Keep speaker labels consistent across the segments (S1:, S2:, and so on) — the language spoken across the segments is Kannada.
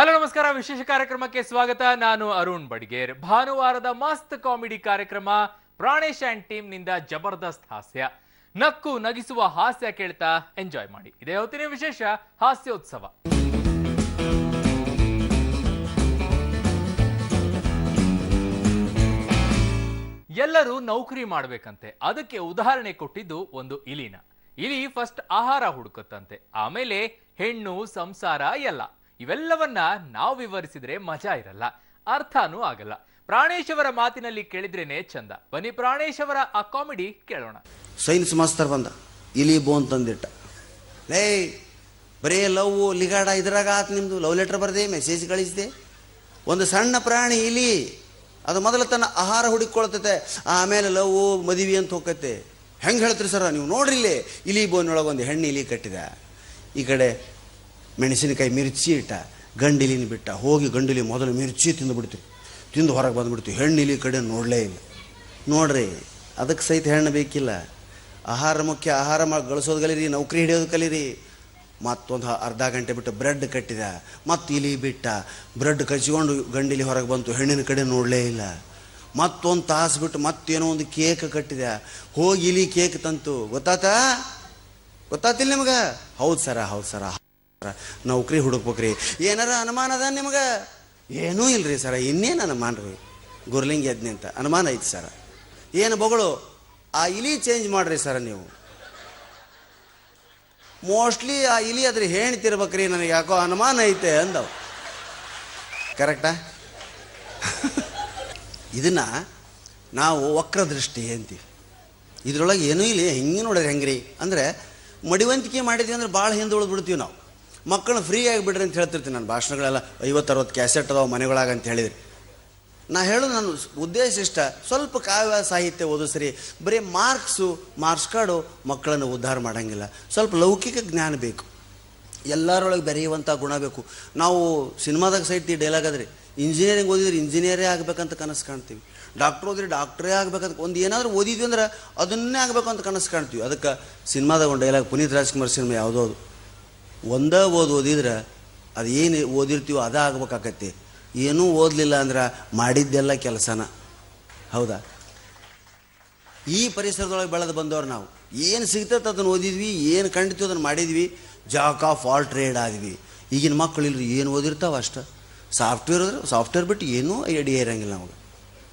S1: ಹಲೋ ನಮಸ್ಕಾರ, ವಿಶೇಷ ಕಾರ್ಯಕ್ರಮಕ್ಕೆ ಸ್ವಾಗತ. ನಾನು ಅರುಣ್ ಬಡಿಗೇರ್. ಭಾನುವಾರದ ಮಸ್ತ್ ಕಾಮಿಡಿ ಕಾರ್ಯಕ್ರಮ ಪ್ರಾಣೇಶ್ ಅಂಡ್ ಟೀಮ್ ನಿಂದ ಜಬರ್ದಸ್ತ್ ಹಾಸ್ಯ. ನಕ್ಕು ನಗಿಸುವ ಹಾಸ್ಯ ಕೇಳ್ತಾ ಎಂಜಾಯ್ ಮಾಡಿ. ಇದೇ ಹೊತ್ತಿನ ವಿಶೇಷ ಹಾಸ್ಯೋತ್ಸವ. ಎಲ್ಲರೂ ನೌಕರಿ ಮಾಡ್ಬೇಕಂತೆ. ಅದಕ್ಕೆ ಉದಾಹರಣೆ ಕೊಟ್ಟಿದ್ದು ಒಂದು ಇಲಿನ. ಇಲಿ ಫಸ್ಟ್ ಆಹಾರ ಹುಡುಕುತ್ತಂತೆ, ಆಮೇಲೆ ಹೆಣ್ಣು, ಸಂಸಾರ ಎಲ್ಲ. ಇವೆಲ್ಲವನ್ನ ನಾವು ವಿವರಿಸಿದ್ರೆ ಮಜಾ ಇರಲ್ಲ, ಅರ್ಥನೂ ಆಗಲ್ಲ. ಪ್ರಾಣೇಶ್ ಅವರ ಮಾತಿನಲ್ಲಿ ಕೇಳಿದ್ರೇನೆ ಚಂದ. ಬನ್ನಿ ಪ್ರಾಣೇಶ್ ಅವರ ಆ ಕಾಮಿಡಿ ಕೇಳೋಣ.
S2: ಸೈನ್ಸ್ ಮಾಸ್ತರ್ ಬಂದ, ಇಲಿ ಬೋನ್ ತಂದಿಟ್ಟ. ಲೇ, ಬರೀ ಲವ್ ಲಿಗಾಡ ಇದ್ರಾಗ ಆತು ನಿಮ್ಮದು. ಲವ್ ಲೆಟರ್ ಬರದೆ, ಮೆಸೇಜ್ ಕಳಿಸಿದೆ. ಒಂದು ಸಣ್ಣ ಪ್ರಾಣಿ ಇಲಿ, ಅದು ಮೊದಲು ತನ್ನ ಆಹಾರ ಹುಡುಕೊಳ್ತೈತೆ, ಆಮೇಲೆ ಲವ್ ಮದುವೆ ಅಂತ ಹೋಗತ್ತೆ. ಹೆಂಗೆ ಹೇಳ್ತೀರಿ ಸರ ನೀವು? ನೋಡ್ರಿ ಇಲ್ಲಿ ಇಲಿ ಬೋನೊಳಗೆ ಒಂದು ಹೆಣ್ಣು ಇಲಿ ಕಟ್ಟಿದ. ಈ ಕಡೆ ಮೆಣಸಿನಕಾಯಿ ಮಿರ್ಚಿ ಇಟ್ಟ, ಗಂಡಿಲಿನ ಬಿಟ್ಟ. ಹೋಗಿ ಗಂಡಿಲಿ ಮೊದಲು ಮಿರ್ಚಿ ತಿಂದುಬಿಡ್ತೀವಿ, ತಿಂದು ಹೊರಗೆ ಬಂದುಬಿಡ್ತೀವಿ. ಹೆಣ್ಣಿಲಿ ಕಡೆ ನೋಡಲೇ ಇಲ್ಲ. ನೋಡ್ರಿ, ಅದಕ್ಕೆ ಸಹಿತ ಹೆಣ್ಣು ಬೇಕಿಲ್ಲ. ಆಹಾರ ಮುಖ್ಯ. ಆಹಾರ ಗಳಿಸೋದು ಕಲೀರಿ, ನೌಕರಿ ಹಿಡಿಯೋದು ಕಲೀರಿ. ಮತ್ತೊಂದು ಅರ್ಧ ಗಂಟೆ ಬಿಟ್ಟು ಬ್ರೆಡ್ ಕಟ್ಟಿದ, ಮತ್ತು ಇಲಿ ಬಿಟ್ಟ. ಬ್ರೆಡ್ ಕಚ್ಕೊಂಡು ಗಂಡಿಲಿ ಹೊರಗೆ ಬಂತು, ಹೆಣ್ಣಿನ ಕಡೆ ನೋಡಲೇ ಇಲ್ಲ. ಮತ್ತೊಂದು ತಾಸು ಬಿಟ್ಟು ಮತ್ತೇನೋ ಒಂದು ಕೇಕ್ ಕಟ್ಟಿದ. ಹೋಗಿ ಇಲಿ ಕೇಕ್ ತಂತು. ಗೊತ್ತಾತಿಲ್ಲ ನಿಮ್ಗೆ? ಹೌದು ಸರ, ಹೌದು ಸರ, ನೌಕರಿ ಹುಡುಕ್ಬೇಕ್ರಿ. ಏನಾರ ಅನುಮಾನ ಅದ ನಿಮ್ಗೆ? ಏನೂ ಇಲ್ರಿ ಸರ. ಇನ್ನೇನು ಅನುಮಾನ ರೀ? ಗುರ್ಲಿಂಗ್ ಯಜ್ಞ ಅಂತ ಅನುಮಾನ ಐತಿ ಸರ. ಏನು ಬಗಳು? ಆ ಇಲಿ ಚೇಂಜ್ ಮಾಡ್ರಿ ಸರ ನೀವು. ಮೋಸ್ಟ್ಲಿ ಆ ಇಲಿ ಅದ್ರ ಹೇಳ್ತಿರ್ಬೇಕ್ರಿ, ನನಗೆ ಯಾಕೋ ಅನುಮಾನ ಐತೆ ಅಂದವು. ಕರೆಕ್ಟಾ? ಇದನ್ನು ನಾವು ವಕ್ರದೃಷ್ಟಿ ಅಂತೀವಿ. ಇದ್ರೊಳಗೆ ಏನೂ ಇಲ್ಲ. ಹೆಂಗೆ ನೋಡಿದ್ರೆ ಹೆಂಗ್ರಿ ಅಂದರೆ, ಮಡಿವಂತಿಕೆ ಮಾಡಿದ್ವಿ ಅಂದ್ರೆ ಭಾಳ ಹಿಂದೆ ಉಳಿದ್ಬಿಡ್ತೀವಿ ನಾವು. ಮಕ್ಕಳನ್ನ ಫ್ರೀ ಆಗಿಬಿಡ್ರಿ ಅಂತ ಹೇಳ್ತಿರ್ತೀನಿ ನಾನು. ಭಾಷಣಗಳೆಲ್ಲ 50-60 ಕ್ಯಾಸೆಟ್ ಅದಾವೆ ಮನೆಗಳಾಗ ಅಂತ ಹೇಳಿದ್ರಿ. ನಾ ಹೇಳೋದು ನನ್ನ ಉದ್ದೇಶ ಇಷ್ಟ, ಸ್ವಲ್ಪ ಕಾವ್ಯ ಸಾಹಿತ್ಯ ಓದಿಸ್ರಿ. ಬರೀ ಮಾರ್ಕ್ಸ್ ಕಾರ್ಡು ಮಕ್ಕಳನ್ನು ಉದ್ಧಾರ ಮಾಡೋಂಗಿಲ್ಲ. ಸ್ವಲ್ಪ ಲೌಕಿಕ ಜ್ಞಾನ ಬೇಕು, ಎಲ್ಲರೊಳಗೆ ಬೆರೆಯುವಂಥ ಗುಣ ಬೇಕು. ನಾವು ಸಿನಿಮಾದಾಗ ಸಹಿತ ಡೈಲಾಗ್ ಅದ್ರಿ, ಇಂಜಿನಿಯರಿಂಗ್ ಓದಿದ್ರೆ ಇಂಜಿನಿಯರೇ ಆಗಬೇಕಂತ ಕನಸು ಕಾಣ್ತೀವಿ. ಡಾಕ್ಟ್ರ್ ಓದಿದ್ರೆ ಡಾಕ್ಟ್ರೇ ಆಗ್ಬೇಕಂತ, ಒಂದು ಏನಾದರೂ ಓದಿದ್ವಿ ಅಂದ್ರೆ ಅದನ್ನೇ ಆಗಬೇಕು ಅಂತ ಕನಸು ಕಾಣ್ತೀವಿ. ಅದಕ್ಕೆ ಸಿನಿಮಾದಾಗ ಒಂದು ಡೈಲಾಗ್, ಪುನೀತ್ ರಾಜ್ಕುಮಾರ್ ಸಿನಿಮಾ ಯಾವುದೋ ಅದು, ಒಂದೇ ಓದಿದ್ರೆ ಅದು ಏನು ಓದಿರ್ತೀವೋ ಅದೇ ಆಗ್ಬೇಕಾಗತ್ತೆ. ಏನೂ ಓದಲಿಲ್ಲ ಅಂದ್ರೆ ಮಾಡಿದ್ದೆಲ್ಲ ಕೆಲಸನ. ಹೌದಾ? ಈ ಪರಿಸರದೊಳಗೆ ಬೆಳೆದು ಬಂದವ್ರು ನಾವು. ಏನು ಸಿಗ್ತೈತೆ ಅದನ್ನು ಓದಿದ್ವಿ, ಏನು ಕಂಡಿತೀವಿ ಅದನ್ನು ಮಾಡಿದ್ವಿ. ಜಾಕ್ ಆಫ್ ಆಲ್ ಟ್ರೇಡ್ ಆದ್ವಿ. ಈಗಿನ ಮಕ್ಕಳು ಇಲ್ಲರಿ, ಏನು ಓದಿರ್ತಾವೆ ಅಷ್ಟು. ಸಾಫ್ಟ್ವೇರ್ ಅಂದ್ರೆ ಸಾಫ್ಟ್ವೇರ್ ಬಿಟ್ಟು ಏನೂ ಐಡಿಯಾ ಇರೋಂಗಿಲ್ಲ ನಮಗೆ.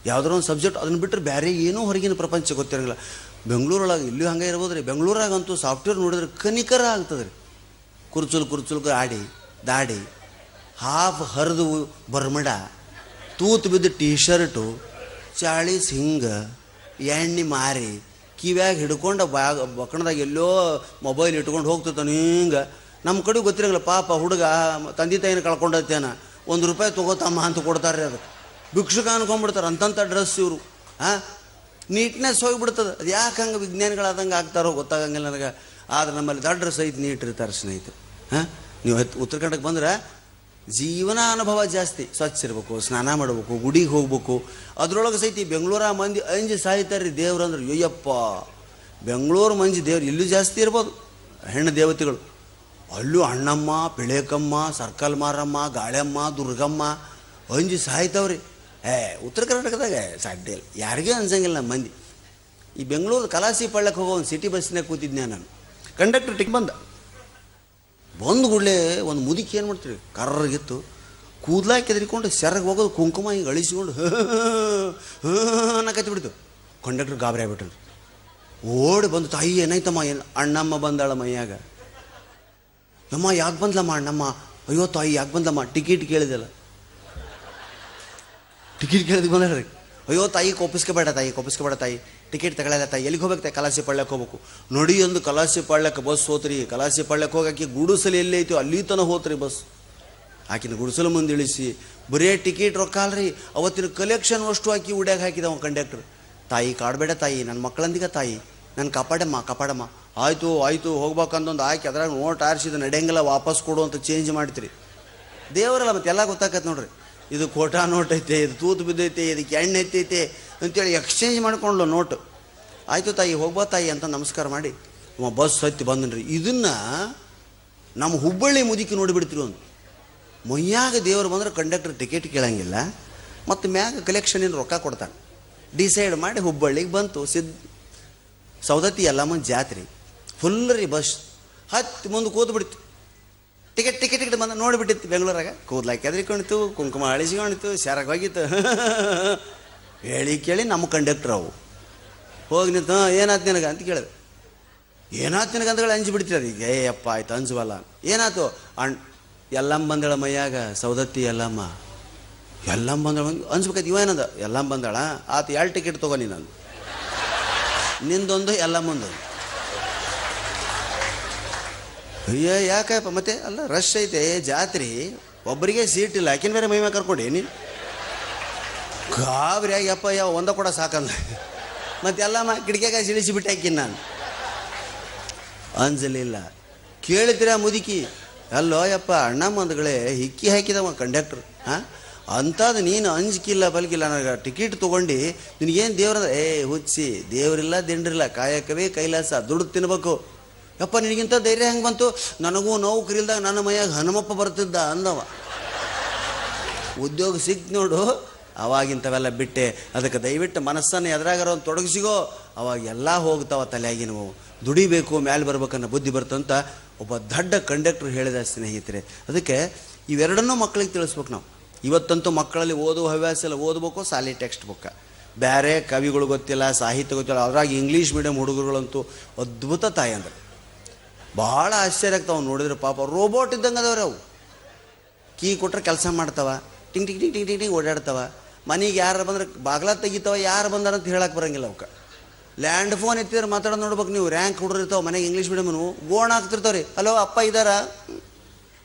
S2: ಯಾವುದಾದ್ರು ಒಂದು ಸಬ್ಜೆಕ್ಟ್ ಅದನ್ನು ಬಿಟ್ಟರೆ ಬೇರೆ ಏನೂ ಹೊರಗಿನ ಪ್ರಪಂಚ ಗೊತ್ತಿರೋಂಗಿಲ್ಲ. ಬೆಂಗಳೂರೊಳಗೆ ಇಲ್ಲೂ ಹಂಗೆ ಇರ್ಬೋದು ರೀ. ಬೆಂಗಳೂರಾಗಂತೂ ಸಾಫ್ಟ್ವೇರ್ ನೋಡಿದ್ರೆ ಕನಿಕರ ಆಗ್ತದೆ ರೀ. ಕುರ್ಚುಲ್ಕ ಆಡಿ ದಾಡಿ, ಹಾಫ್ ಹರಿದು ಬರ್ಮಡ, ತೂತು ಬಿದ್ದು ಟೀ ಶರ್ಟು, ಚಾಳೀಸ್ ಹಿಂಗೆ ಎಣ್ಣೆ ಮಾರಿ, ಕಿವ್ಯಾಗ ಹಿಡ್ಕೊಂಡು ಬಕ್ಕಣದಾಗ ಎಲ್ಲೋ ಮೊಬೈಲ್ ಇಟ್ಕೊಂಡು ಹೋಗ್ತಿರ್ತಾನೆ ಹಿಂಗೆ. ನಮ್ಮ ಕಡೆ ಗೊತ್ತಿರಂಗಿಲ್ಲ. ಪಾಪ ಹುಡುಗ ತಂದೆ ತಾಯಿನ ಕಳ್ಕೊಂಡತ್ತೇನ, ₹1 ತೊಗೋತಮ್ಮ ಅಂತ ಕೊಡ್ತಾರೆ. ಅದಕ್ಕೆ ಭಿಕ್ಷುಕ ಅನ್ಕೊಂಡ್ಬಿಡ್ತಾರೆ. ಅಂತಂಥ ಡ್ರೆಸ್ ಇವರು. ನೀಟ್ನೆಸ್ ಹೋಗಿಬಿಡ್ತದೆ. ಅದು ಯಾಕೆ ಹಂಗೆ ವಿಜ್ಞಾನಿಗಳಾದಂಗೆ ಆಗ್ತಾರೋ ಗೊತ್ತಾಗಂಗಿಲ್ಲ ನನಗೆ. ಆದರೆ ನಮ್ಮಲ್ಲಿ ದಡ್ರ ಸಹಿತ ನೀಟಿರ್ತಾರೆ ಸ್ನೇಹಿತರು. ನೀವು ಉತ್ತರ ಕನ್ನಡಕ್ಕೆ ಬಂದ್ರೆ ಜೀವನ ಅನುಭವ ಜಾಸ್ತಿ. ಸ್ವಚ್ಛ ಇರಬೇಕು, ಸ್ನಾನ ಮಾಡಬೇಕು, ಗುಡಿಗೆ ಹೋಗ್ಬೇಕು. ಅದ್ರೊಳಗೆ ಸಹಿತ ಬೆಂಗಳೂರ ಮಂದಿ ಅಂಜಿ ಸಾಯ್ತಾರೆ ರೀ ದೇವ್ರು ಅಂದ್ರೆ. ಅಯ್ಯಪ್ಪ, ಬೆಂಗಳೂರು ಮಂದಿ ದೇವ್ರು ಇಲ್ಲೂ ಜಾಸ್ತಿ ಇರ್ಬೋದು, ಹೆಣ್ಣು ದೇವತೆಗಳು. ಅಲ್ಲೂ ಅಣ್ಣಮ್ಮ, ಪಿಳೇಕಮ್ಮ, ಸರ್ಕಲ್ ಮಾರಮ್ಮ, ಗಾಳೆಮ್ಮ, ದುರ್ಗಮ್ಮ ಅಂಜಿ ಸಾಯ್ತಾವ್ರಿ. ಉತ್ತರ ಕರ್ನಾಟಕದಾಗ ಸಾಧ್ಯ ಇಲ್ಲ, ಯಾರಿಗೂ ಅನ್ಸಂಗಿಲ್ಲ ನಮ್ಮ ಮಂದಿ. ಈ ಬೆಂಗಳೂರು ಕಲಾಸಿ ಪಳ್ಳಕ್ಕೆ ಹೋಗೋ ಒಂದು ಸಿಟಿ ಬಸ್ನಾಗ ಕೂತಿದ್ದೆ ನಾನು. ಕಂಡಕ್ಟರ್ ಟಿಕ್ ಬಂದು ಕೂಡಲೇ ಒಂದು ಮುದುಕಿ ಏನು ಮಾಡ್ತೀವಿ, ಕರ್ರಗಿತ್ತು, ಕೂದಲಾಕಿ ಕೆದರಿಕೊಂಡು ಸೆರಗೆ ಹೋಗೋದು, ಕುಂಕುಮ ಹಿಂಗೆ ಅಳಿಸ್ಕೊಂಡು ಅನ್ನಕತ್ತಿ ಬಿಡ್ತು. ಕಂಡಕ್ಟರ್ ಗಾಬರಿ ಆಗ್ಬಿಟ್ರಿ. ಓಡಿ ಬಂದು, ತಾಯಿ ಏನಾಯ್ತಮ್ಮ? ಏನು? ಅಣ್ಣಮ್ಮ ಬಂದಾಳ ಮೈಯಾಗ. ಅಮ್ಮ ಯಾಕೆ ಬಂದ್ಲಮ್ಮ ಅಣ್ಣಮ್ಮ? ಅಯ್ಯೋ ತಾಯಿ ಯಾಕೆ ಬಂದಮ್ಮ? ಟಿಕೆಟ್ ಕೇಳಿದೆಲ್ಲ. ಟಿಕೆಟ್ ಕೇಳಿದ್ ಬಂದ್ರಿ. ಅಯ್ಯೋ ತಾಯಿ ಕೊಪ್ಪಿಸ್ಕೋಬೇಡ ತಾಯಿ, ಟಿಕೆಟ್ ತಗೊಳ್ಳಲ್ಲ ತಾಯಿ. ಎಲ್ಲಿಗೆ ಹೋಗ್ಬೇಕು ತಾಯಿ? ಕಲಾಸಿ ಪಾಳ್ಯಕ್ಕೆ ಹೋಗ್ಬೇಕು. ನೋಡಿ ಒಂದು ಕಲಾಸಿ ಪಾಳ್ಯಕ್ಕೆ ಬಸ್ ಹೋತ್ರಿ. ಕಲಾಸಿ ಪಾಳ್ಯಕ್ಕೆ ಹೋಗಾಕಿ ಗುಡಿಸಲು ಎಲ್ಲಿ ಐತಿ ಅಲ್ಲಿ ತನಕ ಹೋತ್ರಿ ಬಸ್. ಆಕಿನ ಗುಡಿಸಲು ಮುಂದೆ ಇಳಿಸಿ ಬರೇ ಟಿಕೆಟ್ ರೊಕ್ಕ ಅಲ್ರಿ, ಅವತ್ತಿನ ಕಲೆಕ್ಷನ್ ಅಷ್ಟು ಹಾಕಿ ಉಡ್ಯಾಗ ಹಾಕಿದವ ಕಂಡಕ್ಟರ್. ತಾಯಿ ಕಾಡಬೇಡ ತಾಯಿ, ನನ್ನ ಮಕ್ಕಳಂದಿಗೆ ತಾಯಿ, ನನ್ನ ಕಾಪಾಡಮ್ಮ. ಆಯಿತು ಹೋಗ್ಬೇಕಂದೊಂದು ಹಾಕಿ ಅದ್ರಾಗ ನೋಟ್ ಆರಿಸಿದ ನಡೆಯಂಗಿಲ್ಲ, ವಾಪಸ್ ಕೊಡು ಅಂತ ಚೇಂಜ್ ಮಾಡ್ತೀರಿ. ದೇವರಲ್ಲ ಮತ್ತೆ ಎಲ್ಲ ಗೊತ್ತಾಕತ್ತೆ ನೋಡ್ರಿ. ಇದು ಕೋಟಾ ನೋಟ್ ಐತೆ, ಇದು ತೂತು ಬಿದ್ದೈತೆ, ಇದಕ್ಕೆ ಎಣ್ಣೆ ಎತ್ತೈತೆ ಅಂತೇಳಿ ಎಕ್ಸ್ಚೇಂಜ್ ಮಾಡ್ಕೊಂಡ್ಲು ನೋಟು. ಆಯಿತು ತಾಯಿ ಹೋಗ್ಬಾ ತಾಯಿ ಅಂತ ನಮಸ್ಕಾರ ಮಾಡಿ ಬಸ್ ಹತ್ತಿ ಬಂದನ್ರಿ. ಇದನ್ನು ನಮ್ಮ ಹುಬ್ಬಳ್ಳಿ ಮುದುಕಿ ನೋಡಿಬಿಡ್ತೀರಿ. ಒಂದು ಮೊಯ್ಯಾಗ ದೇವರು ಬಂದ್ರೆ ಕಂಡಕ್ಟರ್ ಟಿಕೆಟ್ ಕೇಳಂಗಿಲ್ಲ, ಮತ್ತು ಮ್ಯಾಗ ಕಲೆಕ್ಷನಿನ ರೊಕ್ಕ ಕೊಡ್ತಾನೆ. ಡಿಸೈಡ್ ಮಾಡಿ ಹುಬ್ಬಳ್ಳಿಗೆ ಬಂತು. ಸೌದತ್ತಿ ಯಲ್ಲಮ್ಮ ಜಾತ್ರೆ ಫುಲ್ ರೀ, ಬಸ್ ಹತ್ತಿ ಮುಂದೆ ಕೂತು ಬಿಡ್ತು. ಟಿಕೆಟ್ ಬಂದು ನೋಡಿಬಿಟ್ಟಿತ್ತು. ಬೆಂಗಳೂರಾಗ ಕೂದ್ಲಾಕಿ ಅದ್ರಿಕೊಂಡಿತ್ತು, ಕುಂಕುಮ ಅಳಿಸಿಕೊಂಡಿತ್ತು, ಸೆರಗೋಗಿತ್ತು. ಹೇಳಿ ಕೇಳಿ ನಮ್ಮ ಕಂಡಕ್ಟರ್ ಅವು ಹೋಗಿ ನಿಂತು ಏನಾಯ್ತು ನಿನಗೆ ಅಂತ ಕೇಳಿದೆ. ಏನಾಯ್ತು ನಿನಗೆ ಅಂತ ಹೇಳಿ ಅಂಜಿ ಬಿಡ್ತೀರ. ಈಗ ಅಪ್ಪ ಆಯ್ತು ಅಂಜುವಲ್ಲ. ಏನಾಯ್ತು? ಎಲ್ಲಮ್ಮ ಬಂದಳ ಮೈಯಾಗ, ಸೌದತ್ತಿ ಎಲ್ಲಮ್ಮ ಬಂದಳ ಅನ್ಸ್ಬೇಕಾಯ್ತು. ಇವ ಏನಂದ? ಎಲ್ಲಮ್ಮ ಬಂದಳ ಆತು, 2 ಟಿಕೆಟ್ ತೊಗೊ ನೀನಂದು, ನಿಂದೊಂದು ಎಲ್ಲಮ್ಮಂದೊಂದು. ಅಯ್ಯ ಯಾಕಪ್ಪ ಮತ್ತೆ? ಅಲ್ಲ ರಶ್ ಐತೆ ಜಾತ್ರೆ, ಒಬ್ಬರಿಗೆ ಸೀಟ್ ಇಲ್ಲ, ಆಕಿನ ಬೇರೆ ಮೈಮ್ಯಾಗ ಕರ್ಕೊಂಡೆ ನೀನು. ಗಾಬರಿ ಆಗಿ ಅಪ್ಪ ಯಾವ ಒಂದ ಕೂಡ ಸಾಕಂದ. ಮತ್ತು ಎಲ್ಲಮ್ಮ ಕಿಡಿಕ್ಯಾಗ ಸಿಳಿಸಿಬಿಟ್ಟು ಹಾಕಿನ ನಾನು. ಅಂಜಲಿಲ್ಲ. ಕೇಳ್ತೀರ ಮುದುಕಿ, ಅಲ್ಲೋ ಯಪ್ಪ ಅಣ್ಣ ಮಂದಗಳೇ ಹಿಕ್ಕಿ ಹಾಕಿದವ ಕಂಡಕ್ಟ್ರ್. ಹಾಂ ಅಂಥದ್ದು ನೀನು ಅಂಜಿಕಿಲ್ಲ ಬಲ್ಕಿಲ್ಲ, ನನಗೆ ಟಿಕೆಟ್ ತೊಗೊಂಡು ನಿನಗೇನು ದೇವ್ರದ? ಹುಚ್ಚಿ, ದೇವರಿಲ್ಲ ದಿಂಡ್ರಿಲ್ಲ, ಕಾಯಕವೇ ಕೈಲಾಸ, ದುಡ್ಡು ತಿನ್ಬೇಕು. ಯಪ್ಪ ನಿನಗಿಂತ ಧೈರ್ಯ ಹೆಂಗೆ ಬಂತು? ನನಗೂ ನೌಕರಿ ಇಲ್ದಾಗ ನನ್ನ ಮೈಯಾಗ ಹನುಮಪ್ಪ ಬರ್ತಿದ್ದ ಅಂದವ. ಉದ್ಯೋಗ ಸಿಕ್ತು ನೋಡು, ಅವಾಗಿಂಥವೆಲ್ಲ ಬಿಟ್ಟೆ. ಅದಕ್ಕೆ ದಯವಿಟ್ಟು ಮನಸ್ಸನ್ನು ಎದುರಾಗಾರ ಒಂದು ತೊಡಗಿಸಿಗೋ, ಅವಾಗ ಎಲ್ಲ ಹೋಗ್ತಾವ ತಲೆಯಾಗಿ. ನಾವು ದುಡಿಬೇಕು, ಮ್ಯಾಲೆ ಬರ್ಬೇಕನ್ನೋ ಬುದ್ಧಿ ಬರ್ತಂತ ಒಬ್ಬ ದೊಡ್ಡ ಕಂಡಕ್ಟ್ರ್ ಹೇಳಿದ ಸ್ನೇಹಿತರೆ. ಅದಕ್ಕೆ ಇವೆರಡನ್ನೂ ಮಕ್ಕಳಿಗೆ ತಿಳಿಸ್ಬೇಕು ನಾವು. ಇವತ್ತಂತೂ ಮಕ್ಕಳಲ್ಲಿ ಓದುವ ಹವ್ಯಾಸ ಎಲ್ಲ, ಓದಬೇಕು ಸಾಲಿ ಟೆಕ್ಸ್ಟ್ ಬುಕ್ಕ, ಬೇರೆ ಕವಿಗಳು ಗೊತ್ತಿಲ್ಲ, ಸಾಹಿತ್ಯ ಗೊತ್ತಿಲ್ಲ. ಅದ್ರಾಗ ಇಂಗ್ಲೀಷ್ ಮೀಡಿಯಮ್ ಹುಡುಗರುಗಳಂತೂ ಅದ್ಭುತ ತಾಯಿ ಅಂದ್ರೆ ಭಾಳ ಆಶ್ಚರ್ಯ ಆಗ್ತಾವೆ ನೋಡಿದ್ರೆ. ಪಾಪ ರೋಬೋಟ್ ಇದ್ದಂಗೆ ಅದಾವ್ರಿ ಅವು. ಕೀ ಕೊಟ್ರೆ ಕೆಲಸ ಮಾಡ್ತಾವ, ಟಿಂಗ್ ಟಿಂಗ್ ಟಿಂಗ್ ಟಿಂಗ್ ಟಿಂಗ್ ಟಿಂಗ್ ಓಡಾಡ್ತಾವ. ಮನೆಗೆ ಯಾರು ಬಂದ್ರೆ ಬಾಗ್ಲ ತೆಗಿತಾವ, ಯಾರು ಬಂದಾರಂತ ಹೇಳಕ್ಕೆ ಬರೋಂಗಿಲ್ಲ ಅವಕ್ಕೆ. ಲ್ಯಾಂಡ್ ಫೋನ್ ಎತ್ತಿದ್ರೆ ಮಾತಾಡೋದು ನೋಡ್ಬೇಕು ನೀವು. ರ್ಯಾಂಕ್ ಹುಡುಗರು ಇರ್ತಾವೆ ಮನೆಗೆ, ಇಂಗ್ಲೀಷ್ ಮೀಡಿಯಮ್ನು ಗೋಣ ಆಗ್ತಿರ್ತಾವೆ ರೀ. ಹಲೋ ಅಪ್ಪ ಇದ್ದಾರ?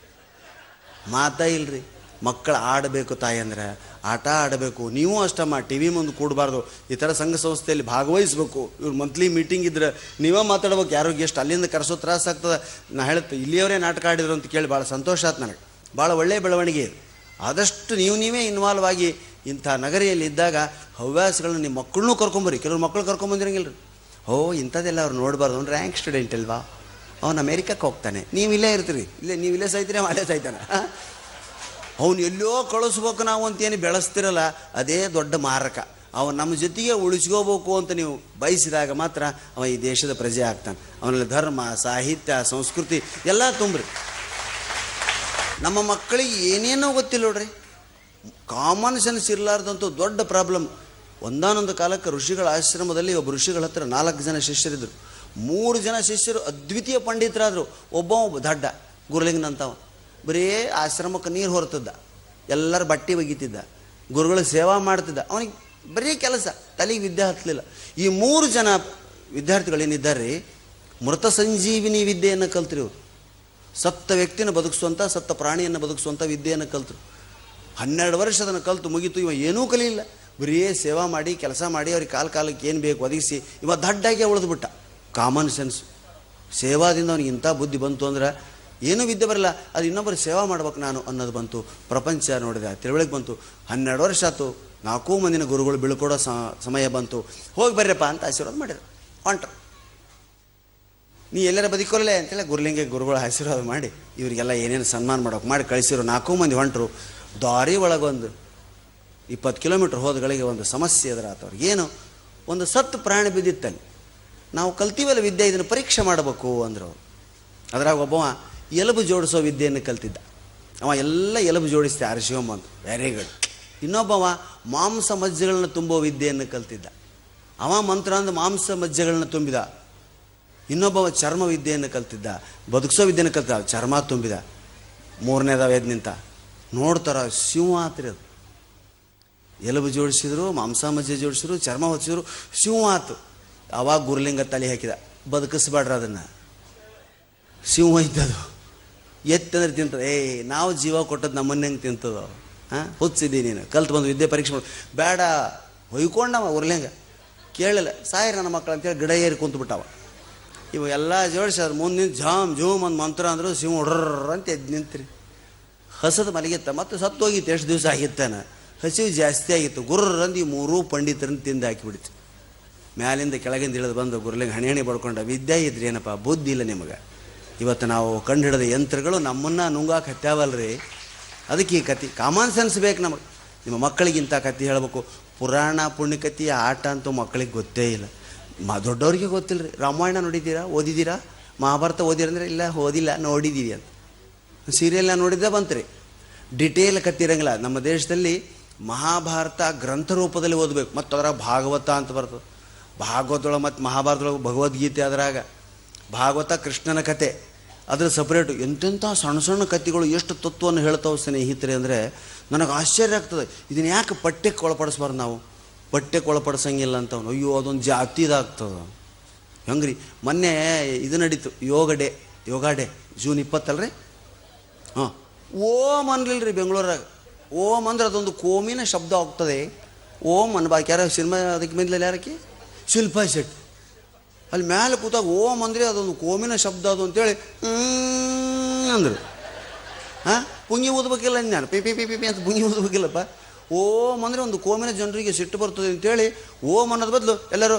S2: ಮಾತಾ ಇಲ್ರಿ. ಮಕ್ಕಳು ಆಡಬೇಕು ತಾಯಿ ಅಂದ್ರೆ, ಆಟ ಆಡಬೇಕು. ನೀವು ಅಷ್ಟಮ್ಮ ಟಿ ವಿ ಮುಂದೆ ಕೂಡಬಾರ್ದು. ಈ ಥರ ಸಂಘ ಸಂಸ್ಥೆಯಲ್ಲಿ ಭಾಗವಹಿಸ್ಬೇಕು. ಇವ್ರು ಮಂತ್ಲಿ ಮೀಟಿಂಗ್ ಇದ್ರೆ ನೀವೇ ಮಾತಾಡ್ಬೇಕು. ಯಾರೋ ಗೆಸ್ಟ್ ಅಲ್ಲಿಂದ ಕರೆಸೋ ತ್ರಾಸ ಆಗ್ತದೆ. ನಾ ಹೇಳುತ್ತೆ ಇಲ್ಲಿಯವರೇ ನಾಟಕ ಆಡಿದ್ರು ಅಂತ ಕೇಳಿ ಭಾಳ ಸಂತೋಷ ಆಯ್ತು ನನಗೆ. ಭಾಳ ಒಳ್ಳೆಯ ಬೆಳವಣಿಗೆ ಇದು. ಆದಷ್ಟು ನೀವೇ ಇನ್ವಾಲ್ವ್ ಆಗಿ ಇಂಥ ನಗರಿಯಲ್ಲಿ ಇದ್ದಾಗ ಹವ್ಯಾಸಗಳನ್ನ ನಿಮ್ಮ ಮಕ್ಕಳನ್ನೂ ಕರ್ಕೊಂಬರಿ. ಕೆಲವ್ರು ಮಕ್ಕಳು ಕರ್ಕೊಂಬಂದಿರಂಗಿಲ್ಲ ರೀ. ಇಂಥದ್ದೆಲ್ಲ ಅವ್ರು ನೋಡಬಾರ್ದು. ಅವ್ನು ರ್ಯಾಂಕ್ ಸ್ಟೂಡೆಂಟ್ ಅಲ್ವಾ, ಅವ್ನು ಅಮೇರಿಕಕ್ಕೆ ಹೋಗ್ತಾನೆ, ನೀವು ಇಲ್ಲೇ ಇರ್ತೀರಿ, ನೀವು ಇಲ್ಲೇ ಸಾಯ್ತೀರಿ, ಅಲ್ಲೇ ಸಾಯ್ತಾನೆ. ಅವ್ನು ಎಲ್ಲೋ ಕಳಿಸ್ಬೇಕು ನಾವು ಅಂತೇನು ಬೆಳೆಸ್ತಿರಲ್ಲ, ಅದೇ ದೊಡ್ಡ ಮಾರಕ. ಅವನು ನಮ್ಮ ಜೊತೆಗೆ ಉಳಿಸ್ಕೋಬೇಕು ಅಂತ ನೀವು ಬಯಸಿದಾಗ ಮಾತ್ರ ಅವ ಈ ದೇಶದ ಪ್ರಜೆ ಆಗ್ತಾನೆ. ಅವನಲ್ಲಿ ಧರ್ಮ, ಸಾಹಿತ್ಯ, ಸಂಸ್ಕೃತಿ ಎಲ್ಲ ತುಂಬ್ರಿ. ನಮ್ಮ ಮಕ್ಕಳಿಗೆ ಏನೇನೋ ಗೊತ್ತಿಲ್ಲ ನೋಡ್ರಿ. ಕಾಮನ್ ಸೆನ್ಸ್ ಇರಲಾರ್ದಂತೂ ದೊಡ್ಡ ಪ್ರಾಬ್ಲಮ್. ಒಂದಾನೊಂದು ಕಾಲಕ್ಕೆ ಋಷಿಗಳ ಆಶ್ರಮದಲ್ಲಿ ಒಬ್ಬ ಋಷಿಗಳ ಹತ್ರ 4 ಜನ ಶಿಷ್ಯರಿದ್ದರು. 3 ಜನ ಶಿಷ್ಯರು ಅದ್ವಿತೀಯ ಪಂಡಿತರಾದರು. ಒಬ್ಬ ದಡ್ಡ ಗುರುಲಿಂಗನಂತವ ಬರೀ ಆಶ್ರಮಕ್ಕೆ ನೀರು ಹೊರತಿದ್ದ, ಎಲ್ಲರ ಬಟ್ಟೆ ಒಗಿತಿದ್ದ, ಗುರುಗಳಿಗೆ ಸೇವಾ ಮಾಡ್ತಿದ್ದ. ಅವನಿಗೆ ಬರೀ ಕೆಲಸ, ತಲೆಗೆ ವಿದ್ಯೆ ಹತ್ತಲಿಲ್ಲ. ಈ 3 ಜನ ವಿದ್ಯಾರ್ಥಿಗಳೇನಿದ್ದಾರೆ ಮೃತ ಸಂಜೀವಿನಿ ವಿದ್ಯೆಯನ್ನು ಕಲ್ತ್ರಿ. ಅವರು ಸತ್ತ ವ್ಯಕ್ತಿನ ಬದುಕಿಸುವಂಥ, ಸತ್ತ ಪ್ರಾಣಿಯನ್ನು ಬದುಕಿಸುವಂಥ ವಿದ್ಯೆಯನ್ನು ಕಲ್ತರು. 12 ವರ್ಷ ಅದನ್ನು ಕಲ್ತು ಮುಗೀತು. ಇವ ಏನೂ ಕಲಿಯಿಲ್ಲ, ಬರೀ ಸೇವಾ ಮಾಡಿ ಕೆಲಸ ಮಾಡಿ ಅವ್ರಿಗೆ ಕಾಲಕ್ಕೆ ಏನು ಬೇಕು ಒದಗಿಸಿ ಇವ ದಡ್ಡಾಗಿ ಉಳಿದ್ಬಿಟ್ಟ. ಕಾಮನ್ ಸೆನ್ಸ್ ಸೇವಾದಿಂದ ಅವನಿಗೆ ಇಂಥ ಬುದ್ಧಿ ಬಂತು ಅಂದ್ರೆ ಏನೂ ವಿದ್ಯೆ ಬರಲ್ಲ, ಅದು ಇನ್ನೊಬ್ಬರು ಸೇವಾ ಮಾಡ್ಬೇಕು ನಾನು ಅನ್ನೋದು ಬಂತು. ಪ್ರಪಂಚ ನೋಡಿದೆ, ತಿಳುವಳಿಕೆ ಬಂತು. 12 ವರ್ಷ ಆಯ್ತು. 4 ಮಂದಿನ ಗುರುಗಳು ಬೀಳ್ಕೊಡೋ ಸಮಯ ಬಂತು. ಹೋಗಿ ಬರ್ರಪ್ಪ ಅಂತ ಆಶೀರ್ವಾದ ಮಾಡಿದ್ರು. ಹೊಂಟ್ರು. ನೀ ಎಲ್ಲರ ಬದುಕೋಲ್ಲೇ ಅಂತೇಳಿ ಗುರುಲಿಂಗ ಗುರುಗಳು ಆಶೀರ್ವಾದ ಮಾಡಿ ಇವರಿಗೆಲ್ಲ ಏನೇನು ಸನ್ಮಾನ ಮಾಡೋಕೆ ಮಾಡಿ ಕಳಿಸಿರು. 4 ಮಂದಿ ಹೊಂಟರು. ದಾರಿ ಒಳಗೊಂದು 20 ಕಿಲೋಮೀಟ್ರ್ ಹೋದಗಳಿಗೆ ಒಂದು ಸಮಸ್ಯೆ ಎದುರಾತವ್ರು. ಏನು? ಒಂದು ಸತ್ತು ಪ್ರಾಣಿ ಬಿದ್ದಿತ್ತಲ್ಲಿ. ನಾವು ಕಲ್ತೀವಲ್ಲ ವಿದ್ಯೆ, ಇದನ್ನು ಪರೀಕ್ಷೆ ಮಾಡಬೇಕು ಅಂದರು. ಅದ್ರಾಗ ಒಬ್ಬವ ಎಲುಬು ಜೋಡಿಸೋ ವಿದ್ಯೆಯನ್ನು ಕಲ್ತಿದ್ದ. ಅವ ಎಲ್ಲ ಎಲುಬು ಜೋಡಿಸ್ತೆ ಆರಿಸಿಕೊಂಬ ಅಂತ, ವೆರಿ ಗುಡ್. ಇನ್ನೊಬ್ಬವ ಮಾಂಸ ಮಜ್ಜೆಗಳನ್ನ ತುಂಬೋ ವಿದ್ಯೆಯನ್ನು ಕಲ್ತಿದ್ದ. ಅವ ಮಂತ್ರ ಅಂದು ಮಾಂಸ ಮಜ್ಜೆಗಳನ್ನ ತುಂಬಿದ. ಇನ್ನೊಬ್ಬವ ಚರ್ಮ ವಿದ್ಯೆಯನ್ನು ಕಲ್ತಿದ್ದ, ಬದುಕಿಸೋ ವಿದ್ಯೆಯನ್ನು ಕಲ್ತಿದ್ದ, ಚರ್ಮ ತುಂಬಿದ. 3ನೇದವ ಎದ್ದು ನಿಂತ. ನೋಡ್ತಾರ ಶಿವ ಆತ್ರಿ. ಅದು ಎಲುಬು ಜೋಡಿಸಿದ್ರು, ಮಾಂಸ ಮಜ್ಜೆ ಜೋಡಿಸಿದ್ರು, ಚರ್ಮ ಹೊಚ್ಚಿದ್ರು, ಶಿವ ಆತು. ಅವಾಗ ಗುರುಲಿಂಗ ತಲೆ ಹಾಕಿದ, ಬದುಕಿಸ್ಬೇಡ್ರ ಅದನ್ನು, ಶಿವ ಇದ್ದದು ಎತ್ತಂದ್ರೆ ತಿಂತದ. ನಾವು ಜೀವ ಕೊಟ್ಟದ್ದು ನಮ್ಮನ್ನ ಹೆಂಗೆ ತಿಂತದ? ಹುಚ್ಚಿದ್ದಿ ನೀನು, ಕಲ್ತು ಬಂದು ವಿದ್ಯೆ ಪರೀಕ್ಷೆ ಮಾಡಿ ಬೇಡ ಹೊಯ್ಕೊಂಡವ ಗುರುಲಿಂಗ. ಕೇಳಲ್ಲ, ಸಾಯಿರ ನನ್ನ ಮಕ್ಕಳು ಅಂತೇಳಿ ಗಿಡ ಏರಿ ಕುಂತ್ಬಿಟ್ಟವ. ಇವು ಎಲ್ಲ ಜೋಡಿಸಿ ಅದ್ರ ಮುಂದೆ ನಿಂತು ಝಾಮ್ ಝೂಮ್ ಒಂದು ಮಂತ್ರ ಅಂದರು. ಶಿವ ಹೊಡ್ರ ಅಂತ ಎದ್ದು ನಿಂತ್ರಿ. ಹಸದ ಮಲಗಿತ್ತ, ಮತ್ತು ಸತ್ತು ಹೋಗಿತ್ತು. ಎಷ್ಟು ದಿವಸ ಆಗಿತ್ತಾನ, ಹಸಿವು ಜಾಸ್ತಿ ಆಗಿತ್ತು. ಗುರ್ರಂದು ಈ 3 ಪಂಡಿತರನ್ನು ತಿಂದು ಹಾಕಿಬಿಡ್ತು. ಮ್ಯಾಲಿಂದ ಕೆಳಗಿಂದ ಇಳಿದು ಬಂದು ಗುರುಲಿಂಗ ಹಣೆ ಬಡ್ಕೊಂಡ, ವಿದ್ಯೆ ಇದ್ರಿ ಏನಪ್ಪ, ಬುದ್ಧಿ ಇಲ್ಲ ನಿಮಗೆ. ಇವತ್ತು ನಾವು ಕಂಡು ಹಿಡಿದ ಯಂತ್ರಗಳು ನಮ್ಮನ್ನು ನುಂಗಾಕ ಹತ್ಯಾವಲ್ರಿ. ಅದಕ್ಕೆ ಈ ಕತೆ ಕಾಮನ್ ಸೆನ್ಸ್ ಬೇಕು ನಮಗೆ. ನಿಮ್ಮ ಮಕ್ಕಳಿಗೆ ಇಂಥ ಕತೆ ಹೇಳಬೇಕು. ಪುರಾಣ ಪುಣ್ಯಕಥೆಯ ಆಟ ಅಂತೂ ಮಕ್ಕಳಿಗೆ ಗೊತ್ತೇ ಇಲ್ಲ. ದೊಡ್ಡವ್ರಿಗೆ ಗೊತ್ತಿಲ್ಲ ರೀ. ರಾಮಾಯಣ ನೋಡಿದ್ದೀರಾ, ಓದಿದ್ದೀರಾ? ಮಹಾಭಾರತ ಓದಿರಂದ್ರೆ ಇಲ್ಲ ಓದಿಲ್ಲ ನೋಡಿದ್ದೀರಿ ಅಂತ. ಸೀರಿಯಲ್ನ ನೋಡಿದ್ದೆ ಬಂತು ರೀ. ಡಿಟೇಲ್ ಕತೆ ಇರಂಗಿಲ್ಲ. ನಮ್ಮ ದೇಶದಲ್ಲಿ ಮಹಾಭಾರತ ಗ್ರಂಥ ರೂಪದಲ್ಲಿ ಓದಬೇಕು. ಮತ್ತು ಅದ್ರಾಗ ಭಾಗವತ ಅಂತ ಬರ್ತದೆ. ಭಾಗವತೊಳಗೆ ಮತ್ತು ಮಹಾಭಾರತದೊಳಗೆ ಭಗವದ್ಗೀತೆ, ಅದ್ರಾಗ ಭಾಗವತ ಕೃಷ್ಣನ ಕತೆ ಅದ್ರ ಸಪ್ರೇಟು. ಎಂತೆಂಥ ಸಣ್ಣ ಸಣ್ಣ ಕತೆಗಳು ಎಷ್ಟು ತತ್ವವನ್ನು ಹೇಳ್ತಾವೆ ಸ್ನೇಹಿತರೆ ಅಂದರೆ ನನಗೆ ಆಶ್ಚರ್ಯ ಆಗ್ತದೆ. ಇದನ್ನು ಯಾಕೆ ಪಠ್ಯಕ್ಕೆ ಒಳಪಡಿಸ್ಬಾರ್ದು ನಾವು? ಪಠ್ಯಕ್ಕೆ ಒಳಪಡಿಸಂಗಿಲ್ಲ ಅಂತವನು. ಅಯ್ಯೋ ಅದೊಂದು ಜಾತಿದಾಗ್ತದೆ. ಹೆಂಗ್ರಿ ಮೊನ್ನೆ ಇದು ನಡೀತು, ಯೋಗ ಡೇ ಜೂನ್ 20 ಅಲ್ರಿ. ಹಾಂ, ಓಮ್ ಅನ್ಲಿಲ್ಲ ರೀ ಬೆಂಗಳೂರಾಗ. ಓಮ್ ಅಂದ್ರೆ ಅದೊಂದು ಕೋಮಿನ ಶಬ್ದ ಹೋಗ್ತದೆ. ಓಮ್ ಅನ್ಬಾಕಿ ಯಾರು ಸಿನಿಮಾ ಅದಕ್ಕೆ ಮೇಲಲ್ಲಿ ಯಾರಕ್ಕೆ ಶಿಲ್ಪಾ ಶೆಟ್ಟಿ ಅಲ್ಲಿ ಮ್ಯಾಲೆ ಕೂತಾಗ ಓಮ್ ಅಂದರೆ ಅದೊಂದು ಕೋಮಿನ ಶಬ್ದ ಅದು ಅಂತೇಳಿ ಅಂದರು. ಹಾಂ, ಪುಂಗಿ ಊದಬೇಕಿಲ್ಲ ನಾನು P P P P P ಅಂತ ಪುಂಗಿ ಊದಬೇಕಿಲ್ಲಪ್ಪ. ಓಮ್ ಅಂದರೆ ಒಂದು ಕೋಮಿನ ಜನರಿಗೆ ಸಿಟ್ಟು ಬರ್ತದೆ ಅಂತೇಳಿ ಓಮ್ ಅನ್ನೋದು ಬದಲು ಎಲ್ಲರೂ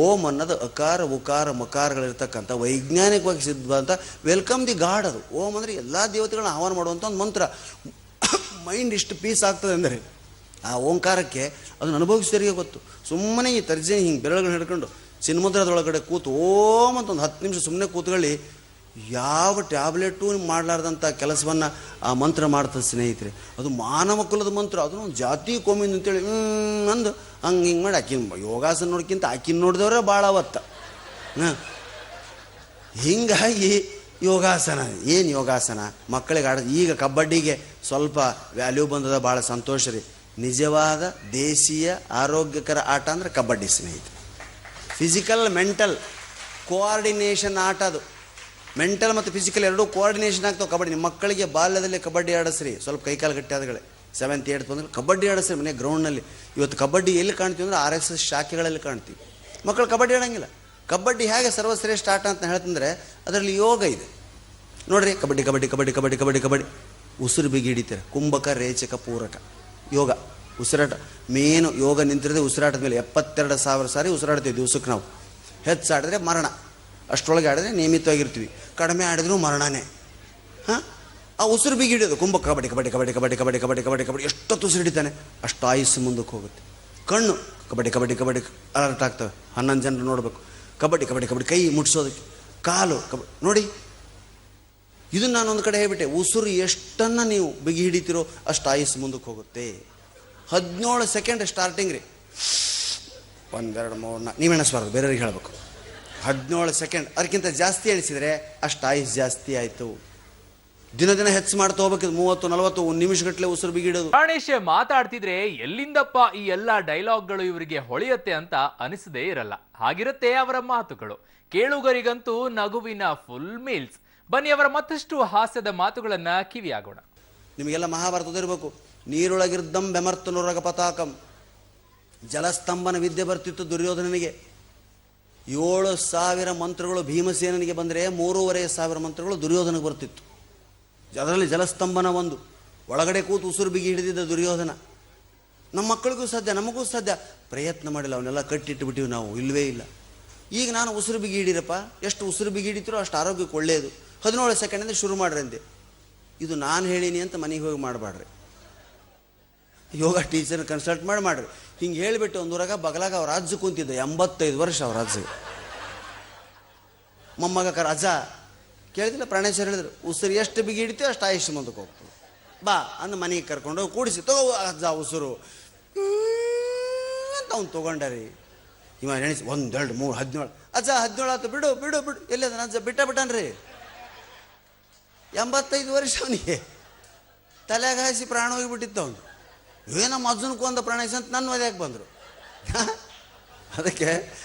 S2: ಓಮ್ ಅನ್ನೋದು ಅಕಾರ ಉಕಾರ ಮಕಾರಗಳಿರ್ತಕ್ಕಂಥ ವೈಜ್ಞಾನಿಕವಾಗಿ ಸಿದ್ಧ ಅಂತ ವೆಲ್ಕಮ್ ದಿ ಗಾಡ್. ಅದು ಓಮ್ ಅಂದರೆ ಎಲ್ಲ ದೇವತೆಗಳನ್ನ ಆಹ್ವಾನ ಮಾಡುವಂಥ ಒಂದು ಮಂತ್ರ. ಮೈಂಡ್ ಇಷ್ಟು ಪೀಸ್ ಆಗ್ತದೆ ಅಂದರೆ ಆ ಓಂಕಾರಕ್ಕೆ ಅದನ್ನು ಅನುಭವಿಸಿದರಿಗೆ ಗೊತ್ತು. ಸುಮ್ಮನೆ ಈ ತರ್ಜನಿ ಹಿಂಗೆ ಬೆರಳುಗಳನ್ನ ಹಿಡ್ಕೊಂಡು ಚಿನ್ಮುದ್ರದೊಳಗಡೆ ಕೂತು ಓಮ್ ಅಂತ ಒಂದು 10 ನಿಮಿಷ ಸುಮ್ಮನೆ ಕೂತ್ಕೊಳ್ಳಿ. ಯಾವ ಟ್ಯಾಬ್ಲೆಟು ಮಾಡಲಾರ್ದಂಥ ಕೆಲಸವನ್ನು ಆ ಮಂತ್ರ ಮಾಡ್ತದೆ ಸ್ನೇಹಿತರೆ. ಅದು ಮಾನವ ಕುಲದ ಮಂತ್ರ. ಅದನ್ನು ಒಂದು ಜಾತಿ ಕೋಮಿಂದ ಅಂತೇಳಿ ಅಂದು ಹಂಗೆ ಹಿಂಗೆ ಮಾಡಿ ಆಕಿನ ಯೋಗಾಸನ ನೋಡ್ಕಿಂತ ಆಕಿನ ನೋಡಿದವ್ರೆ ಭಾಳ ಅವತ್ತ. ಹಾಂ, ಹೀಗಾಗಿ ಯೋಗಾಸನ ಏನು ಯೋಗಾಸನ ಮಕ್ಕಳಿಗೆ ಈಗ ಕಬಡ್ಡಿಗೆ ಸ್ವಲ್ಪ ವ್ಯಾಲ್ಯೂ ಬಂದದ, ಭಾಳ ಸಂತೋಷ ರೀ. ನಿಜವಾದ ದೇಶೀಯ ಆರೋಗ್ಯಕರ ಆಟ ಅಂದರೆ ಕಬಡ್ಡಿ ಸ್ನೇಹಿತರೆ. ಫಿಸಿಕಲ್ ಮೆಂಟಲ್ ಕೋಆರ್ಡಿನೇಷನ್ ಆಟ ಅದು. ಮೆಂಟಲ್ ಮತ್ತು ಫಿಸಿಕಲ್ ಎರಡೂ ಕೋಆರ್ಡಿನೇಷನ್ ಆಗ್ತಾವೆ ಕಬಡ್ಡಿ. ನಿಮ್ಮ ಮಕ್ಕಳಿಗೆ ಬಾಲ್ಯದಲ್ಲಿ ಕಬಡ್ಡಿ ಆಡಿಸ್ರಿ. ಸ್ವಲ್ಪ ಕೈಕಾಲು ಗಟ್ಟಿ ಆದಗಳೇ 7th 8th ಬಂದರೆ ಕಬಡ್ಡಿ ಆಡಿಸ್ರಿ ಮನೆ ಗ್ರೌಂಡ್ನಲ್ಲಿ. ಇವತ್ತು ಕಬಡ್ಡಿ ಎಲ್ಲಿ ಕಾಣ್ತೀವಿ ಅಂದರೆ RSS ಶಾಖೆಗಳಲ್ಲಿ ಕಾಣ್ತೀವಿ. ಮಕ್ಕಳು ಕಬಡ್ಡಿ ಆಡೋಂಗಿಲ್ಲ. ಕಬಡ್ಡಿ ಹೇಗೆ ಸರ್ವಶ್ರೇಷ್ಠ ಆಟ ಅಂತ ಹೇಳ್ತಂದರೆ ಅದರಲ್ಲಿ ಯೋಗ ಇದೆ ನೋಡಿರಿ. ಕಬಡ್ಡಿ ಕಬಡ್ಡಿ ಕಬಡ್ಡಿ ಕಬಡ್ಡಿ ಕಬಡ್ಡಿ ಕಬಡ್ಡಿ ಉಸಿರು ಬಿಗಿ ಹಿಡಿತಾರೆ. ಕುಂಭಕ ರೇಚಕ ಪೂರಕ ಯೋಗ ಉಸಿರಾಟ ಮೇನು. ಯೋಗ ನಿಂತಿರೋದೇ ಉಸಿರಾಟದ ಮೇಲೆ. 72,000 ಸಾರಿ ಉಸಿರಾಡ್ತೀವಿ ದಿವ್ಸಕ್ಕೆ ನಾವು. ಹೆಚ್ಚಾಡಿದ್ರೆ ಮರಣ. ಅಷ್ಟರೊಳಗೆ ಆಡಿದ್ರೆ ನಿಯಮಿತವಾಗಿರ್ತೀವಿ. ಕಡಿಮೆ ಆಡಿದ್ರೂ ಮರಣನೇ. ಹಾಂ, ಆ ಉಸಿರು ಬಿಗಿ ಹಿಡಿಯೋದು. ಕುಂಭ ಕಬಡ್ಡಿ ಕಬಡ್ಡಿ ಕಬಡ್ಡಿ ಕಬಡ್ಡಿ ಕಬಡ್ಡಿ ಕಬಡ್ಡಿ ಕಬಡ್ಡಿ ಕಬಡ್ಡಿ ಎಷ್ಟೊತ್ತು ಉಸಿರು ಹಿಡಿತಾನೆ ಅಷ್ಟು ಆಯುಸ್ಸು ಮುಂದಕ್ಕೆ ಹೋಗುತ್ತೆ. ಕಣ್ಣು ಕಬಡ್ಡಿ ಕಬಡ್ಡಿ ಕಬಡ್ಡಿ ಅಲರ್ಟ್ ಆಗ್ತವೆ. 11 ಜನರು ನೋಡಬೇಕು. ಕಬಡ್ಡಿ ಕಬಡ್ಡಿ ಕಬಡ್ಡಿ ಕೈ ಮುಟ್ಸೋದಕ್ಕೆ. ಕಾಲು ನೋಡಿ, ಇದನ್ನು ನಾನೊಂದು ಕಡೆ ಹೇಳ್ಬಿಟ್ಟೆ. ಉಸಿರು ಎಷ್ಟನ್ನು ನೀವು ಬಿಗಿ ಹಿಡಿತೀರೋ ಅಷ್ಟು ಆಯುಸ್ಸು ಮುಂದಕ್ಕೆ ಹೋಗುತ್ತೆ. 17 ಸೆಕೆಂಡ್ ಸ್ಟಾರ್ಟಿಂಗ್ ರೀ. 1 2 3 4 ನೀವು ಎಣಿಸ್ಬಾರ್ದು, ಬೇರೆಯವ್ರಿಗೆ ಹೇಳಬೇಕು. 17 ಸೆಕೆಂಡ್. ಅದಕ್ಕಿಂತ ಜಾಸ್ತಿ ಎಣಿಸಿದರೆ ಅಷ್ಟು ಆಯುಸ್ ಜಾಸ್ತಿ ಆಯಿತು. ದಿನ ದಿನ ಹೆಚ್ಚು ಮಾಡ್ತಾ ಹೋಗ್ಬೇಕು. 30 40 1 ನಿಮಿಷಗಟ್ಟಲೆ ಉಸಿರು ಬಿಗಿಡೋದು.
S1: ಪ್ರಾಣೇಶ್ ಮಾತಾಡ್ತಿದ್ರೆ ಎಲ್ಲಿಂದಪ್ಪ ಈ ಎಲ್ಲಾ ಡೈಲಾಗ್ಗಳು ಇವರಿಗೆ ಹೊಳೆಯುತ್ತೆ ಅಂತ ಅನಿಸದೇ ಇರಲ್ಲ. ಹಾಗಿರುತ್ತೆ ಅವರ ಮಾತುಗಳು. ಕೇಳುಗರಿಗಂತೂ ನಗುವಿನ ಫುಲ್ ಮೀಲ್ಸ್. ಬನ್ನಿ ಅವರ ಮತ್ತಷ್ಟು ಹಾಸ್ಯದ ಮಾತುಗಳನ್ನ ಕಿವಿಯಾಗೋಣ.
S2: ನಿಮಗೆಲ್ಲ ಮಹಾಭಾರತ ಓದಿರ್ಬೇಕು. ನೀರೊಳಗಿರ್ದಂ ಬೆಮರ್ತನುರಗ ಪತಾಕಂ. ಜಲಸ್ತಂಭನ ವಿದ್ಯೆ ಬರ್ತಿತ್ತು ದುರ್ಯೋಧನನಿಗೆ. 7,000 ಮಂತ್ರಗಳು ಭೀಮಸೇನಿಗೆ ಬಂದರೆ 3,500 ಮಂತ್ರಗಳು ದುರ್ಯೋಧನಿಗೆ ಬರ್ತಿತ್ತು. ಅದರಲ್ಲಿ ಜಲಸ್ತಂಭನ ಒಂದು. ಒಳಗಡೆ ಕೂತು ಉಸಿರು ಬಿಗಿ ಹಿಡಿದಿದ್ದ ದುರ್ಯೋಧನ. ನಮ್ಮ ಮಕ್ಕಳಿಗೂ ಸಾಧ್ಯ, ನಮಗೂ ಸಾಧ್ಯ. ಪ್ರಯತ್ನ ಮಾಡಿಲ್ಲ, ಅವನ್ನೆಲ್ಲ ಕಟ್ಟಿಟ್ಟುಬಿಟ್ಟಿವಿ ನಾವು. ಇಲ್ಲವೇ ಇಲ್ಲ. ಈಗ ನಾನು ಉಸಿರು ಬಿಗಿ ಹಿಡೀರಪ್ಪ. ಎಷ್ಟು ಉಸಿರು ಬಿಗಿ ಹಿಡಿತೀರೋ ಅಷ್ಟು ಆರೋಗ್ಯಕ್ಕೆ ಒಳ್ಳೆಯದು. 17 ಸೆಕೆಂಡಿಂದ ಶುರು ಮಾಡ್ರಿ ಅಂದೆ. ಇದು ನಾನು ಹೇಳೀನಿ ಅಂತ ಮನೆಗೆ ಹೋಗಿ ಮಾಡಬೇಡ್ರಿ. ಯೋಗ ಟೀಚರ್ನ ಕನ್ಸಲ್ಟ್ ಮಾಡಿರಿ. ಹಿಂಗೆ ಹೇಳಿಬಿಟ್ಟು ಒಂದೂರಾಗ ಬಗಲಾಗ ಅವ್ರ ಅಜ್ಜ ಕುಂತಿದ್ದ. 85 ವರ್ಷ ಅವ್ರ ಅಜ್ಜ. ಮೊಮ್ಮಗ ಅಜ್ಜ ಕೇಳಿದಿಲ್ಲ. ಪ್ರಾಣೇಶ್ವರ ಹೇಳಿದ್ರು, ಉಸಿರು ಎಷ್ಟು ಬಿಗಿ ಹಿಡಿತೀವಿ ಅಷ್ಟು ಆಯುಷ್ಯ ಮುಂದಕ್ಕೆ ಹೋಗ್ತದೆ. ಬಾ ಅಂದು ಮನೆಗೆ ಕರ್ಕೊಂಡು ಕೂಡಿಸಿ ತಗೋ ಅಜ್ಜ ಉಸಿರು ಅಂತ ಅವ್ನು ತೊಗೊಂಡರಿ. ಇವ ನೆನೆಸಿ 1 2 3 17 ಅಜ್ಜ 17 ಆಯ್ತು ಬಿಡು ಬಿಡು ಬಿಡು. ಎಲ್ಲಿ ಅದನ್ನ ಅಜ್ಜ ಬಿಟ್ಟನ್ರಿ. 85 ವರ್ಷ ಅವನಿಗೆ ತಲೆಗೆ ಹಾಸಿ ಪ್ರಾಣ ಹೋಗಿಬಿಟ್ಟಿತ್ತು ಅವನು. ಏನಮ್ಮ ಅಜ್ಜನ ಕೊಂದ ಪ್ರಾಣೇಶ ಅಂತ ನನ್ನ ಮದುವೆಗೆ ಬಂದರು. ಅದಕ್ಕೆ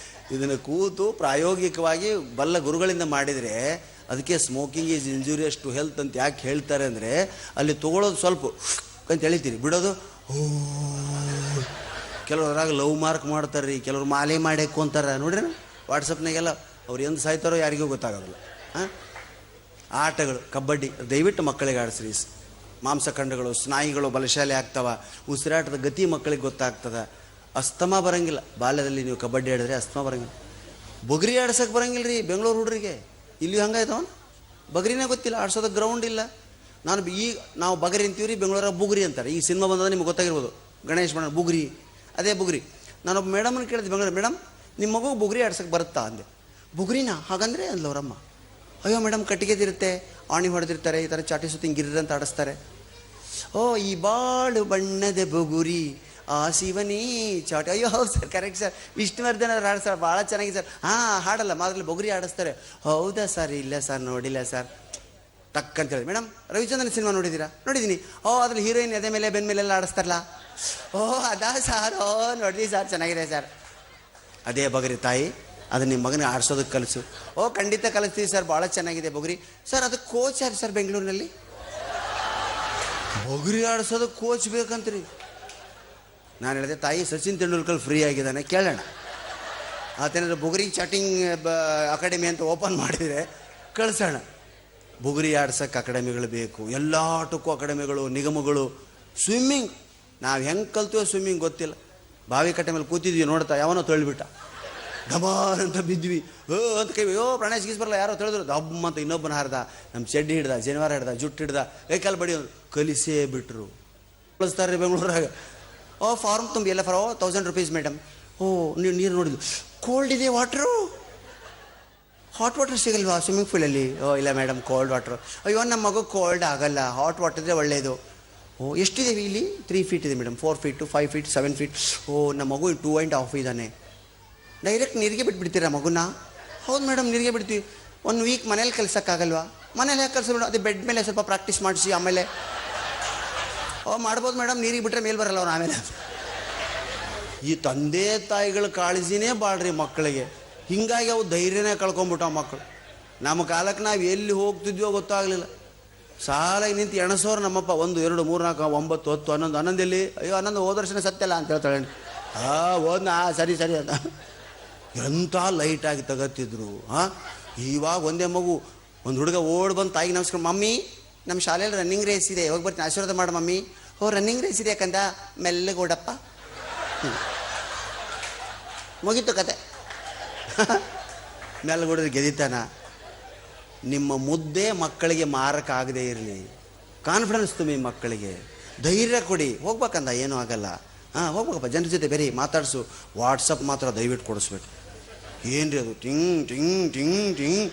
S2: ಇದನ್ನು ಕೂತು ಪ್ರಾಯೋಗಿಕವಾಗಿ ಬಲ್ಲ ಗುರುಗಳಿಂದ ಮಾಡಿದರೆ, ಅದಕ್ಕೆ smoking is injurious to health ಅಂತ ಯಾಕೆ ಹೇಳ್ತಾರೆ ಅಂದರೆ, ಅಲ್ಲಿ ತೊಗೊಳೋದು ಸ್ವಲ್ಪ ಅಂತ ಹೇಳ್ತೀರಿ, ಬಿಡೋದು ಕೆಲವ್ರಾಗ ಲವ್ ಮಾರ್ಕ್ ಮಾಡ್ತಾರೆ ರೀ, ಕೆಲವ್ರು ಮಾಲೆ ಮಾಡಿ ಹಾಕ್ಕೊಂತಾರೆ ನೋಡ್ರಿ ವಾಟ್ಸಪ್ನಾಗೆಲ್ಲ. ಅವ್ರು ಎಂದು ಸಾಯ್ತಾರೋ ಯಾರಿಗೂ ಗೊತ್ತಾಗೋದಿಲ್ಲ. ಹಾಂ, ಆಟಗಳು ಕಬಡ್ಡಿ ದಯವಿಟ್ಟು ಮಕ್ಕಳಿಗೆ ಆಡಿಸ್ರಿ. ಮಾಂಸಖಂಡಗಳು ಸ್ನಾಯುಗಳು ಬಲಶಾಲಿ ಆಗ್ತಾವ. ಉಸಿರಾಟದ ಗತಿ ಮಕ್ಕಳಿಗೆ ಗೊತ್ತಾಗ್ತದೆ. ಅಸ್ತಮ ಬರೋಂಗಿಲ್ಲ. ಬಾಲ್ಯದಲ್ಲಿ ನೀವು ಕಬಡ್ಡಿ ಆಡಿದ್ರೆ ಅಸ್ತಮ ಬರೋಂಗಿಲ್ಲ. ಬೊಗರಿ ಆಡ್ಸೋಕೆ ಬರೋಂಗಿಲ್ಲ ರೀ ಬೆಂಗಳೂರು ಹುಡ್ರಿಗೆ. ಇಲ್ಲಿ ಹಂಗಾಯ್ತವನು ಬಗ್ರಿನೇ ಗೊತ್ತಿಲ್ಲ, ಆಡ್ಸೋದಕ್ಕೆ ಗ್ರೌಂಡ್ ಇಲ್ಲ. ನಾವು ಬಗರಿ ಅಂತೀವಿ ರೀ, ಬೆಂಗಳೂರಾಗ ಬುಗುರಿ ಅಂತಾರೆ. ಈ ಸಿನಿಮಾ ಬಂದಾಗ ನಿಮ್ಗೆ ಗೊತ್ತಾಗಿರ್ಬೋದು, ಗಣೇಶ್ ಬಣ್ಣ ಬುಗುರಿ, ಅದೇ ಬುಗುರಿ. ನಾನೊಬ್ಬ ಮೇಡಮನ್ನು ಕೇಳಿದೆ ಬೆಂಗಳೂರು, ಮೇಡಮ್ ನಿಮ್ಮ ಮಗು ಬುಗುರಿ ಆಡ್ಸೋಕ್ಕೆ ಬರುತ್ತಾ ಅಂದೆ. ಬುಗುರಿನಾ ಹಾಗಂದ್ರೆ ಅಂದ್ಲು ಅವರಮ್ಮ. ಅಯ್ಯೋ ಮೇಡಮ್ ಕಟ್ಟಿಗೆದಿರುತ್ತೆ, ಆಣಿ ಹೊಡೆದಿರ್ತಾರೆ, ಈ ಥರ ಚಾಟಿ ಸುತ್ತಿ ಗಿರ್ರ ಅಂತ ಆಡಿಸ್ತಾರೆ. ಓ ಈ ಬಾಳು ಬಣ್ಣದ ಬುಗುರಿ ಆ ಶಿವನೇ ಚಾಟಿ. ಅಯ್ಯೋ ಹೌದು ಸರ್, ಕರೆಕ್ಟ್ ಸರ್, ವಿಷ್ಣುವರ್ಧನ್ ಅವ್ರು ಆಡಿಸ್ತಾರೆ, ಭಾಳ ಚೆನ್ನಾಗಿದೆ ಸರ್. ಹಾಂ ಹಾಡಲ್ಲ ಮಾದ್ರಲ್ಲಿ ಬುಗುರಿ ಆಡಿಸ್ತಾರೆ. ಹೌದಾ ಸರ್, ಇಲ್ಲ ಸರ್ ನೋಡಿಲ್ಲ ಸರ್. ಟಕ್ ಅಂತ ಹೇಳಿ, ಮೇಡಮ್ ರವಿಚಂದ್ರನ್ ಸಿನಿಮಾ ನೋಡಿದ್ದೀರಾ? ನೋಡಿದ್ದೀನಿ. ಓ ಅದ್ರಲ್ಲಿ ಹೀರೋಯಿನ್ ಎದೆ ಮೇಲೆ ಬೆನ್ನ ಮೇಲೆಲ್ಲ ಆಡಿಸ್ತಾರಲ್ಲ. ಓ ಅದಾ ಸರ್, ಓ ನೋಡಿದ್ವಿ ಸರ್, ಚೆನ್ನಾಗಿದೆ ಸರ್. ಅದೇ ಬುಗುರಿ ತಾಯಿ, ಅದನ್ನ ನಿಮ್ಮ ಮಗನಿಗೆ ಆಡಿಸೋದಕ್ಕೆ ಕಲಿಸು. ಓ ಖಂಡಿತ ಕಲಿಸ್ತೀವಿ ಸರ್, ಭಾಳ ಚೆನ್ನಾಗಿದೆ ಬುಗುರಿ. ಸರ್ ಅದಕ್ಕೆ ಕೋಚ್ ಯಾರು ಸರ್ ಬೆಂಗಳೂರಿನಲ್ಲಿ? ಬುಗುರಿ ಆಡಿಸೋದಕ್ಕೆ ಕೋಚ್ ಬೇಕಂತ್ರಿ. ನಾನು ಹೇಳಿದೆ, ತಾಯಿ ಸಚಿನ್ ತೆಂಡೂಲ್ಕರ್ ಫ್ರೀ ಆಗಿದ್ದಾನೆ, ಕೇಳೋಣ. ಆತೇನಾದ್ರು ಬುಗುರಿ ಚಾಟಿಂಗ್ ಅಕಾಡೆಮಿ ಅಂತ ಓಪನ್ ಮಾಡಿದರೆ ಕಳಿಸೋಣ. ಬುಗುರಿ ಆಡ್ಸೋಕ್ಕೆ ಅಕಾಡೆಮಿಗಳು ಬೇಕು, ಎಲ್ಲ ಆಟಕ್ಕೂ ಅಕಾಡೆಮಿಗಳು, ನಿಗಮಗಳು. ಸ್ವಿಮ್ಮಿಂಗ್ ನಾವು ಹೆಂಗೆ ಕಲ್ತೀವೋ ಸ್ವಿಮ್ಮಿಂಗ್ ಗೊತ್ತಿಲ್ಲ. ಬಾವಿ ಕಟ್ಟೆ ಮೇಲೆ ಕೂತಿದ್ವಿ, ನೋಡ್ತಾ ಯಾವನೋ ತೊಳ್ಬಿಟ್ಟ, ಡಮಾರ್ ಅಂತ ಬಿದ್ವಿ. ಅಂತ ಕೈ, ಪ್ರಾಣೇಶ್ ಗೀಸ್ ಬರಲ್ಲ, ಯಾರೋ ತಿಳಿದ್ರು, ದಬ್ಬ ಅಂತ ಇನ್ನೊಬ್ಬನ ಹಾರ್ದ, ನಮ್ಮ ಚೆಡ್ಡಿ ಹಿಡ್ದ, ಜನಿವಾರ ಹಿಡ್ದ, ಜುಟ್ಟು ಹಿಡ್ದ, ಕೈಕಾಲು ಬಡಿ ಕಲಿಸೇ ಬಿಟ್ರು. ಕಳಿಸ್ತಾರೆ ರೀ ಬೆಂಗಳೂರಾಗ. ಓ ಫಾರ್ಮ್ ತುಂಬಿ ಎಲ್ಲ ಫಾರ್ 1000 ರೂಪೀಸ್ ಮೇಡಮ್. ಓ ನೀವು ನೀರು ನೋಡಿದ್ದು ಕೋಲ್ಡ್ ಇದೆ ವಾಟ್ರು, ಹಾಟ್ ವಾಟರ್ ಸಿಗಲ್ವಾ ಸ್ವಿಮ್ಮಿಂಗ್ ಪೂಲಲ್ಲಿ? ಓ ಇಲ್ಲ ಮೇಡಮ್ ಕೋಲ್ಡ್ ವಾಟ್ರು. ಅಯ್ಯೋ ನಮ್ಮ ಮಗು ಕೋಲ್ಡ್ ಆಗಲ್ಲ, ಹಾಟ್ ವಾಟರ್ ಇದ್ರೆ ಒಳ್ಳೆಯದು. ಓ ಎಷ್ಟಿದೆ ಇಲ್ಲಿ? 3 ಫೀಟ್ ಇದೆ ಮೇಡಮ್, 4 ಫೀಟು 5 ಫೀಟ್ 7 ಫೀಟ್. ಓ ನಮ್ಮ ಮಗು 2.5 ಇದ್ದಾನೆ. ಡೈರೆಕ್ಟ್ ನೀರಿಗೆ ಬಿಟ್ಬಿಡ್ತೀರಾ ಮಗುನ? ಹೌದು ಮೇಡಮ್ ನೀರಿಗೆ ಬಿಡ್ತೀವಿ. 1 ವೀಕ್ ಮನೇಲಿ ಕಲ್ಸೋಕ್ಕಾಗಲ್ವಾ? ಮನೇಲಿ ಯಾಕೆ ಕಲ್ಸೋಣ? ಅದೇ ಬೆಡ್ ಮೇಲೆ ಸ್ವಲ್ಪ ಪ್ರಾಕ್ಟೀಸ್ ಮಾಡಿಸಿ ಆಮೇಲೆ. ಓ ಮಾಡ್ಬೋದು ಮೇಡಮ್, ನೀರಿಗೆ ಬಿಟ್ಟರೆ ಮೇಲೆ ಬರಲ್ಲ ಅವ್ರು ಆಮೇಲೆ. ಈ ತಂದೆ ತಾಯಿಗಳ ಕಾಳಜಿನೇ ಬಾಳ್ರಿ ಮಕ್ಕಳಿಗೆ. ಹೀಗಾಗಿ ಅವು ಧೈರ್ಯನೇ ಕಳ್ಕೊಂಬಿಟ್ಟು ಆ ಮಕ್ಕಳು. ನಮ್ಮ ಕಾಲಕ್ಕೆ ನಾವು ಎಲ್ಲಿ ಹೋಗ್ತಿದ್ವೋ ಗೊತ್ತಾಗಲಿಲ್ಲ. ಸಾಲಾಗಿ ನಿಂತು ಎಣಸೋರು ನಮ್ಮಪ್ಪ, 1 2 3 4 9 10 11 11 ಎಲ್ಲಿ? ಅಯ್ಯೋ 11 ಹೋದ ವರ್ಷನೇ ಸತ್ಯಲ್ಲ ಅಂತ ಹೇಳ್ತಾಳೆ. ಓದ್ನಾ ಸರಿ ಸರಿ ಅಂತ ಎಂಥ ಲೈಟಾಗಿ ತಗತ್ತಿದ್ರು. ಇವಾಗ ಒಂದೇ ಮಗು, ಒಂದು ಹುಡುಗ ಓಡ್ ಬಂದು ತಾಯಿಗೆ ನಮಸ್ಕಾರ, ಮಮ್ಮಿ ನಮ್ಮ ಶಾಲೆಯಲ್ಲಿ ರನ್ನಿಂಗ್ ರೇಸ್ ಇದೆ, ಯಾವಾಗ ಬರ್ತೀನಿ ಆಶೀರ್ವಾದ ಮಾಡು ಮಮ್ಮಿ. ಓ ರನ್ನಿಂಗ್ ರೇಸ್ ಇದೆ ಯಾಕಂದ, ಮೆಲ್ಲಗೆ ಓಡಪ್ಪ. ಮುಗೀತು ಕತೆ. ಮೆಲ್ಲಗೆ ಓಡಿದ್ರೆ ಗೆದಿತಾನ? ನಿಮ್ಮ ಮುದ್ದೆ ಮಕ್ಕಳಿಗೆ ಮಾರಕ ಆಗದೆ ಇರಲಿ. ಕಾನ್ಫಿಡೆನ್ಸ್ ತುಂಬಿ ಮಕ್ಕಳಿಗೆ, ಧೈರ್ಯ ಕೊಡಿ. ಹೋಗ್ಬೇಕಂದ ಏನೂ ಆಗಲ್ಲ. ಹೋಗ್ಬೇಕಪ್ಪ, ಜನರ ಜೊತೆ ಬೇರೆ ಮಾತಾಡಿಸು. ವಾಟ್ಸಪ್ ಮಾತ್ರ ದಯವಿಟ್ಟು ಕೊಡಿಸ್ಬೇಕು. ಏನು ರೀ ಅದು? ಟಿಂಗ್ ಟಿಂಗ್ ಟಿಂಗ್ ಟಿಂಗ್,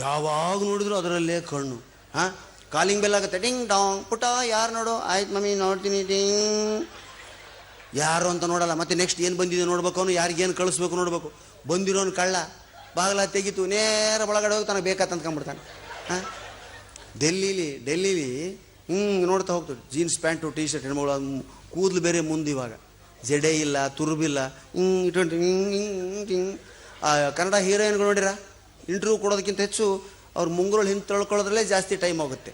S2: ಯಾವಾಗ ನೋಡಿದ್ರು ಅದರಲ್ಲೇ ಕಣ್ಣು. ಕಾಲಿಂಗ್ ಬೆಲ್ ಆಗುತ್ತೆ, ಟಿಂಗ್ ಡಾಂಗ್, ಪುಟ ಯಾರು ನೋಡು, ಆಯ್ತು ಮಮ್ಮಿ ನೋಡ್ತೀನಿ, ಟಿಂಗ್. ಯಾರು ಅಂತ ನೋಡಲ್ಲ. ಮತ್ತೆ ನೆಕ್ಸ್ಟ್ ಏನು ಬಂದಿದೆ ನೋಡ್ಬೇಕು, ಅವನು ಯಾರಿಗೇನು ಕಳಿಸ್ಬೇಕು ನೋಡ್ಬೇಕು. ಬಂದಿರೋನು ಕಳ್ಳ ಬಾಗಿಲ ತೆಗಿತು, ನೇರ ಒಳಗಡೆ ಹೋಗಿ ತನಗೆ ಬೇಕಾತ ಅಂದ್ಕೊಂಡ್ಬಿಡ್ತಾನೆ. ಡೆಲ್ಲೀಲಿ ಹಿಂಗೆ ನೋಡ್ತಾ ಹೋಗ್ತಾರೆ, ಜೀನ್ಸ್ ಪ್ಯಾಂಟು ಟೀ ಶರ್ಟ್, ಹೆಣ್ಮಗಳು ಕೂದಲು ಬೇರೆ ಮುಂದೆ, ಇವಾಗ ಜಡೆ ಇಲ್ಲ, ತುರುಬಿಲ್ಲ, ಹಿಂಗೆ ಹಿಂಗೆ. ಕನ್ನಡ ಹೀರೋಯಿನ್ಗಳು ನೋಡಿರ, ಇಂಟರ್ವ್ಯೂ ಕೊಡೋದಕ್ಕಿಂತ ಹೆಚ್ಚು ಅವ್ರು ಮುಂಗುರುಳು ಹಿಂದೆ ತೊಳ್ಕೊಳ್ಳೋದ್ರಲ್ಲೇ ಜಾಸ್ತಿ ಟೈಮ್ ಹೋಗುತ್ತೆ.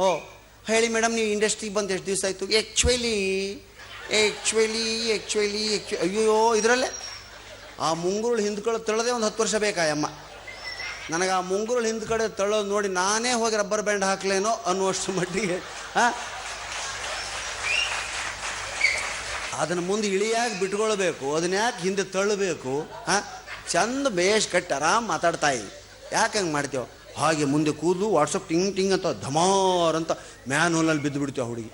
S2: ಓ ಹೇಳಿ ಮೇಡಮ್, ನೀವು ಇಂಡಸ್ಟ್ರಿಗೆ ಬಂದು ಎಷ್ಟು ದಿವಸ ಆಯಿತು? ಆ್ಯಕ್ಚುಲಿ ಅಯ್ಯೋ ಇದರಲ್ಲೇ ಆ ಮುಂಗುರುಳು ಹಿಂದ್ಕೊಳ್ಳೋದು ತಳ್ಳೋದೇ ಒಂದು 10 ವರ್ಷ ಬೇಕಾಯಮ್ಮ. ನನಗೆ ಆ ಮುಂಗುರುಳು ಹಿಂದ್ ಕಡೆ ತಳ್ಳೋದು ನೋಡಿ ನಾನೇ ಹೋಗಿ ರಬ್ಬರ್ ಬ್ಯಾಂಡ್ ಹಾಕ್ಲೇನೋ ಅನ್ನುವಷ್ಟು ಮಟ್ಟಿಗೆ ಅದನ್ನು ಮುಂದೆ ಇಳಿಯಾಗಿ ಬಿಟ್ಕೊಳ್ಬೇಕು. ಅದನ್ನ ಯಾಕೆ ಹಿಂದೆ ತಳ್ಳಬೇಕು? ಚಂದ ಬೇಷ್ ಕಟ್ಟಿ ಆರಾಮ್ ಮಾತಾಡ್ತಾಯಿ. ಯಾಕೆ ಹಂಗೆ ಮಾಡ್ತೇವೆ? ಹಾಗೆ ಮುಂದೆ ಕೂದಲು ವಾಟ್ಸಪ್ ಟಿಂಗ್ ಟಿಂಗ್ ಅಂತ ಧಮಾರ್ ಅಂತ ಮ್ಯಾನ್ಹೋಲಲ್ಲಿ ಬಿದ್ದು ಬಿಡ್ತೇವೆ. ಹುಡುಗಿ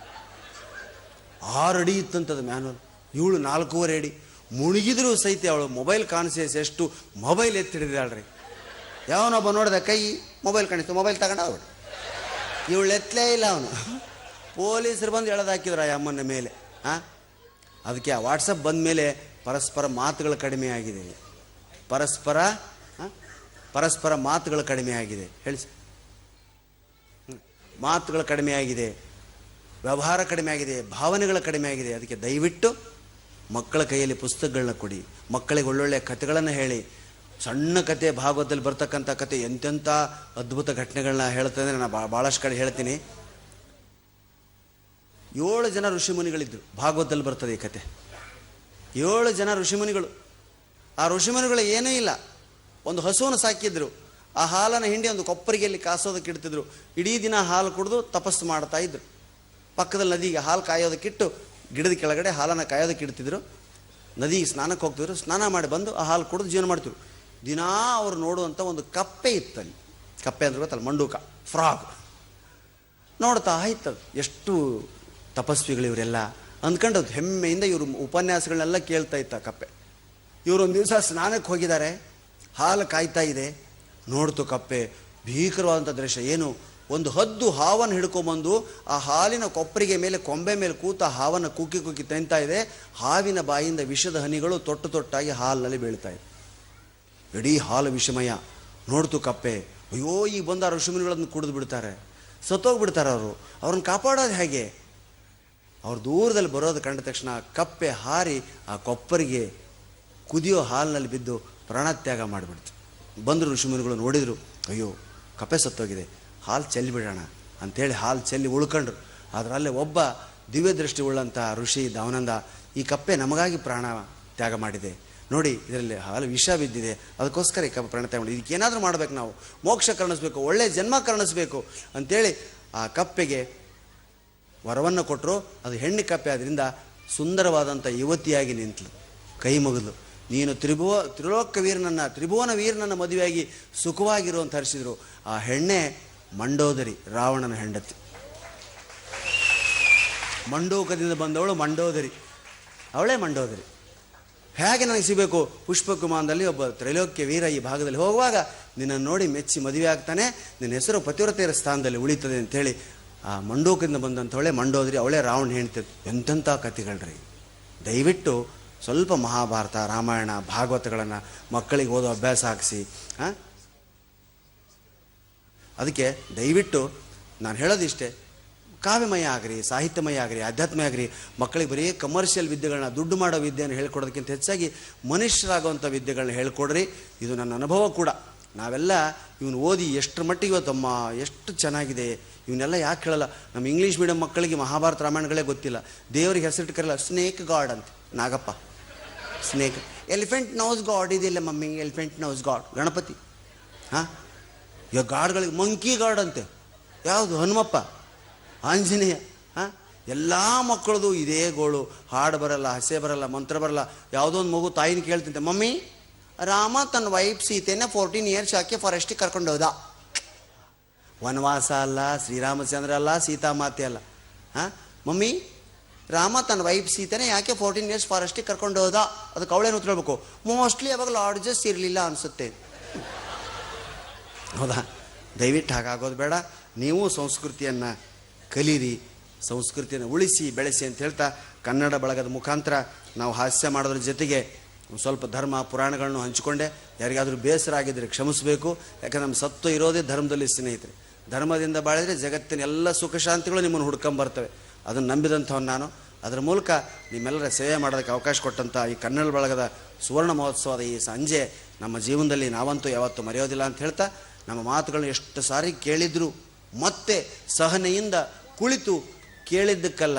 S2: 6 ಅಡಿ ಇತ್ತಂತದ ಮ್ಯಾನ್ಹೋಲ್, ಇವಳು 4.25 ಅಡಿ. ಮುಳುಗಿದ್ರು ಸಹಿತ ಅವಳು ಮೊಬೈಲ್ ಕಾನ್ಸಿಯಸ್ ಎಷ್ಟು, ಮೊಬೈಲ್ ಎತ್ತಿಡಿದಾಳ್ರಿ. ಯಾವನೊಬ್ಬ ನೋಡಿದ ಕೈ ಮೊಬೈಲ್ ಕಾಣಿಸ್ತು, ಮೊಬೈಲ್ ತಗೊಂಡು ಅವ್ರು, ಇವಳು ಎತ್ತಲೇ ಇಲ್ಲ ಅವನು. ಪೊಲೀಸರು ಬಂದು ಎಳೆದಾಕಿದ್ರು ಆ ಅಮ್ಮನ ಮೇಲೆ. ಅದಕ್ಕೆ ಆ ವಾಟ್ಸಪ್ ಬಂದ ಮೇಲೆ ಪರಸ್ಪರ ಮಾತುಗಳು ಕಡಿಮೆ ಆಗಿದೆ. ಪರಸ್ಪರ ಮಾತುಗಳು ಕಡಿಮೆ ಆಗಿದೆ. ಹೇಳಿ, ಮಾತುಗಳು ಕಡಿಮೆ ಆಗಿದೆ, ವ್ಯವಹಾರ ಕಡಿಮೆ ಆಗಿದೆ, ಭಾವನೆಗಳು ಕಡಿಮೆ ಆಗಿದೆ. ಅದಕ್ಕೆ ದಯವಿಟ್ಟು ಮಕ್ಕಳ ಕೈಯಲ್ಲಿ ಪುಸ್ತಕಗಳನ್ನ ಕೊಡಿ, ಮಕ್ಕಳಿಗೆ ಒಳ್ಳೊಳ್ಳೆ ಕಥೆಗಳನ್ನು ಹೇಳಿ. ಸಣ್ಣ ಕತೆ, ಭಾಗವತದಲ್ಲಿ ಬರ್ತಕ್ಕಂಥ ಕತೆ ಎಂತೆಂಥ ಅದ್ಭುತ ಘಟನೆಗಳನ್ನ ಹೇಳ್ತಂದರೆ ನಾನು ಭಾಳಷ್ಟು ಕಡೆ ಹೇಳ್ತೀನಿ. 7 ಜನ ಋಷಿಮುನಿಗಳಿದ್ದರು, ಭಾಗವತದಲ್ಲಿ ಬರ್ತದೆ ಈ ಕತೆ. 7 ಜನ ಋಷಿಮುನಿಗಳು. ಆ ಋಷಿಮುನಿಗಳು ಏನೂ ಇಲ್ಲ, ಒಂದು ಹಸುವನ್ನು ಸಾಕಿದ್ರು. ಆ ಹಾಲನ್ನು ಹಿಂಡಿ ಒಂದು ಕೊಪ್ಪರಿಗೆಯಲ್ಲಿ ಕಾಸೋದಕ್ಕೆ ಇಡ್ತಿದ್ರು. ಇಡೀ ದಿನ ಹಾಲು ಕುಡಿದು ತಪಸ್ಸು ಮಾಡ್ತಾ ಇದ್ರು. ಪಕ್ಕದಲ್ಲಿ ನದಿಗೆ ಹಾಲು ಕಾಯೋದಕ್ಕಿಟ್ಟು, ಗಿಡದ ಕೆಳಗಡೆ ಹಾಲನ್ನು ಕಾಯೋದಕ್ಕೆ ಇಡ್ತಿದ್ರು. ನದಿಗೆ ಸ್ನಾನಕ್ಕೆ ಹೋಗ್ತಿದ್ರು. ಸ್ನಾನ ಮಾಡಿ ಬಂದು ಆ ಹಾಲು ಕುಡಿದು ಜೀವನ ಮಾಡ್ತಿದ್ರು. ದಿನಾ ಅವರು ನೋಡುವಂಥ ಒಂದು ಕಪ್ಪೆ ಇತ್ತಲ್ಲಿ. ಕಪ್ಪೆ ಅಂದ್ರೆ ಗೊತ್ತಲ್ಲ, ಮಂಡೂಕ, ಫ್ರಾಗ್. ನೋಡ್ತಾ ಆಯ್ತದ ಎಷ್ಟು ತಪಸ್ವಿಗಳು ಇವರೆಲ್ಲ ಅಂದ್ಕೊಂಡು ಹೆಮ್ಮೆಯಿಂದ ಇವರು ಉಪನ್ಯಾಸಗಳನ್ನೆಲ್ಲ ಕೇಳ್ತಾ ಇತ್ತ ಕಪ್ಪೆ. ಇವರೊಂದು ದಿವಸ ಸ್ನಾನಕ್ಕೆ ಹೋಗಿದ್ದಾರೆ, ಹಾಲು ಕಾಯ್ತಾ ಇದೆ. ನೋಡ್ತು ಕಪ್ಪೆ ಭೀಕರವಾದಂಥ ದೃಶ್ಯ. ಏನು, ಒಂದು ಹದ್ದು ಹಾವನ್ನು ಹಿಡ್ಕೊಂಬಂದು ಆ ಹಾಲಿನ ಕೊಪ್ಪರಿಗೆ ಮೇಲೆ ಕೊಂಬೆ ಮೇಲೆ ಕೂತ ಹಾವನ್ನು ಕುಕ್ಕಿ ಕುಕ್ಕಿ ತಿಂತಾ ಇದೆ. ಹಾವಿನ ಬಾಯಿಂದ ವಿಷದ ಹನಿಗಳು ತೊಟ್ಟು ತೊಟ್ಟಾಗಿ ಹಾಲಿನಲ್ಲಿ ಬೀಳ್ತಾ ಇದೆ. ಇಡೀ ಹಾಲು ವಿಷಮಯ. ನೋಡ್ತು ಕಪ್ಪೆ, ಅಯ್ಯೋ ಈಗ ಬಂದ ಋಷಿಮುನಿಗಳನ್ನು ಕುಡಿದು ಬಿಡ್ತಾರೆ, ಸತ್ತೋಗ್ಬಿಡ್ತಾರೆ ಅವರು, ಅವ್ರನ್ನ ಕಾಪಾಡೋದು ಹೇಗೆ? ಅವ್ರು ದೂರದಲ್ಲಿ ಬರೋದು ಕಂಡ ತಕ್ಷಣ ಕಪ್ಪೆ ಹಾರಿ ಆ ಕೊಪ್ಪರಿಗೆ ಕುದಿಯೋ ಹಾಲಿನಲ್ಲಿ ಬಿದ್ದು ಪ್ರಾಣತ್ಯಾಗ ಮಾಡಿಬಿಡ್ತು. ಬಂದರು ಋಷಿಮುನಿಗಳು, ನೋಡಿದರು, ಅಯ್ಯೋ ಕಪ್ಪೆ ಸತ್ತೋಗಿದೆ, ಹಾಲು ಚೆಲ್ಲಿಬಿಡೋಣ ಅಂಥೇಳಿ ಹಾಲು ಚೆಲ್ಲಿ ಉಳ್ಕೊಂಡ್ರು. ಅದರಲ್ಲೇ ಒಬ್ಬ ದಿವ್ಯ ದೃಷ್ಟಿ ಉಳ್ಳಂಥ ಋಷಿ ದವನಂದ, ಈ ಕಪ್ಪೆ ನಮಗಾಗಿ ಪ್ರಾಣ ತ್ಯಾಗ ಮಾಡಿದೆ ನೋಡಿ, ಇದರಲ್ಲಿ ಹಾಲು ವಿಷ ಬಿದ್ದಿದೆ, ಅದಕ್ಕೋಸ್ಕರ ಈ ಕಪ್ಪೆ ಪ್ರಾಣ ತ್ಯಾಗ ಮಾಡಿದೆ, ಇದಕ್ಕೇನಾದರೂ ಮಾಡಬೇಕು, ನಾವು ಮೋಕ್ಷ ಕರುಣಿಸ್ಬೇಕು, ಒಳ್ಳೆಯ ಜನ್ಮ ಕರುಣಿಸ್ಬೇಕು ಅಂಥೇಳಿ ಆ ಕಪ್ಪೆಗೆ ವರವನ್ನು ಕೊಟ್ಟರು. ಅದು ಹೆಣ್ಣು ಕಪ್ಪೆ ಆದ್ದರಿಂದ ಸುಂದರವಾದಂಥ ಯುವತಿಯಾಗಿ ನಿಂತಳು, ಕೈ ಮುಗಿದ್ಲು. ನೀನು ತ್ರಿಭುವನ ವೀರನನ್ನು ಮದುವೆಯಾಗಿ ಸುಖವಾಗಿರು ಅಂತ ಹರಿಸಿದ್ರು. ಆ ಹೆಣ್ಣೆ ಮಂಡೋದರಿ, ರಾವಣನ ಹೆಂಡತಿ. ಮಂಡೂಕದಿಂದ ಬಂದವಳು ಮಂಡೋದರಿ, ಅವಳೇ ಮಂಡೋದರಿ. ಹೇಗೆ ನನಗೆ ಸಿಗಬೇಕು? ಪುಷ್ಪಕುಮಾರದಲ್ಲಿ ಒಬ್ಬ ತ್ರೈಲೋಕ್ಯ ವೀರ ಈ ಭಾಗದಲ್ಲಿ ಹೋಗುವಾಗ ನಿನ್ನನ್ನು ನೋಡಿ ಮೆಚ್ಚಿ ಮದುವೆ ಆಗ್ತಾನೆ, ನಿನ್ನ ಹೆಸರು ಪತಿವ್ರತೆಯರ ಸ್ಥಾನದಲ್ಲಿ ಉಳಿತದೆ ಅಂಥೇಳಿ ಆ ಮಂಡೂಕದಿಂದ ಬಂದಂಥವಳೆ ಮಂಡೋದರಿ, ಅವಳೇ ರಾವಣ ಹೆಂಡ್ತಿದ್ದು. ಎಂತೆಂಥ ಕಥೆಗಳ್ರಿ. ದಯವಿಟ್ಟು ಸ್ವಲ್ಪ ಮಹಾಭಾರತ, ರಾಮಾಯಣ, ಭಾಗವತಗಳನ್ನು ಮಕ್ಕಳಿಗೆ ಓದೋ ಅಭ್ಯಾಸ ಹಾಕಿಸಿ. ಅದಕ್ಕೆ ದಯವಿಟ್ಟು ನಾನು ಹೇಳೋದಿಷ್ಟೇ, ಕಾವ್ಯಮಯ ಆಗ್ರಿ, ಸಾಹಿತ್ಯಮಯ ಆಗ್ರಿ, ಆಧ್ಯಾತ್ಮಯ ಆಗ್ರಿ, ಮಕ್ಕಳಿಗೆ ಬರೀ ಕಮರ್ಷಿಯಲ್ ವಿದ್ಯೆಗಳನ್ನ, ದುಡ್ಡು ಮಾಡೋ ವಿದ್ಯೆಯನ್ನು ಹೇಳ್ಕೊಡೋದಕ್ಕಿಂತ ಹೆಚ್ಚಾಗಿ ಮನುಷ್ಯರಾಗುವಂಥ ವಿದ್ಯೆಗಳನ್ನ ಹೇಳ್ಕೊಡ್ರಿ. ಇದು ನನ್ನ ಅನುಭವ ಕೂಡ. ನಾವೆಲ್ಲ ಇವನು ಓದಿ ಎಷ್ಟರ ಮಟ್ಟಿಗೆ ಇವತ್ತಮ್ಮ ಎಷ್ಟು ಚೆನ್ನಾಗಿದೆ, ಇವನ್ನೆಲ್ಲ ಯಾಕೆ ಹೇಳಲ್ಲ? ನಮ್ಮ ಇಂಗ್ಲೀಷ್ ಮೀಡಿಯಂ ಮಕ್ಕಳಿಗೆ ಮಹಾಭಾರತ ರಾಮಾಯಣಗಳೇ ಗೊತ್ತಿಲ್ಲ. ದೇವರಿಗೆ ಹೆಸರಿಟ್ಟು ಕರೆಯಲ್ಲ, ಸ್ನೇಕ್ ಗಾಡ್ ಅಂತ. ನಾಗಪ್ಪ ಸ್ನೇಕ್. ಎಲಿಫೆಂಟ್ ನೌಸ್ ಗಾಡ್ ಇದೆಯಲ್ಲ ಮಮ್ಮಿ, ಎಲಿಫೆಂಟ್ ನೌಸ್ ಗಾಡ್ ಗಣಪತಿ. ಇವಾಗ ಗಾಡ್ಗಳಿಗೆ ಮಂಕಿ ಗಾಡ್ ಅಂತೆ. ಯಾವುದು? ಹನುಮಪ್ಪ, ಆಂಜನೇಯ. ಎಲ್ಲ ಮಕ್ಕಳದು ಇದೇ ಗೋಳು. ಹಾಡು ಬರಲ್ಲ, ಹಸೆ ಬರಲ್ಲ, ಮಂತ್ರ ಬರಲ್ಲ. ಯಾವುದೋ ಒಂದು ಮಗು ತಾಯಿನ ಕೇಳ್ತಿಂತೆ, ಮಮ್ಮಿ ರಾಮ ತನ್ನ ವೈಫ್ ಸೀತೆನ 14 years ಹಾಕಿ ಫಾರೆಸ್ಟಿಗೆ ಕರ್ಕೊಂಡು ಹೋದ. ವನವಾಸ ಅಲ್ಲ, ಶ್ರೀರಾಮಚಂದ್ರ ಅಲ್ಲ, ಸೀತಾಮಾತೆ ಅಲ್ಲ. ಮಮ್ಮಿ ರಾಮ ತನ್ನ ವೈಫ್ ಸೀತೆನ ಯಾಕೆ 14 years ಫಾರೆಸ್ಟಿಗೆ ಕರ್ಕೊಂಡು ಹೋದ? ಅದಕ್ಕೆ ಅವಳೇನು ಉತ್ತರ ಹೇಳ್ಬೇಕು? ಮೋಸ್ಟ್ಲಿ ಅವಾಗ ಲಾಡ್ಜಸ್ ಇರಲಿಲ್ಲ ಅನಿಸುತ್ತೆ. ಹೌದಾ? ದಯವಿಟ್ಟು ಹಾಗಾಗೋದು ಬೇಡ. ನೀವು ಸಂಸ್ಕೃತಿಯನ್ನು ಕಲೀರಿ, ಸಂಸ್ಕೃತಿಯನ್ನು ಉಳಿಸಿ ಬೆಳೆಸಿ ಅಂತ ಹೇಳ್ತಾ, ಕನ್ನಡ ಬಳಗದ ಮುಖಾಂತರ ನಾವು ಹಾಸ್ಯ ಮಾಡೋದ್ರ ಜೊತೆಗೆ ಸ್ವಲ್ಪ ಧರ್ಮ ಪುರಾಣಗಳನ್ನು ಹಂಚಿಕೊಂಡೆ. ಯಾರಿಗಾದರೂ ಬೇಸರ ಆಗಿದ್ದರೆ ಕ್ಷಮಿಸಬೇಕು. ಯಾಕಂದ್ರೆ ನಮ್ಮ ಸತ್ತು ಇರೋದೇ ಧರ್ಮದಲ್ಲಿ ಸ್ನೇಹಿತರೆ. ಧರ್ಮದಿಂದ ಬಾಳಿದರೆ ಜಗತ್ತಿನ ಎಲ್ಲ ಸುಖ ಶಾಂತಿಗಳು ನಿಮ್ಮನ್ನು ಹುಡ್ಕೊಂಬರ್ತವೆ. ಅದನ್ನು ನಂಬಿದಂಥವನು ನಾನು. ಅದರ ಮೂಲಕ ನಿಮ್ಮೆಲ್ಲರ ಸೇವೆ ಮಾಡೋದಕ್ಕೆ ಅವಕಾಶ ಕೊಟ್ಟಂಥ ಈ ಕನ್ನಡ ಬಳಗದ ಸುವರ್ಣ ಮಹೋತ್ಸವದ ಈ ಸಂಜೆ ನಮ್ಮ ಜೀವನದಲ್ಲಿ ನಾವಂತೂ ಯಾವತ್ತೂ ಮರೆಯೋದಿಲ್ಲ ಅಂತ ಹೇಳ್ತಾ, ನಮ್ಮ ಮಾತುಗಳನ್ನ ಎಷ್ಟು ಸಾರಿ ಕೇಳಿದ್ರು ಮತ್ತೆ ಸಹನೆಯಿಂದ ಕುಳಿತು ಕೇಳಿದ್ದಕ್ಕಲ್ಲ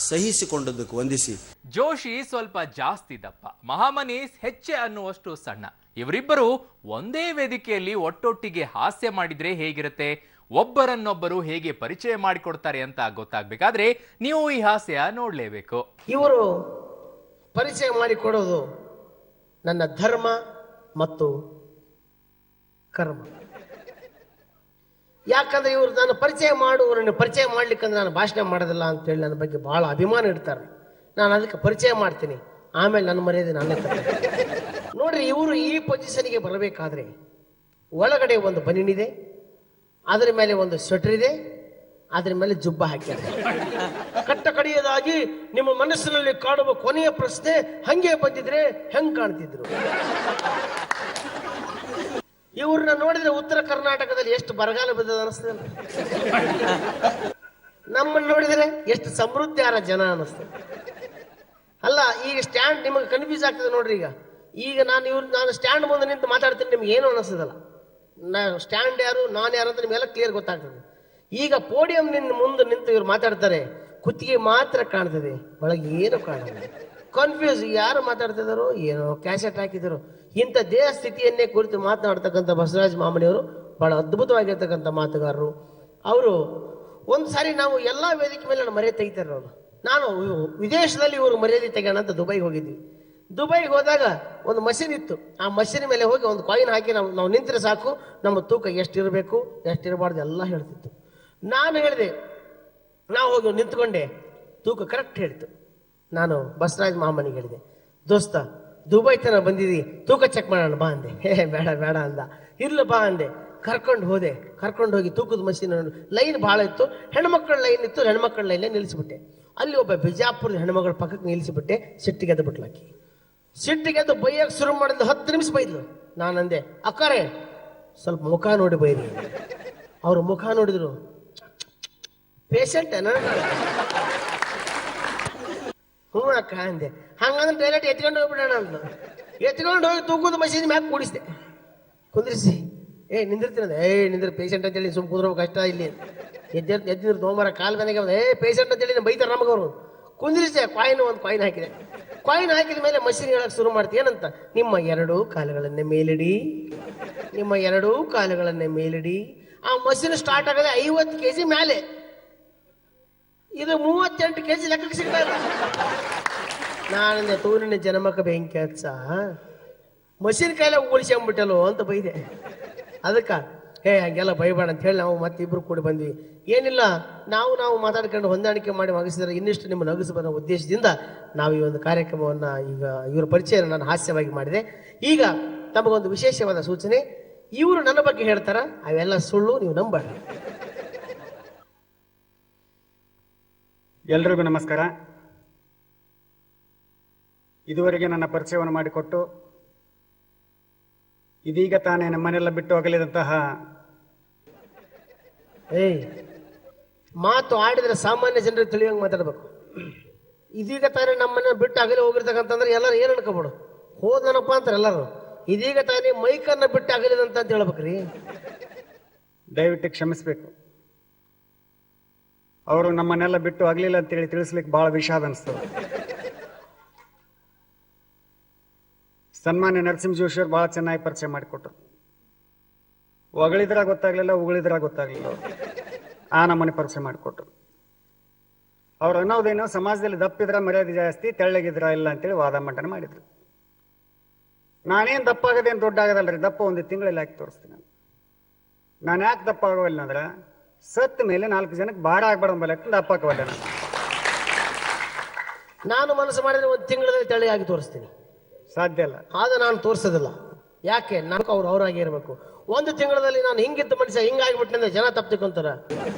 S2: ಸಹಿಸಿಕೊಂಡದ್ದಕ್ಕೆ ವಂದಿಸಿ.
S1: ಜೋಶಿ ಸ್ವಲ್ಪ ಜಾಸ್ತಿ ದಪ್ಪ, ಮಹಾಮನೀಸ್ ಹೆಚ್ಚೆ ಅನ್ನುವಷ್ಟು ಸಣ್ಣ. ಇವರಿಬ್ಬರು ಒಂದೇ ವೇದಿಕೆಯಲ್ಲಿ ಒಟ್ಟೊಟ್ಟಿಗೆ ಹಾಸ್ಯ ಮಾಡಿದ್ರೆ ಹೇಗಿರುತ್ತೆ, ಒಬ್ಬರನ್ನೊಬ್ಬರು ಹೇಗೆ ಪರಿಚಯ ಮಾಡಿಕೊಡ್ತಾರೆ ಅಂತ ಗೊತ್ತಾಗ್ಬೇಕಾದ್ರೆ ನೀವು ಈ ಹಾಸ್ಯ ನೋಡ್ಲೇಬೇಕು.
S3: ಇವರು ಪರಿಚಯ ಮಾಡಿಕೊಡೋದು ನನ್ನ ಧರ್ಮ ಮತ್ತು ಕರ್ಮ. ಯಾಕಂದ್ರೆ ಇವರು ನಾನು ಪರಿಚಯ ಮಾಡುವವರನ್ನು ಪರಿಚಯ ಮಾಡ್ಲಿಕ್ಕಂದ್ರೆ ನಾನು ಭಾಷಣ ಮಾಡೋದಿಲ್ಲ ಅಂತೇಳಿ ನನ್ನ ಬಗ್ಗೆ ಬಹಳ ಅಭಿಮಾನ ಇಡ್ತಾರೆ. ನಾನು ಅದಕ್ಕೆ ಪರಿಚಯ ಮಾಡ್ತೀನಿ, ಆಮೇಲೆ ನನ್ನ ಮರ್ಯಾದೆ ನಾನೇ ತಗೊಳ್ತೀನಿ. ನೋಡ್ರಿ, ಇವರು ಈ ಪೊಸಿಷನ್ಗೆ ಬರಬೇಕಾದ್ರೆ ಒಳಗಡೆ ಒಂದು ಬನಿನಿದೆ, ಅದರ ಮೇಲೆ ಒಂದು ಸ್ವೆಟರ್ ಇದೆ, ಅದರ ಮೇಲೆ ಜುಬ್ಬ ಹಾಕಿದ್ದಾರೆ. ಕಟ್ಟ ಕಡೆಯದಾಗಿ ನಿಮ್ಮ ಮನಸ್ಸಿನಲ್ಲಿ ಕಾಡುವ ಕೊನೆಯ ಪ್ರಶ್ನೆ, ಹಂಗೆ ಬಂದಿದ್ರೆ ಹೆಂಗ್ ಕಾಣ್ತಿದ್ರು? ಇವ್ರನ್ನ ನೋಡಿದ್ರೆ ಉತ್ತರ ಕರ್ನಾಟಕದಲ್ಲಿ ಎಷ್ಟು ಬರಗಾಲ ಬಿದ್ದದ ಅನಿಸ್ತದೆ, ನಮ್ಮನ್ನು ನೋಡಿದ್ರೆ ಎಷ್ಟು ಸಮೃದ್ಧಿಯಾರ ಜನ ಅನಿಸ್ತದೆ. ಅಲ್ಲ, ಈಗ ಸ್ಟ್ಯಾಂಡ್ ನಿಮಗೆ ಕನ್ಫ್ಯೂಸ್ ಆಗ್ತದೆ ನೋಡ್ರಿ. ಈಗ ನಾನು ಸ್ಟ್ಯಾಂಡ್ ಮುಂದೆ ನಿಂತು ಮಾತಾಡ್ತೀನಿ, ನಿಮ್ಗೆ ಏನು ಅನಿಸ್ತದಲ್ಲ, ಸ್ಟ್ಯಾಂಡ್ ಯಾರು ನಾನು ಯಾರು ಅಂತ ನಿಮ್ಗೆಲ್ಲ ಕ್ಲಿಯರ್ ಗೊತ್ತಾಗ್ತದೆ. ಈಗ ಪೋಡಿಯಂ ಮುಂದೆ ನಿಂತು ಇವ್ರು ಮಾತಾಡ್ತಾರೆ, ಕುತ್ತಿಗೆ ಮಾತ್ರ ಕಾಣ್ತದೆ, ಒಳಗೆ ಏನು ಕಾಣಲ್ಲ. ಕನ್ಫ್ಯೂಸ್, ಯಾರು ಮಾತಾಡ್ತಿದಾರೋ ಏನೋ, ಕ್ಯಾಸೆಟ್ ಹಾಕಿದ್ರು. ಇಂಥ ದೇಹ ಸ್ಥಿತಿಯನ್ನೇ ಕುರಿತು ಮಾತನಾಡ್ತಕ್ಕಂಥ ಬಸವರಾಜ ಮಾಮನಿಯವರು ಬಹಳ ಅದ್ಭುತವಾಗಿರ್ತಕ್ಕಂಥ ಮಾತುಗಾರರು. ಅವರು ಒಂದು ಸಾರಿ ನಾವು ಎಲ್ಲ ವೇದಿಕೆ ಮೇಲೆ ನಾನು ಮರ್ಯಾದೆ ತೆಗಿತಾರೆ. ನಾನು ವಿದೇಶದಲ್ಲಿ ಇವರು ಮರ್ಯಾದೆ ತೆಗೋಣ ಅಂತ ದುಬೈಗೆ ಹೋಗಿದ್ವಿ. ದುಬೈಗೆ ಹೋದಾಗ ಒಂದು ಮಷೀನ್ ಇತ್ತು. ಆ ಮಷೀನ್ ಮೇಲೆ ಹೋಗಿ ಒಂದು ಕಾಯಿನ್ ಹಾಕಿ ನಾವು ನಿಂತರೆ ಸಾಕು, ನಮ್ಮ ತೂಕ ಎಷ್ಟಿರಬೇಕು ಎಷ್ಟಿರಬಾರ್ದು ಎಲ್ಲ ಹೇಳ್ತಿತ್ತು. ನಾನು ಹೇಳಿದೆ, ನಾವು ಹೋಗಿ ನಿಂತ್ಕೊಂಡೆ, ತೂಕ ಕರೆಕ್ಟ್ ಹೇಳ್ತು. ನಾನು ಬಸವರಾಜ್ ಮಾಮನಿಗೆ ಹೇಳಿದೆ, ದೋಸ್ತ ದುಬೈ ತನಕ ಬಂದಿದ್ದೀ, ತೂಕ ಚೆಕ್ ಮಾಡೋಣ ಬಾ ಅಂದೆ. ಬೇಡ ಬೇಡ ಅಂದ. ಇಲ್ಲ ಬಾ ಅಂದೆ. ಕರ್ಕೊಂಡು ಹೋದೆ. ಕರ್ಕೊಂಡು ಹೋಗಿ ತೂಕದ ಮಷೀನ್ ಲೈನ್ ಭಾಳ ಇತ್ತು, ಹೆಣ್ಮಕ್ಳ ಲೈನ್ ಇತ್ತು, ಹೆಣ್ಮಕ್ಳ ಲೈನ್ಲೇ ನಿಲ್ಲಿಸ್ಬಿಟ್ಟೆ. ಅಲ್ಲಿ ಒಬ್ಬ ಬಿಜಾಪುರದ ಹೆಣ್ಮಗಳ ಪಕ್ಕಕ್ಕೆ ನಿಲ್ಲಿಸಿಬಿಟ್ಟೆ. ಸಿಟ್ಟಿಗೆ ಎದ್ದು ಬಿಟ್ಲಾಕಿ. ಸಿಟ್ಟಿಗೆ ಎದ್ದು ಬೈಯಕ್ಕೆ ಶುರು ಮಾಡಿದ್ಲು. 10 ನಿಮಿಷ ಬೈದ್ಲು. ನಾನಂದೆ, ಅಕ್ಕರೇ ಸ್ವಲ್ಪ ಮುಖ ನೋಡಿ ಬೈರಿ. ಅವ್ರು ಮುಖ ನೋಡಿದ್ರು, ಪೇಷಂಟ್ ಹ್ಞೂ ಅಕ್ಕ ಅಂದೆ. ಹಂಗಂದ್ರೆ ಡೈರೆಕ್ಟ್ ಎತ್ಕೊಂಡು ಹೋಗ್ಬಿಡೋಣ ಅಂತ ಎತ್ಕೊಂಡು ಹೋಗಿ ತೂಕದ ಮಷೀನ್ ಮ್ಯಾಗ ಕೂಡಿಸ್ದೆ. ಕುಂದ್ರಿಸಿ ನಿಂದಿರ್ತೀನಿ. ನಿಂದ್ರ ಪೇಷಂಟ್ ಅಂತೇಳಿ ಸುಮ್ ಕುಂದ್ರ ಕಷ್ಟ ಇಲ್ಲಿ ಎದ್ದಿದ್ರು ತೋಮರ ಕಾಲ್ ಮನೆಗೆ ಪೇಷಂಟ್ ಅಂತೇಳಿ ಬೈತಾರೆ ನಮಗವರು. ಕುಂದ್ರಿಸಿದೆ. ಒಂದು ಕಾಯಿನ್ ಹಾಕಿದೆ. ಕಾಯಿನ್ ಹಾಕಿದ ಮೇಲೆ ಮಷೀನ್ ಹೇಳಕ್ ಶುರು ಮಾಡ್ತೀವಿ. ಏನಂತ, ನಿಮ್ಮ 2 ಕಾಲುಗಳನ್ನೇ ಮೇಲಿಡಿ, ನಿಮ್ಮ 2 ಕಾಲುಗಳನ್ನೇ ಮೇಲಿಡಿ. ಆ ಮಷೀನ್ ಸ್ಟಾರ್ಟ್ ಆಗದೆ 50 kg ಮೇಲೆ. ಇದು 38 kg ಲೆಕ್ಕಕ್ಕೆ ಸಿಗ್ತಾ ಇಲ್ಲ. ನಾನಿಂದ ತೂರಿನ ಜನ್ಮಕ್ಕೆ ಬೆಂಕಿ ಹಚ್ಚ, ಮಷೀನ್ ಕೈಲ ಉಳಿಸ್ಕೊಂಡ್ಬಿಟ್ಟಲು ಅಂತ ಬೈದೆ. ಅದಕ್ಕೆ ಹಂಗೆಲ್ಲ ಬೈಬೇಡ ಅಂತ ಹೇಳಿ ನಾವು ಮತ್ತಿಬ್ರು ಕೂಡಿ ಬಂದ್ವಿ. ಏನಿಲ್ಲ, ನಾವು ಮಾತಾಡ್ಕೊಂಡು ಹೊಂದಾಣಿಕೆ ಮಾಡಿ ಮುಗಿಸಿದ್ರೆ ಇನ್ನಿಷ್ಟು ನಿಮ್ಮ ನಗಿಸಬರೋ ಉದ್ದೇಶದಿಂದ ನಾವು ಈ ಒಂದು ಕಾರ್ಯಕ್ರಮವನ್ನು ಈಗ ಇವರ ಪರಿಚಯ ನಾನು ಹಾಸ್ಯವಾಗಿ ಮಾಡಿದೆ. ಈಗ ತಮಗೊಂದು ವಿಶೇಷವಾದ ಸೂಚನೆ. ಇವರು ನನ್ನ ಬಗ್ಗೆ ಹೇಳ್ತಾರ, ಅವೆಲ್ಲ ಸುಳ್ಳು, ನೀವು ನಂಬಾರ್ದು.
S4: ಎಲ್ರಿಗೂ ನಮಸ್ಕಾರ. ಇದುವರೆಗೆ ನನ್ನ ಪರಿಚಯವನ್ನು ಮಾಡಿಕೊಟ್ಟು ಇದೀಗ ತಾನೇ ನಮ್ಮನ್ನೆಲ್ಲ ಬಿಟ್ಟು ಹೋಗಲಿದಂತಹ
S3: ಮಾತು ಆಡಿದ್ರೆ ಸಾಮಾನ್ಯ ಜನರಿಗೆ ತಿಳಿಯೋಂಗೆ ಮಾತಾಡ್ಬೇಕು. ಇದೀಗ ತಾನೇ ನಮ್ಮನ್ನ ಬಿಟ್ಟು ಅಗಲಿ ಹೋಗಿರ್ತಕ್ಕಂತಂದ್ರೆ ಎಲ್ಲರೂ ಏನು ಅನ್ಕೋಬಿಡು, ಹೋದನಪ್ಪ ಅಂತಾರೆ ಎಲ್ಲರೂ. ಇದೀಗ ತಾನೇ ಮೈಕನ್ನ ಬಿಟ್ಟು ಅಗಲಿದಂತ ಅಂತ ಹೇಳ್ಬೇಕ್ರಿ.
S4: ದಯವಿಟ್ಟು ಕ್ಷಮಿಸ್ಬೇಕು. ಅವರು ನಮ್ಮನ್ನೆಲ್ಲ ಬಿಟ್ಟು ಆಗಲಿಲ್ಲ ಅಂತೇಳಿ ತಿಳಿಸ್ಲಿಕ್ಕೆ ಬಹಳ ವಿಷಾದ ಅನಿಸ್ತದೆ. ಸನ್ಮಾನ್ಯ ನರಸಿಂಹ ಜೋಶಿ ಅವರು ಬಹಳ ಚೆನ್ನಾಗಿ ಪರಿಚಯ ಮಾಡಿಕೊಟ್ರು. ಹೊಗಳಿದ್ರ ಗೊತ್ತಾಗ್ಲಿಲ್ಲ, ಉಗಳಿದ್ರ ಗೊತ್ತಾಗ್ಲಿಲ್ಲ. ಆ ನಮ್ಮನೆ ಪರಿಚಯ ಮಾಡಿಕೊಟ್ರು. ಅವ್ರು ಅನ್ನೋದೇನೋ ಸಮಾಜದಲ್ಲಿ ದಪ್ಪಿದ್ರ ಮರ್ಯಾದೆ ಜಾಸ್ತಿ, ತೆಳ್ಳಗಿದ್ರ ಇಲ್ಲ ಅಂತೇಳಿ ವಾದ ಮಂಡನೆ ಮಾಡಿದ್ರು. ನಾನೇನು ದಪ್ಪ ಆಗದೇನು ದೊಡ್ಡ ಆಗದಲ್ರಿ, ದಪ್ಪ ಒಂದು ತಿಂಗಳಲ್ಲಿ ಹಾಕಿ ತೋರಿಸ್ತೀನಿ. ನಾನು ಯಾಕೆ ದಪ್ಪ ಆಗೋಲ್ಲ ಅಂದ್ರೆ, ಸತ್ತ ಮೇಲೆ 4 ಜನಕ್ಕೆ ಭಾರ ಆಗ್ಬಾರ್ದು ಬಲಕ್ಕೆ ದಪ್ಪ ಹಾಕಬಲ್ಲ.
S3: ನಾನು ಮನಸ್ಸು ಮಾಡಿದ್ರೆ 1 ತಿಂಗಳಲ್ಲಿ ತೆಳ್ಳಗಾಗಿ ತೋರಿಸ್ತೀನಿ.
S4: ಸಾಧ್ಯ ಇಲ್ಲ.
S3: ಆದ ನಾನು ತೋರಿಸೋದಿಲ್ಲ. ಯಾಕೆ, ನನಗೆ ಅವರಾಗಿ ಇರಬೇಕು. 1 ತಿಂಗಳಲ್ಲಿ ನಾನು ಹಿಂಗಿದ್ದ ಮನುಷ್ಯ ಹಿಂಗಾಗಿಬಿಟ್ಟಂದ್ರೆ ಜನ ತಪ್ಪಿಕೊಂತಾರ,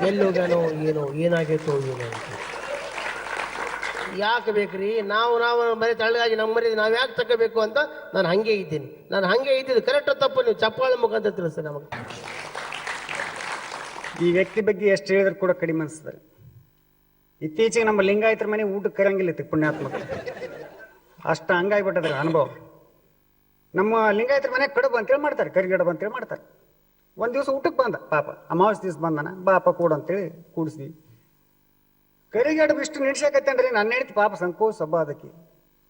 S3: ಎಲ್ಲೋಗ್ಯಾನೋ ಏನೋ, ಏನಾಗೈತೋ ಏನೋ ಅಂತ. ಯಾಕೆ ಬೇಕ್ರಿ, ನಾವು ಮನೆ ತಳ್ಳಗಾಗಿ ನಮ್ಮ ಮರಿ ನಾವು ಯಾಕೆ ತಗೋಬೇಕು ಅಂತ ನಾನು ಹಂಗೆ ಇದ್ದೀನಿ. ನಾನು ಹಂಗೆ ಇದ್ದಿದ್ದು ಕರೆಕ್ಟ್ ತಪ್ಪು ನೀವು ಚಪ್ಪಾಳೆ ಮುಖಾಂತರ ತಿಳಿಸ್ತಾರೆ ನಮಗೆ.
S4: ಈ ವ್ಯಕ್ತಿ ಬಗ್ಗೆ ಎಷ್ಟು ಹೇಳಿದ್ರು ಕೂಡ ಕಡಿಮೆ ಅನಿಸ್ತದೆ. ಇತ್ತೀಚೆಗೆ ನಮ್ಮ ಲಿಂಗಾಯತರ ಮನೆ ಊಟಕ್ಕೆ ಕರಂಗಿಲ್ಲ ಇತ್ತು, ಪುಣ್ಯಾತ್ಮಕ. ಅಷ್ಟ ಹಂಗಾಗಿಬಿಟ್ಟದ್ರ ಅನುಭವ. ನಮ್ಮ ಲಿಂಗಾಯತರ ಮನೆ ಕಡುಬು ಅಂತೇಳಿ ಮಾಡ್ತಾರೆ, ಕರಿಗಡುಬು ಅಂತೇಳಿ ಮಾಡ್ತಾರೆ. ಒಂದು ದಿವಸ ಊಟಕ್ಕೆ ಬಂದ ಪಾಪ, ಅಮಾವಾಸ್ಯ ದಿವಸ ಬಂದನ, ಬಾಪ ಕೂಡ ಅಂತೇಳಿ ಕೂಡಿಸ್ವಿ. ಕರಿಗಡುಬು ಇಷ್ಟು ನಿಡ್ಸಕತ್ತೇನ್ರಿ, ನನ್ನ ಹೇಳ್ತಿ ಪಾಪ ಸಂಕೋಚ ಸಬ್ಬ ಅದಕ್ಕೆ.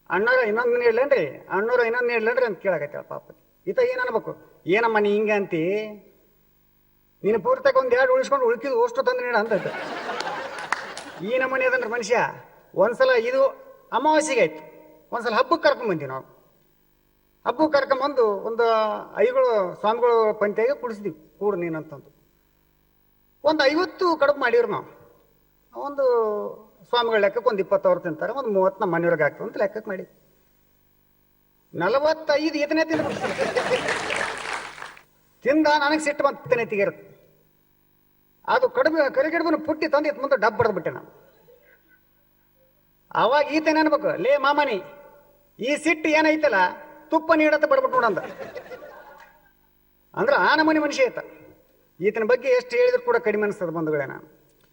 S4: ಅಣ್ಣವ್ರ ಇನ್ನೊಂದು ನೀಡ್ಲೇನ್ರಿ, ಅಣ್ಣವ್ರ ಇನ್ನೊಂದು ನೀಡ್ಲೇನ್ರಿ ಅಂತ ಕೇಳಕತ್ತೇಳ ಪಾಪ. ಈತ ಏನ್ ಅನ್ಬೇಕು, ಏನಮ್ಮ ನೀ ಹಿಂಗ ಅಂತಿ, ನೀನು ಪೂರ್ತಿಯಾಗ 1 2 ಉಳಿಸ್ಕೊಂಡು ಉಳ್ಕಿದ್ ಅಷ್ಟು ತಂದು ನೀಡ ಅಂತ. ಈ ನಮ್ಮನೆ ಅದನ್ರಿ ಮನುಷ್ಯ. ಒಂದ್ಸಲ ಇದು ಅಮಾವಾಸ್ಯೆಗೆ ಆಯ್ತು, ಒಂದ್ಸಲ ಹಬ್ಬಕ್ಕೆ ಕರ್ಕೊಂಡ್ಬಂತೀವಿ ನಾವು. ಹಬ್ಬಕ್ಕೆ ಕರ್ಕೊಂಬಂದು ಒಂದು ಐಗಳು ಸ್ವಾಮಿಗಳು ಪಂಚಾಯಿಗೆ ಕುಡಿಸಿದ್ವಿ, ಕೂಡು ನೀನಂತಂದು. ಒಂದು 50 ಕಡುಬು ಮಾಡಿವ್ರು ನಾವು. ಒಂದು ಸ್ವಾಮಿಗಳ ಲೆಕ್ಕಕ್ಕೆ ಒಂದು 20 ಅವ್ರು ತಿಂತಾರೆ, ಒಂದು 30 ನಮ್ಮ ಮನೆಯವ್ರಿಗೆ ಹಾಕ್ತೀವಿ ಅಂತ ಲೆಕ್ಕಕ್ಕೆ ಮಾಡಿ 45 ಈತನೇ ತಿಂದ. ನನಗೆ ಸಿಟ್ಟು ಬಂತನೇ ತೆಗಿರುತ್ತೆ. ಅದು ಕರಿಗಡುಬನ್ನು ಪುಟ್ಟಿ ತಂದು ಇತ್ತು ಮುಂದೆ ಡಬ್ ಬಡ್ದ್ಬಿಟ್ಟೆ ನಾನು. ಅವಾಗ ಈತನೇ ಅನ್ಬೇಕು, ಲೇ ಮಾಮನಿ ಈ ಸಿಟ್ಟು ಏನೈತಲ್ಲ ತುಪ್ಪ ನೀಡತ್ತ ಬಡ್ಬಿಟ್ಟು ನೋಡಂದ. ಅಂದ್ರೆ ಆ ನಮೂನಿ ಮನುಷ್ಯ ಐತ. ಈತನ ಬಗ್ಗೆ ಎಷ್ಟು ಹೇಳಿದ್ರು ಕೂಡ ಕಡಿಮೆ ಅನಿಸ್ತದೆ ಬಂಧುಗಳೇ. ನಾನು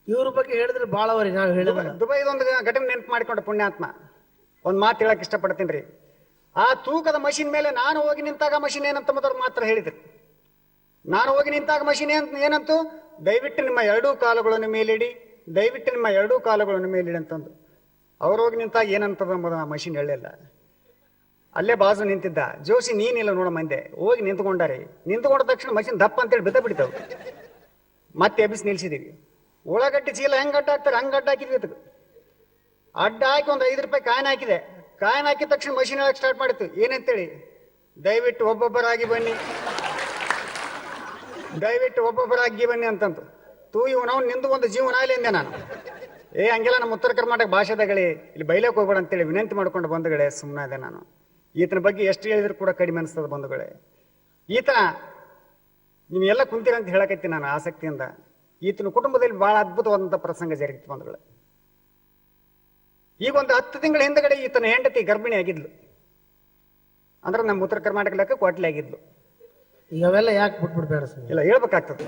S3: ಇವ್ರ ಬಗ್ಗೆ ಹೇಳಿದ್ರೆ ಭಾಳ ಅವರಿ ನಾವು ಹೇಳಿದ್ರೆ.
S4: ದುಬೈದೊಂದು ಘಟನೆ ನೆನಪು ಮಾಡಿಕೊಂಡ ಪುಣ್ಯಾತ್ಮ. ಒಂದು ಮಾತು ಹೇಳಕ್ ಇಷ್ಟಪಡ್ತೀನಿ ರೀ. ಆ ತೂಕದ ಮಷಿನ್ ಮೇಲೆ ನಾನು ಹೋಗಿ ನಿಂತಾಗ ಮಷಿನ್ ಏನಂತ ಮೊದಲು ಮಾತ್ರ ಹೇಳಿದ್ರು. ನಾನು ಹೋಗಿ ನಿಂತಾಗ ಮಷಿನ್ ಏನಂತು, ದಯವಿಟ್ಟು ನಿಮ್ಮ 2 ಕಾಲುಗಳನ್ನು ಮೇಲಿಡಿ, ದಯವಿಟ್ಟು ನಿಮ್ಮ 2 ಕಾಲುಗಳನ್ನು ಮೇಲಿಡಿ ಅಂತಂದು. ಅವ್ರು ಹೋಗಿ ನಿಂತಾಗ ಏನಂತದ ಎಂಬುದು ಆ ಮಷಿನ್ ಹೇಳಿಲ್ಲ. ಅಲ್ಲೇ ಬಾಜು ನಿಂತಿದ್ದ ಜೋಶಿ, ನೀನಿಲ್ಲ ನೋಡ ಮಂದೆ ಹೋಗಿ ನಿಂತ್ಕೊಂಡಾರೆ. ನಿಂತ್ಕೊಂಡ ತಕ್ಷಣ ಮಷಿನ್ ದಪ್ಪ ಅಂತೇಳಿ ಬಿದ್ದ ಬಿಡ್ತಾವೆ. ಮತ್ತೆ ಎಬ್ಬಿಸಿ ನಿಲ್ಸಿದೀವಿ. ಉಳ್ಳಾಗಡ್ಡಿ ಚೀಲ ಹೆಂಗ್ ಅಡ್ಡ ಹಾಕ್ತಾರೆ ಹಂಗೆ ಅಡ್ಡ ಹಾಕಿದ್ವಿ. ಅದಕ್ಕೆ ಅಡ್ಡ ಹಾಕಿ ಒಂದು 5 ರೂಪಾಯಿ ಕಾಯಿನ್ ಹಾಕಿದೆ. ಕಾಯಿನ್ ಹಾಕಿದ ತಕ್ಷಣ ಮಷಿನ್ ಹೇಳಕ್ ಸ್ಟಾರ್ಟ್ ಮಾಡಿತ್ತು. ಏನಂತೇಳಿ, ದಯವಿಟ್ಟು ಒಬ್ಬೊಬ್ಬರಾಗಿ ಬನ್ನಿ, ದಯವಿಟ್ಟು ಒಬ್ಬೊಬ್ಬರಾಗಿ ಬನ್ನಿ ಅಂತಂತು. ಇವ್ ನಾವು ನಿಂದು ಒಂದು ಜೀವನ ಆಗಲಿ ಅಂದೆ ನಾನು. ಹಂಗೆಲ್ಲ ನಮ್ಮ ಉತ್ತರ ಕರ್ನಾಟಕ ಭಾಷೆದಾಗಳಿ ಇಲ್ಲಿ ಬೈಲಕ್ಕೆ ಹೋಗ್ಬೇಡ ಅಂತೇಳಿ ವಿನಂತಿ ಮಾಡ್ಕೊಂಡು ಬಂಧುಗಳೇ ಸುಮ್ಮನೆ ಇದೆ ನಾನು. ಈತನ ಬಗ್ಗೆ ಎಷ್ಟು ಹೇಳಿದ್ರು ಕೂಡ ಕಡಿಮೆ ಅನಿಸ್ತದೆ ಬಂಧುಗಳೇ. ಈತನ ನೀವೆಲ್ಲ ಕುಂತೀರ ಅಂತ ಹೇಳಕತ್ತೀನಿ ನಾನು ಆಸಕ್ತಿಯಿಂದ. ಈತನ ಕುಟುಂಬದಲ್ಲಿ ಬಹಳ ಅದ್ಭುತವಾದಂಥ ಪ್ರಸಂಗ ಜರುಗಿತು ಬಂಧುಗಳೇ. ಈಗ ಒಂದು 10 ತಿಂಗಳ ಹಿಂದಗಡೆ ಈತನ ಹೆಂಡತಿ ಗರ್ಭಿಣಿ ಆಗಿದ್ಲು. ಅಂದ್ರೆ ನಮ್ಮ ಉತ್ತರ ಕರ್ನಾಟಕ ಲೆಕ್ಕ ಕ್ವಾಟ್ಲಿ ಆಗಿದ್ಲು.
S3: ಈಗ ಅವೆಲ್ಲ ಯಾಕೆ ಬಿಟ್ಬಿಡ್ಬೇಡ ಸರ್?
S4: ಇಲ್ಲ ಹೇಳ್ಬೇಕಾಗ್ತದೆ.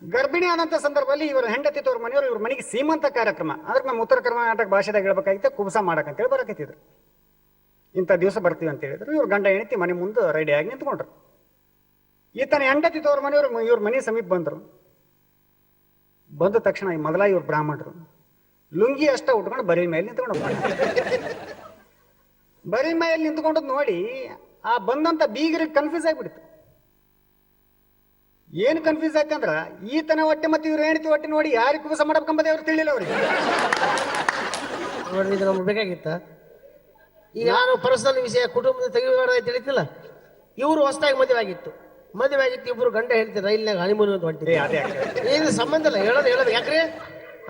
S4: ಗರ್ಭಿಣಿ ಆದಂತ ಸಂದರ್ಭದಲ್ಲಿ ಇವರ ಹೆಂಡತಿ ತೋರ್ ಮನೆಯವರು ಇವ್ರ ಮನೆಗೆ ಸೀಮಂತ ಕಾರ್ಯಕ್ರಮ, ಅದಕ್ಕೆ ನಮ್ಮ ಉತ್ತರ ಕರ್ನಾಟಕ ಭಾಷೆದಾಗ ಹೇಳ್ಬೇಕಾಗಿತ್ತು ಕುಬಸ ಮಾಡಕಂತೇಳಿ ಬರಕತ್ತಿದ್ರು. ಇಂಥ ದಿವಸ ಬರ್ತೀವಿ ಅಂತ ಹೇಳಿದ್ರು. ಇವ್ರ ಗಂಡ ಹೆಂಡತಿ ಮನೆ ಮುಂದೆ ರೆಡಿಯಾಗಿ ನಿಂತ್ಕೊಂಡ್ರು. ಈತನ ಹೆಂಡತಿ ತೋರ್ ಮನೆಯವರು ಇವ್ರ ಮನೆ ಸಮೀಪ ಬಂದರು. ಬಂದ ತಕ್ಷಣ ಮೊದಲ ಇವ್ರು ಬ್ರಾಹ್ಮಣರು ಲುಂಗಿ ಅಷ್ಟ ಉಟ್ಕೊಂಡು ಬರೀ ಮೇಲೆ ನಿಂತ್ಕೊಂಡು ಬರೀ ಮೇಲೆ ನಿಂತ್ಕೊಂಡದ್ ನೋಡಿ ಆ ಬಂದಂತ ಬೀಗರಿಗೆ ಕನ್ಫ್ಯೂಸ್ ಆಗಿಬಿಡ್ತು. ಏನು ಕನ್ಫ್ಯೂಸ್ ಆಯ್ತು ಅಂದ್ರ ಈತನ ಹೊಟ್ಟೆ ಮತ್ತೆ ಇವ್ರ ಹೆಂಡತಿ ಹೊಟ್ಟೆ ನೋಡಿ ಯಾರಿಗೆ ಕುಬಸ ಮಾಡ್ಬೇಕಂಬದೇ ಅವ್ರು ತಿಳಿಲಿಲ್ಲ ಅವ್ರಿಗೆ.
S3: ನೋಡ್ರಿ ಇದು ನಮ್ಗೆ ಬೇಕಾಗಿತ್ತ? ಈಗ ನಾನು ಪರ್ಸನಲ್ ವಿಷಯ ಕುಟುಂಬದ ತೆಗಿಬೇಡ ಅಂತ ತಿಳಿತಿಲ್ಲ. ಇವರು ಹೊಸದಾಗಿ ಮದುವೆ ಆಗಿತ್ತು. ಇಬ್ರು ಗಂಡ ಹೆಂಡತಿ ರೈಲ್ನಾಗ ಹನಿಮೂನ್ ಅಂತ ಹೊಂಟಿದ್ರು. ಏನು ಸಂಬಂಧ ಇಲ್ಲ, ಹೇಳೋದು ಯಾಕ್ರಿ?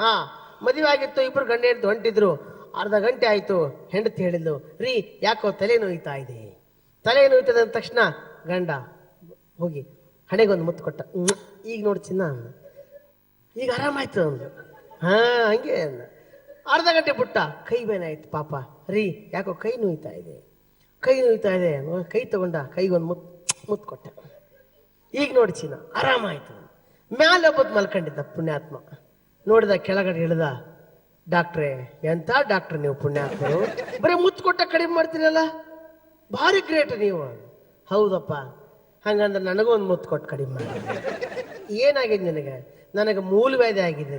S3: ಹಾ, ಮದುವೆ ಆಗಿತ್ತು, ಇಬ್ರು ಗಂಡ ಹೆಂಡತಿ ಹೊಂಟಿದ್ರು. ಅರ್ಧ ಗಂಟೆ ಆಯ್ತು. ಹೆಂಡತಿ ಹೇಳಿದ್ಲು, ರೀ ಯಾಕೋ ತಲೆ ನೋಯ್ತಾ ಇದೆ. ತಲೆ ನೋಯ್ತದೆ ಅಂದ ತಕ್ಷಣ ಗಂಡ ಹೋಗಿ ಹಣೆಗೊಂದು ಮುತ್ತು ಕೊಟ್ಟ. ಈಗ ನೋಡಿ ಚಿನ್ನ ಅಂದ. ಈಗ ಆರಾಮಾಯ್ತು ಅಂದು. ಹಾ ಹಂಗೆ ಅಂದ. ಅರ್ಧ ಗಂಟೆ ಬಿಟ್ಟ ಕೈ ಬೇನೆ ಆಯ್ತು ಪಾಪ. ರೀ ಯಾಕೋ ಕೈ ನೋಯ್ತಾ ಇದೆ. ಕೈ ತಗೊಂಡ ಕೈಗೊಂದು ಮುತ್ತು ಕೊಟ್ಟ. ಈಗ ನೋಡಿ ಚಿನ್ನ ಆರಾಮಾಯ್ತು. ಮ್ಯಾಲೆ ಒಬ್ಬದ್ ಮಲ್ಕೊಂಡಿದ್ದ ಪುಣ್ಯಾತ್ಮ. ನೋಡಿದ ಕೆಳಗಡೆ ಇಳಿದ, ಡಾಕ್ಟ್ರೇ ಎಂತ ಡಾಕ್ಟ್ರ್ ನೀವು ಪುಣ್ಯಾತ್ಮರು, ಬರೀ ಮುತ್ತು ಕೊಟ್ಟ ಕಡಿಮೆ ಮಾಡ್ತೀರಲ್ಲ, ಭಾರಿ ಗ್ರೇಟ್ ನೀವು. ಹೌದಪ್ಪ, ಹಂಗಂದ್ರೆ ನನಗೊಂದು ಮುತ್ತು ಕೊಟ್ಟು ಕಡಿಮೆ ಮಾಡಿ. ಏನಾಗಿದೆ ನಿನಗೆ? ನನಗೆ ಮೂಲವ್ಯಾಧಿ ಆಗಿದೆ.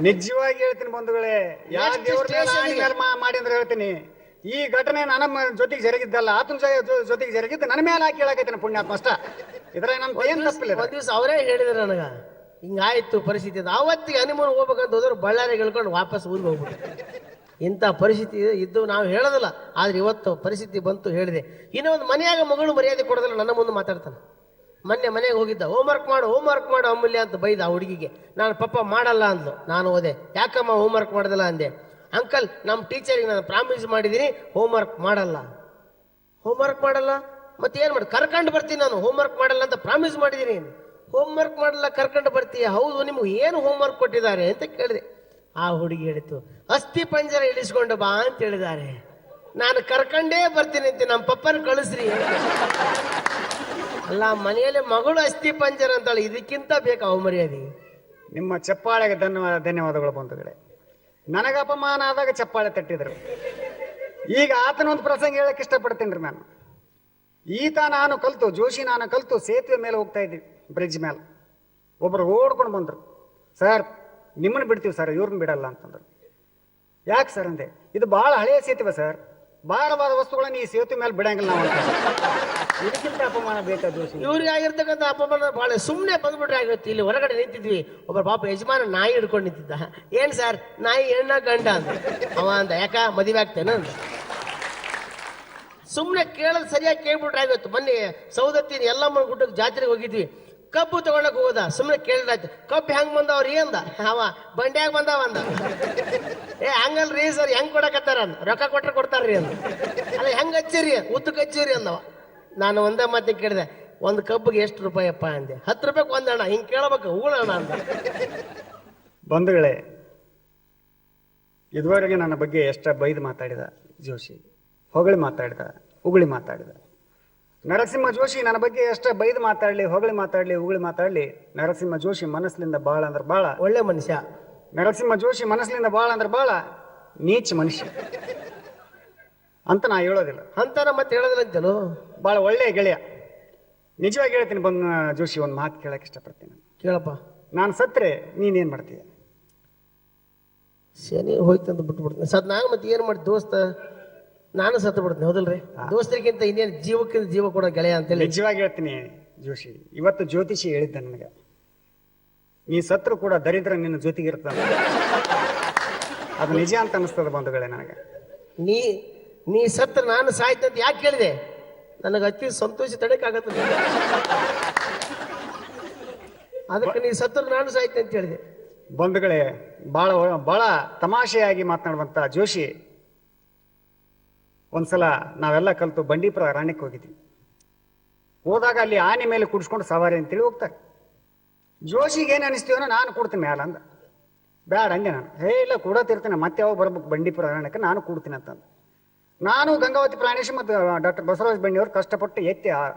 S4: ನಿಜವಾಗಿ ಹೇಳ್ತೀನಿ ಬಂಧುಗಳೇ, ಯಾವ ದೇವ್ರ ಮಾಡಿ ಅಂದ್ರೆ ಹೇಳ್ತೀನಿ. ಈ ಘಟನೆ ನನ್ನ ಜೊತೆಗೆ ಜರುಗಿದ್ದಲ್ಲ, ಆತನ ಜೊತೆಗೆ ಜರುಗಿದ್ದು ನನ್ನ ಮೇಲೆ ಹಾಕಿ ಹೇಳಕೈತೇನೆ ಪುಣ್ಯಾತ್ಮ ಅಷ್ಟ. ಇದ್ರ ನಮ್ ಏನ್ ತಪ್ಪಿಲ್ಲ.
S3: ಒಂದ್ ದಿವ್ಸ ಅವರೇ ಹೇಳಿದ್ರು ನನಗ, ಹಿಂಗಾಯ್ತು ಪರಿಸ್ಥಿತಿ ಅದು. ಅವತ್ತಿಗೆ ಹನಿಮೂನ್ ಹೋಗ್ಬೇಕಂತ ಹೋದ್ರೆ ಬಳ್ಳಾರಿ ಹೇಳ್ಕೊಂಡು ವಾಪಸ್ ಊರಿಗೆ ಹೋಗ್ಬಿಟ್ಟು. ಇಂಥ ಪರಿಸ್ಥಿತಿ ಇದ್ದು ನಾವು ಹೇಳೋದಿಲ್ಲ, ಆದ್ರೆ ಇವತ್ತು ಪರಿಸ್ಥಿತಿ ಬಂತು ಹೇಳಿದೆ. ಇನ್ನೂ ಒಂದು ಮನೆಯಾಗ ಮಗಳು ಮರ್ಯಾದೆ ಕೊಡೋದಿಲ್ಲ, ನನ್ನ ಮುಂದೆ ಮಾತಾಡ್ತಾನೆ. ಮೊನ್ನೆ ಮನೆಗೆ ಹೋಗಿದ್ದ, ಹೋಮ್ವರ್ಕ್ ಮಾಡು ಅಮೂಲ್ಯ ಅಂತ ಬೈದ ಆ ಹುಡುಗಿಗೆ. ನಾನು ಪಪ್ಪ ಮಾಡಲ್ಲ ಅಂದ್ಲು. ನಾನು ಹೋದೆ, ಯಾಕಮ್ಮ ಹೋಮ್ವರ್ಕ್ ಮಾಡೋದಿಲ್ಲ ಅಂದೆ. ಅಂಕಲ್ ನಮ್ಮ ಟೀಚರಿಗೆ ನಾನು ಪ್ರಾಮಿಸ್ ಮಾಡಿದ್ದೀನಿ ಹೋಮ್ವರ್ಕ್ ಮಾಡಲ್ಲ ಮತ್ತೆ ಏನು ಮಾಡಿ ಕರ್ಕೊಂಡು ಬರ್ತೀನಿ ನಾನು. ಹೋಮ್ವರ್ಕ್ ಮಾಡಲ್ಲ ಅಂತ ಪ್ರಾಮಿಸ್ ಮಾಡಿದ್ದೀನಿ. ಹೋಮ್ವರ್ಕ್ ಮಾಡಲ್ಲ ಕರ್ಕೊಂಡು ಬರ್ತೀಯ? ಹೌದು, ನಿಮ್ಗೆ ಏನು ಹೋಮ್ವರ್ಕ್ ಕೊಟ್ಟಿದ್ದಾರೆ ಅಂತ ಕೇಳಿದೆ. ಆ ಹುಡುಗಿ ಹೇಳಿತು, ಅಸ್ಥಿ ಪಂಜರ ಇಳಿಸ್ಕೊಂಡು ಬಾ ಅಂತ ಹೇಳಿದ್ದಾರೆ. ನಾನು ಕರ್ಕೊಂಡೇ ಬರ್ತೀನಿ ಅಂತ ನಮ್ಮ ಪಪ್ಪನ ಕಳಿಸ್ರಿ. ಅಲ್ಲ, ಮನೆಯಲ್ಲಿ ಮಗಳು ಅಸ್ಥಿ ಪಂಜರ ಅಂತಾಳೆ, ಇದಕ್ಕಿಂತ ಬೇಕಾ ಮರ್ಯಾದೆ?
S4: ನಿಮ್ಮ ಚಪ್ಪಾಳೆಗೆ ಧನ್ಯವಾದಗಳು ಬಂಧುಗಳೇ. ನನಗೆ ಅಪಮಾನ ಆದಾಗ ಚಪ್ಪಾಳೆ ತಟ್ಟಿದ್ರು. ಈಗ ಆತನ ಒಂದು ಪ್ರಸಂಗ ಹೇಳಕ್ ಇಷ್ಟಪಡ್ತೀನಿ ನಾನು. ಜೋಶಿ ನಾನು ಕಲ್ತು ಸೇತುವೆ ಮೇಲೆ ಹೋಗ್ತಾ ಇದ್ವಿ, ಬ್ರಿಡ್ಜ್ ಮೇಲೆ. ಒಬ್ರು ಓಡ್ಕೊಂಡು ಬಂದ್ರು, ಸರ್ ನಿಮ್ಮನ್ನ ಬಿಡ್ತೀವಿ ಸರ್, ಇವ್ರನ್ನ ಬಿಡಲ್ಲ ಅಂತಂದ್ರು. ಯಾಕೆ ಸರ್ ಅಂದೆ. ಇದು ಬಹಳ ಹಳೆಯ ಸೇತುವೆ ಸರ್, ಭಾರವಾದ ವಸ್ತುಗಳನ್ನ ಈ ಸೇತುವೆ ಮೇಲೆ ಬಿಡಂಗಿಲ್ಲ ನಾವು ಅಂತ. ಇದಕ್ಕಿಂತ ಅಪಮಾನ ಬೇಕಾ ಜೋಶಿ?
S3: ಇವ್ರಿಗೆ ಆಗಿರ್ತಕ್ಕಂಥ ಅಪಮಾನ ಬಹಳ. ಸುಮ್ಮನೆ ಬಂದ್ಬಿಟ್ರೆ ಆಗಿತ್ತು. ಇಲ್ಲಿ ಹೊರಗಡೆ ನಿಂತಿದ್ವಿ, ಒಬ್ಬ ಪಾಪ ಯಜಮಾನ ನಾಯಿ ಹಿಡ್ಕೊಂಡು ನಿಂತಿದ್ದ. ಏನ್ ಸರ್ ನಾಯಿ ಹೆಣ್ಣ ಗಂಡ ಅಂತ ಅವ ಅಂದ. ಯಾಕ ಮದುವೆ ಆಗ್ತೇನ ಅಂದ. ಸುಮ್ಮನೆ ಕೇಳೋದು ಸರಿಯಾಗಿ ಕೇಳ್ಬಿಟ್ರೆ ಆಗಿತ್ತು. ಮೊನ್ನೆ ಸೌದತ್ತಿನ ಎಲ್ಲಮ್ಮ ಗುಡ್ಡಕ್ಕೆ ಜಾತ್ರೆಗೆ ಹೋಗಿದ್ವಿ. ಕಬ್ಬು ತಗೊಳಕ್ ಹೋದ, ಸುಮ್ಮನೆ ಕೇಳಿದಾಯ್ತು, ಕಬ್ಬು ಹೆಂಗ್ ಬಂದವ್ರಿ ಅಂದ. ಅವ ಬಂಡ್ಯಾಗ ಬಂದಾವ ಅಂದ. ಹಂಗಲ್ರಿ ಸರ್, ಹೆಂಗ್ ಕೊಡಕತ್ತಾರ ಅಂದ. ರೊಕ್ಕ ಕೊಟ್ರೆ ಕೊಡ್ತಾರ್ರಿ ಅಂದ. ಅಲ್ಲ ಹೆಂಗ್ ಹಚ್ಚಿರಿ? ಉದ್ದಕ್ಕೆ ಹಚ್ಚಿರಿ ಅಂದವ. ನಾನು ಒಂದೇ ಮಾತಿ ಕೇಳಿದೆ, ಒಂದು ಕಬ್ಬಿಗೆ ಎಷ್ಟು ರೂಪಾಯಿ ಅಪ್ಪ ಅಂದೆ. 10 ರೂಪಾಯಿಗೆ ಒಂದಣ್ಣ. ಹಿಂಗ್ ಕೇಳಬೇಕು, ಹೂಳಣ್ಣ ಅಂದ.
S4: ಬಂಧುಗಳೇ, ಇದುವರೆಗೆ ನನ್ನ ಬಗ್ಗೆ ಎಷ್ಟ ಬೈದು ಮಾತಾಡಿದ ಜೋಶಿ, ಹೊಗಳಿ ಮಾತಾಡಿದ, ಉಗುಳಿ ಮಾತಾಡಿದ. ನರಸಿಂಹ ಜೋಶಿ ನನ್ನ ಬಗ್ಗೆ ಎಷ್ಟ ಬೈದು ಮಾತಾಡ್ಲಿ, ಹೊಗಳಿ ಮಾತಾಡ್ಲಿ, ಉಗುಳಿ ಮಾತಾಡ್ಲಿ, ನರಸಿಂಹ ಜೋಶಿ ಮನಸ್ಸಿನಿಂದ ಬಾಳ ಅಂದ್ರೆ ಬಾಳ
S3: ಒಳ್ಳೆ ಮನುಷ್ಯ.
S4: ನರಸಿಂಹ ಜೋಶಿ ಮನಸ್ಸಿನಿಂದ ಬಾಳ ಅಂದ್ರೆ ಬಾಳ ನೀಚ ಮನುಷ್ಯ ಅಂತ ನಾ ಹೇಳೋದಿಲ್ಲ.
S3: ಅಂತಾನ ಮತ್ತೆ ಹೇಳೋದಿಲ್ಲ ಅಂತಲೂ.
S4: ಬಹಳ ಒಳ್ಳೆಯ ಗೆಳೆಯ. ನಿಜವಾಗಿ ಹೇಳ್ತೀನಿ ಜೋಶಿ, ಒಂದು ಮಾತು ಕೇಳಕ್ ಇಷ್ಟಪಡ್ತೀನಿ.
S3: ಕೇಳಪ್ಪ.
S4: ನಾನು ಸತ್ರೆ ನೀನೇನ್ ಮಾಡ್ತೀಯ?
S3: ಶನಿ ಹೋಯ್ತಂತ ಬಿಟ್ಬಿಡ್ತೀನಿ. ನಾನು ಮತ್ತೆ ಏನ್ ಮಾಡಿ ದೋಸ್ತ, ನಾನು ಸತ್ತು ಬಿಡ್ತೀನಿ. ಹೌದಲ್ರಿ? ದೋಸ್ತರಿಗಿಂತ ಇನ್ನೇನು ಜೀವಕ್ಕಿಂತ ಜೀವ ಕೊಡೋ ಗೆಳೆಯ ಅಂತೇಳಿ.
S4: ನಿಜವಾಗಿ ಹೇಳ್ತೀನಿ ಜೋಶಿ, ಇವತ್ತು ಜ್ಯೋತಿಷಿ ಹೇಳಿದ್ದ ನನಗೆ, ನೀ ಸತ್ರು ಕೂಡ ದರಿದ್ರ ನಿನ್ನ ಜೊತೆಗೆ ಇರ್ತಾನೆ. ಅದು ನಿಜ ಅಂತ ಅನಿಸ್ತದ ಬಂಧುಗಳೇ ನನಗೆ.
S3: ನೀ ಸತ್ರ ನಾನು ಸಾಯ್ತಂತ ಯಾಕೆ ಕೇಳಿದೆ? ನನಗೆ ಅತಿ ಸಂತೋಷ ತಡಕ್ಕಾಗತ್ತೆ. ಅದಕ್ಕೆ ನೀವು ಸತ್ತರು ನಾನು ಸಾಯ್ತೆ ಅಂತ ಹೇಳಿದೆ.
S4: ಬಂಧುಗಳೇ, ಬಹಳ ಬಹಳ ತಮಾಷೆಯಾಗಿ ಮಾತನಾಡುವಂತ ಜೋಶಿ ಒಂದ್ಸಲ ನಾವೆಲ್ಲ ಕಲಿತು ಬಂಡೀಪುರ ಅರಣ್ಯಕ್ಕೆ ಹೋಗಿದ್ವಿ. ಹೋದಾಗ ಅಲ್ಲಿ ಆನೆ ಮೇಲೆ ಕುಡಿಸ್ಕೊಂಡು ಸವಾರಿ ಅಂತೇಳಿ ಹೋಗ್ತಾರೆ. ಜೋಶಿಗೆ ಏನು ಅನಿಸ್ತೀವನೋ ನಾನು ಕೊಡ್ತೀನಿ ಮ್ಯಾಲ ಅಂದ. ಬ್ಯಾಡ ಅಂದೆ ನಾನು. ಇಲ್ಲ ಕೊಡೋತಿರ್ತೀನಿ, ಮತ್ತೆ ಯಾವಾಗ ಬರ್ಬೇಕು ಬಂಡೀಪುರ ಅರಣ್ಯಕ್ಕೆ, ನಾನು ಕೊಡ್ತೀನಿ ಅಂತಂದು. ನಾನು ಗಂಗಾವತಿ ಪ್ರಾಣೇಶ್ ಮತ್ತು ಡಾಕ್ಟರ್ ಬಸವರಾಜ ಬಂಡಿಯವರು ಕಷ್ಟಪಟ್ಟು ಎತ್ತಿ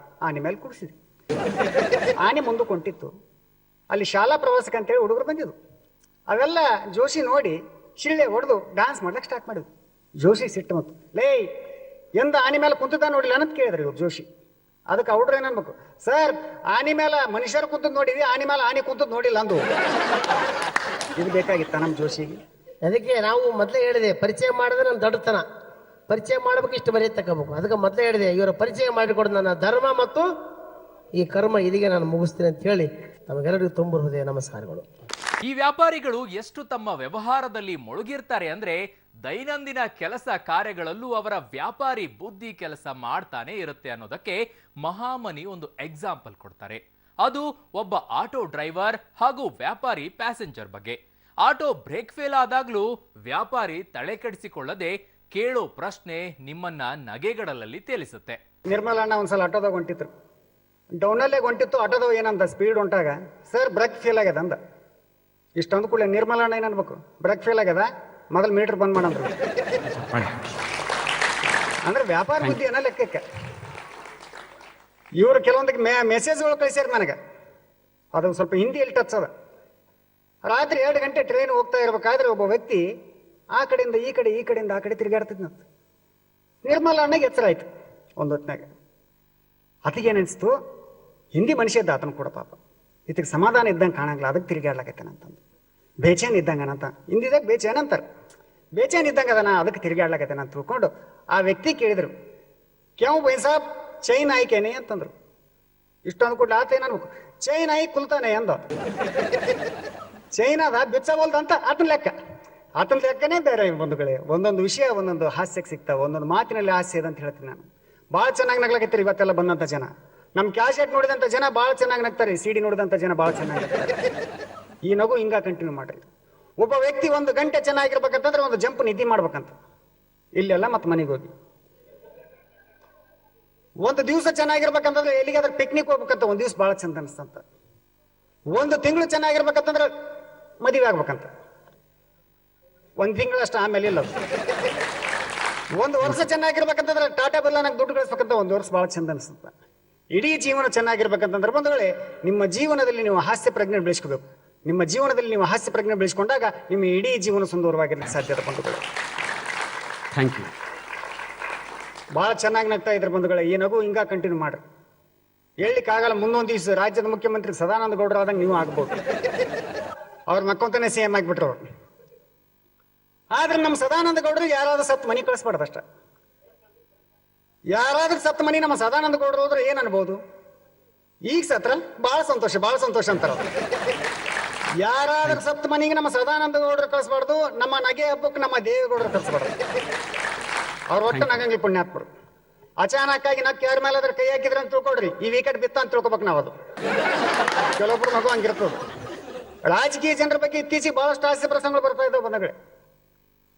S4: ಆನೆ ಮೇಲೆ ಕುಡಿಸಿದ್ವಿ. ಆನೆ ಮುಂದಕ್ಕೆ ಹೊಂಟಿತ್ತು. ಅಲ್ಲಿ ಶಾಲಾ ಪ್ರವಾಸಕ್ಕೆ ಅಂತೇಳಿ ಹುಡುಗರು ಬಂದಿದ್ದು. ಅವೆಲ್ಲ ಜೋಶಿ ನೋಡಿ ಶಿಳ್ಳೆ ಹೊಡೆದು ಡಾನ್ಸ್ ಮಾಡ್ಲಿಕ್ಕೆ ಸ್ಟಾರ್ಟ್ ಮಾಡಿದ್ವು. ಜೋಶಿ ಸಿಟ್ಟು ಮತ್ತು ಲೇ ಎಂದ ಆನೆ ಮೇಲೆ ಕುಂತದ ನೋಡಿಲ್ಲ ಅಂತ ಕೇಳಿದ್ರಿ ಇವ್ರು ಜೋಶಿ. ಅದಕ್ಕೆ ಹುಡ್ರು ಏನ್ ಅನ್ಬೇಕು, ಸರ್ ಆನೆ ಮೇಲೆ ಮನುಷ್ಯರು ಕುಂತದ್ ನೋಡಿದ್ವಿ, ಆನೆ ಮೇಲೆ ಆನೆ ಕುಂತದ್ ನೋಡಿಲ್ಲ ಅಂದು. ಇದು ಬೇಕಾಗಿತ್ತ ನಮ್ಮ ಜೋಶಿಗೆ?
S3: ಅದಕ್ಕೆ ನಾವು ಮೊದಲೇ ಹೇಳಿದೆ, ಪರಿಚಯ ಮಾಡಿದ್ರೆ ನನ್ನ ದೊಡ್ಡತನ, ಪರಿಚಯ ಮಾಡ್ಬೇಕು, ಇಷ್ಟು ಬರೀ ತಗೋಬೇಕು. ಅದಕ್ಕೆ ಮೊದಲೇ ಹೇಳಿದೆ, ಇವರ ಪರಿಚಯ ಮಾಡಿಕೊಡೋದು ನನ್ನ ಧರ್ಮ ಮತ್ತು ಈ ಕರ್ಮ, ಇದೀಗ ನಾನು ಮುಗಿಸ್ತೀನಿ ಅಂತ ಹೇಳಿ ತಮಗೆಲ್ಲರಿಗೂ ತುಂಬ ಹೃದಯ ನಮಸ್ಕಾರಗಳು.
S1: ಈ ವ್ಯಾಪಾರಿಗಳು ಎಷ್ಟು ತಮ್ಮ ವ್ಯವಹಾರದಲ್ಲಿ ಮುಳುಗಿರ್ತಾರೆ ಅಂದ್ರೆ ದೈನಂದಿನ ಕೆಲಸ ಕಾರ್ಯಗಳಲ್ಲೂ ಅವರ ವ್ಯಾಪಾರಿ ಬುದ್ಧಿ ಕೆಲಸ ಮಾಡ್ತಾನೆ ಇರುತ್ತೆ ಅನ್ನೋದಕ್ಕೆ ಮಹಾಮನಿ ಒಂದು ಎಕ್ಸಾಂಪಲ್ ಕೊಡ್ತಾರೆ. ಅದು ಒಬ್ಬ ಆಟೋ ಡ್ರೈವರ್ ಹಾಗೂ ವ್ಯಾಪಾರಿ ಪ್ಯಾಸೆಂಜರ್ ಬಗ್ಗೆ. ಆಟೋ ಬ್ರೇಕ್ ಫೇಲ್ ಆದಾಗ್ಲೂ ವ್ಯಾಪಾರಿ ತಲೆ ಕೆಡಿಸಿಕೊಳ್ಳದೆ ಕೇಳೋ ಪ್ರಶ್ನೆ ನಿಮ್ಮನ್ನ ನಗೆಗಡಲಲ್ಲಿ ತೇಲಿಸುತ್ತೆ.
S4: ನಿರ್ಮಲ ಅಣ್ಣ ಒಂದ್ಸಲ ಆಟೋದಾಗ ಹೊಂಟಿದ್ರು. ಡೌನಲ್ಲೇ ಹೊಂಟಿತ್ತು. ಆಟೋದಾಗ ಏನಂದ ಸ್ಪೀಡ್ ಹೊಂಟಾಗ, ಸರ್ ಬ್ರೇಕ್ ಫೇಲ್ ಆಗ್ಯದ ಅಂದ. ಇಷ್ಟೊಂದು ಕೂಡ ನಿರ್ಮಲ ಅಣ್ಣ ಏನನ್ಬೇಕು, ಬ್ರೇಕ್ ಫೇಲ್ ಆಗ್ಯದ, ಮೊದಲು ಮೀಟರ್ ಬಂದ್ ಮಾಡಂದ್ರು. ಅಂದ್ರೆ ವ್ಯಾಪಾರ ಬುದ್ಧಿ ಏನೋ ಲೆಕ್ಕಕ್ಕೆ. ಇವರು ಕೆಲವೊಂದಕ್ಕೆ ಮೆಸೇಜ್ಗಳು ಕಳಿಸ್ಯಾರ ನನಗೆ. ಅದು ಸ್ವಲ್ಪ ಹಿಂದಿಯಲ್ಲಿ ಟಚ್ ಅದ. ರಾತ್ರಿ 2 ಗಂಟೆ ಟ್ರೈನ್ ಹೋಗ್ತಾ ಇರ್ಬೇಕಾದ್ರೆ ಒಬ್ಬ ವ್ಯಕ್ತಿ ಆ ಕಡೆಯಿಂದ ಈ ಕಡೆ, ಈ ಕಡೆಯಿಂದ ಆ ಕಡೆ ತಿರುಗಾಡ್ತಿದ್ನಂತ. ನಿರ್ಮಲ ಅಣ್ಣಗೆ ಎಚ್ಚರ ಆಯ್ತು ಒಂದು ಹೊತ್ತಿನಾಗ. ಅತಿಗೇನಿಸ್ತು, ಹಿಂದಿ ಮನುಷ್ಯ ಇದ್ದ ಆತನ ಕೂಡ ಪಾಪ, ಇದಕ್ಕೆ ಸಮಾಧಾನ ಇದ್ದಂಗೆ ಕಾಣಂಗಿಲ್ಲ, ಅದಕ್ಕೆ ತಿರುಗಾಡ್ಲಾಕೈತೇನಂತಂದು. ಬೇಚೇನ್ ಇದ್ದಂಗನಂತ, ಹಿಂದಿದಾಗ ಬೇಚೇನ್ ಅಂತಾರೆ. ಬೇಚೇನ್ ಇದ್ದಂಗೆ ಅದನ್ನ ಅದಕ್ಕೆ ತಿರುಗಾಡ್ಲಾಕೈತೇನ ಅಂತ ತಿಳ್ಕೊಂಡು ಆ ವ್ಯಕ್ತಿ ಕೇಳಿದ್ರು, ಕ್ಯೂ ಬೈ ಸಾಬ್ ಚೈನ್ ಆಯ್ಕೇನೆ ಅಂತಂದ್ರು. ಇಷ್ಟೊಂದು ಕೂಡ ಆತ ಏನನ್ಬೇಕು, ಚೈನ್ ಆಯ್ಕೆ ಕುಲ್ತಾನೆ ಅಂದ. ಚೈನ್ ಅದ ಬಿಚ್ಚಬೋಲ್ದ ಅಂತ ಆತನ ಲೆಕ್ಕ. ಆತನ ಲೆಕ್ಕನೇ ಬೇರೆ ಬಂಧುಗಳೇ. ಒಂದೊಂದು ವಿಷಯ ಒಂದೊಂದು ಹಾಸ್ಯಕ್ಕೆ ಸಿಗ್ತಾವ, ಒಂದೊಂದು ಮಾತಿನಲ್ಲಿ ಹಾಸ್ಯ ಅಂತ ಹೇಳ್ತೀನಿ ನಾನು. ಭಾಳ ಚೆನ್ನಾಗಿ ನಗ್ಲಾಕತ್ತೀರಿ ಇವತ್ತೆಲ್ಲ ಬಂದಂಥ ಜನ. ನಮ್ಮ ಕ್ಯಾಸೆಟ್ ನೋಡಿದಂಥ ಜನ ಭಾಳ ಚೆನ್ನಾಗಿ ನಗ್ತಾರೆ, CD ನೋಡಿದಂಥ ಜನ ಭಾಳ ಚೆನ್ನಾಗಿ ನಗ್ತಾರೆ. ಈ ನಗು ಹಿಂಗ ಕಂಟಿನ್ಯೂ ಮಾಡ್ರಿ. ಒಬ್ಬ ವ್ಯಕ್ತಿ 1 ಗಂಟೆ ಚೆನ್ನಾಗಿರ್ಬೇಕಂತಂದ್ರೆ ಒಂದು ಜಂಪ್ ನಿದ್ದೆ ಮಾಡ್ಬೇಕಂತ ಇಲ್ಲೆಲ್ಲ ಮತ್ತೆ ಮನೆಗೆ ಹೋಗಿ. ಒಂದು ದಿವಸ ಚೆನ್ನಾಗಿರ್ಬೇಕಂತಂದ್ರೆ ಎಲ್ಲಿಗಾದ್ರೆ ಪಿಕ್ನಿಕ್ ಹೋಗ್ಬೇಕಂತ ಒಂದು ದಿವಸ ಭಾಳ ಚಂದ ಅನಿಸ್ತಂತ. 1 ತಿಂಗಳು ಚೆನ್ನಾಗಿರ್ಬೇಕಂತಂದ್ರೆ ಮದುವೆ ಆಗ್ಬೇಕಂತ 1 ತಿಂಗಳಷ್ಟು, ಆಮೇಲೆ ಇಲ್ಲ. 1 ವರ್ಷ ಚೆನ್ನಾಗಿರ್ಬೇಕಂತಂದ್ರೆ ಟಾಟಾ ಬಿರ್ಲಾ ನಂಗೆ ದುಡ್ಡು ಗಳಿಸ್ಬೇಕಂತ 1 ವರ್ಷ ಭಾಳ ಚಂದ ಅನಿಸ್ತಂತ. ಇಡೀ ಜೀವನ ಚೆನ್ನಾಗಿರ್ಬೇಕಂತಂದ್ರೆ ಬಂಧುಗಳೇ, ನಿಮ್ಮ ಜೀವನದಲ್ಲಿ ನೀವು ಹಾಸ್ಯ ಪ್ರಜ್ಞೆ ಬೆಳೆಸ್ಕೋಬೇಕು. ನಿಮ್ಮ ಜೀವನದಲ್ಲಿ ನೀವು ಹಾಸ್ಯ ಪ್ರಜ್ಞೆ ಬೆಳೆಸ್ಕೊಂಡಾಗ ನಿಮ್ಮ ಇಡೀ ಜೀವನ ಸುಂದರವಾಗಿರ್ಲಿಕ್ಕೆ ಸಾಧ್ಯತೆ ಬಂಧುಗಳು. Thank you. ಭಾಳ ಚೆನ್ನಾಗಿ ನಗ್ತಾ ಇದ್ರ ಬಂಧುಗಳೇ. ಈ ನಗು ಹಿಂಗ ಕಂಟಿನ್ಯೂ ಮಾಡ್ರಿ. ಹೇಳಲಿಕ್ಕಾಗಲ್ಲ, ಮುಂದೊಂದು ದಿವಸ ರಾಜ್ಯದ ಮುಖ್ಯಮಂತ್ರಿ ಸದಾನಂದ ಗೌಡರು ಆದಂಗೆ ನೀವು ಆಗ್ಬೋದು. ಅವ್ರು ಮಕ್ಕೊಂತಾನೆ CM ಆಗಿಬಿಟ್ರು ಅವ್ರು. ಆದ್ರೆ ನಮ್ಮ ಸದಾನಂದ ಗೌಡರು ಯಾರಾದ್ರೂ ಸತ್ತು ಮನೆ ಕಳಿಸ್ಬಾರ್ದಷ್ಟ. ಯಾರಾದ್ರೂ ಸತ್ತ ಮನೆ ನಮ್ಮ ಸದಾನಂದ ಗೌಡರು ಹೋದ್ರೆ ಏನ್ ಅನ್ಬೋದು, ಈಗ ಸತ್ರ ಬಹಳ ಸಂತೋಷ, ಬಹಳ ಸಂತೋಷ ಅಂತಾರ. ಯಾರಾದ್ರೂ ಸತ್ತ ಮನೆಗೆ ನಮ್ಮ ಸದಾನಂದ ಗೌಡರು ಕಳಿಸ್ಬಾರ್ದು, ನಮ್ಮ ನಗೆ ಹಬ್ಬಕ್ಕೆ ನಮ್ಮ ದೇವೇಗೌಡರು ಕಳಿಸ್ಬಾರ್ದು. ಅವ್ರ ಒಟ್ಟು ನಗಂಗಿ ಪುಣ್ಯಾತ್ಮರು. ಅಚಾನಕ್ ಆಗಿ ನಕ್ಕ ಯಾರ ಮೇಲೆ ಅದ್ರ ಕೈ ಹಾಕಿದ್ರೆ ಅಂತ ತಿಳ್ಕೊಡ್ರಿ, ಈ ವಿಕೆಟ್ ಬಿತ್ತ ಅಂತ ತಿಳ್ಕೊಬೇಕು ನಾವು. ಅದು ಕೆಲವೊಬ್ರು ಮಗು ಹಂಗಿರ್ತದ. ರಾಜಕೀಯ ಜನರ ಬಗ್ಗೆ ಇತ್ತೀಚೆಗೆ ಬಹಳಷ್ಟು ಹಾಸ್ಯ ಪ್ರಸಂಗಗಳು ಬರ್ತಾ ಇದ್ದಾವೆ ಬಂಧುಗಳೇ.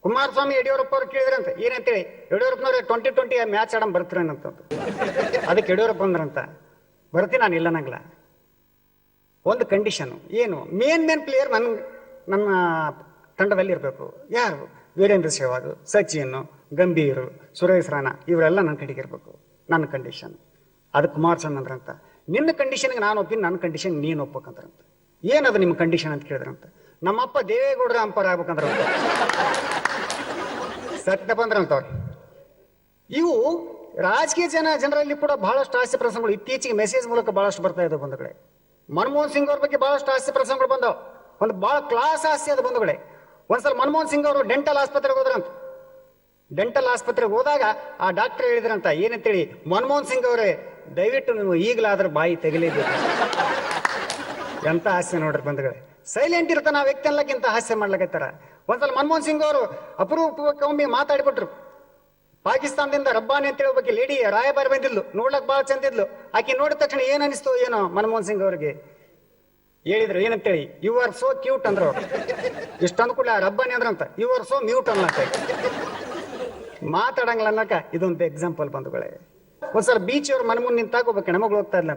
S4: ಕುಮಾರಸ್ವಾಮಿ ಯಡಿಯೂರಪ್ಪ ಅವ್ರು ಕೇಳಿದ್ರಂತ, ಏನಂತೇಳಿ, ಯಡಿಯೂರಪ್ಪನವ್ರೆ 2020 ಮ್ಯಾಚ್ ಆಡಮ್ ಬರ್ತೀರೇನಂತ. ಅದಕ್ಕೆ ಯಡಿಯೂರಪ್ಪ ಅಂದ್ರಂತ, ಬರ್ತೀನಿ ನಾನು ಇಲ್ಲ ನಂಗ್ಲ, ಒಂದು ಕಂಡೀಷನ್ ಏನು, ಮೇನ್ ಪ್ಲೇಯರ್ ನನ್ನ ತಂಡದಲ್ಲಿ ಇರಬೇಕು. ಯಾರು? ವೀರೇಂದ್ರ ಸೆಹ್ವಾಗ್, ಸಚಿನ್, ಗಂಭೀರ್, ಸುರೇಶ್ ರಾಣಾ, ಇವರೆಲ್ಲ ನನ್ನ ಕಡೆಗೆ ಇರಬೇಕು, ನನ್ನ ಕಂಡೀಷನ್. ಅದಕ್ಕೆ ಕುಮಾರಸ್ವಾಮಿ ಅಂದ್ರಂತ, ನಿನ್ನ ಕಂಡೀಷನ್ಗೆ ನಾನು ಒಪ್ಪಿನ, ನನ್ನ ಕಂಡೀಷನ್ ನೀನು ಒಪ್ಬೇಕಂದ್ರಂತ. ಏನದು ನಿಮ್ಮ ಕಂಡೀಷನ್ ಅಂತ ಕೇಳಿದ್ರಂತ. ನಮ್ಮಪ್ಪ ದೇವೇಗೌಡರ ಅಂಪರ್ ಆಗ್ಬೇಕಂದ್ರಂತ. ಸತ್ಯ ಬಂದ್ರಂತವ್ರು. ಇವು ರಾಜಕೀಯ ಜನರಲ್ಲಿ ಕೂಡ ಬಹಳಷ್ಟು ಹಾಸ್ಯ ಪ್ರಸಂಗಗಳು ಇತ್ತೀಚೆಗೆ ಮೆಸೇಜ್ ಮೂಲಕ ಬಹಳಷ್ಟು ಬರ್ತಾ ಇದ್ದಾವೆ ಬಂಧುಗಳೇ. ಮನಮೋಹನ್ ಸಿಂಗ್ ಅವ್ರ ಬಗ್ಗೆ ಬಹಳಷ್ಟು ಹಾಸ್ಯ ಪ್ರಸಂಗಗಳು ಬಂದವು. ಒಂದು ಬಹಳ ಕ್ಲಾಸ್ ಹಾಸ್ಯ ಅದ ಬಂಧುಗಳೇ. ಒಂದ್ಸಲ ಮನಮೋಹನ್ ಸಿಂಗ್ ಅವರು ಡೆಂಟಲ್ ಆಸ್ಪತ್ರೆಗೆ ಹೋದ್ರಂತ. ಡೆಂಟಲ್ ಆಸ್ಪತ್ರೆಗೆ ಹೋದಾಗ ಆ ಡಾಕ್ಟರ್ ಹೇಳಿದ್ರಂತ, ಏನಂತೇಳಿ, ಮನಮೋಹನ್ ಸಿಂಗ್ ಅವರೇ ದಯವಿಟ್ಟು ನೀವು ಈಗಲಾದ್ರೂ ಬಾಯಿ ತೆಗಲೇಬೇಕು. ಎಂತ ಹಾಸ್ಯ ನೋಡ್ರಿ ಬಂಧುಗಳೇ. ಸೈಲೆಂಟ್ ಇರ್ತಾನ ಆ ವ್ಯಕ್ತಿ ಅಲ್ಲಕ್ಕಿಂತ ಹಾಸ್ಯ ಮಾಡ್ಲಕತ್ತಾರ. ಒಂದ್ಸಲ ಮನಮೋಹನ್ ಸಿಂಗ್ ಅವರು ಅಪರೂಪಕ್ಕೊಮ್ಮೆ ಮಾತಾಡಿಬಿಟ್ರು. ಪಾಕಿಸ್ತಾನದಿಂದ ರಬ್ಬಾನಿ ಅಂತ ಹೇಳಬೇಕು ಲೇಡಿ ರಾಯಭಾರಿ ಬಂದಿದ್ಲು, ನೋಡ್ಲಕ್ ಬಹಳ ಚಂದಿದ್ಲು. ಆಕೆ ನೋಡಿದ ತಕ್ಷಣ ಏನ್ ಅನಿಸ್ತು ಏನೋ ಮನಮೋಹನ್ ಸಿಂಗ್ ಅವ್ರಿಗೆ, ಹೇಳಿದ್ರು ಏನಂತೇಳಿ ಯು ಆರ್ ಸೋ ಕ್ಯೂಟ್ ಅಂದ್ರು ಅವ್ರು. ಇಷ್ಟೊಂದು ಕೂಡ ರಬ್ಬನಿ ಅಂದ್ರಂತ ಯು ಆರ್ ಸೋ ಮ್ಯೂಟ್ ಅನ್ನಕ ಮಾತಾಡಂಗಿಲ್ಲ ಅನ್ನಕ ಇದೊಂದು ಎಕ್ಸಾಂಪಲ್ ಬಂಧುಗಳೇ. ಒಂದ್ಸಲ ಬೀಚ್ ಅವ್ರ ಮನೆ ಮುಂದೆ ನಿಂತಾಗ ಒಬ್ಬ ಹೆಣ್ಮಗಳು ಹೋಗ್ತಾ ಇಲ್ಲ.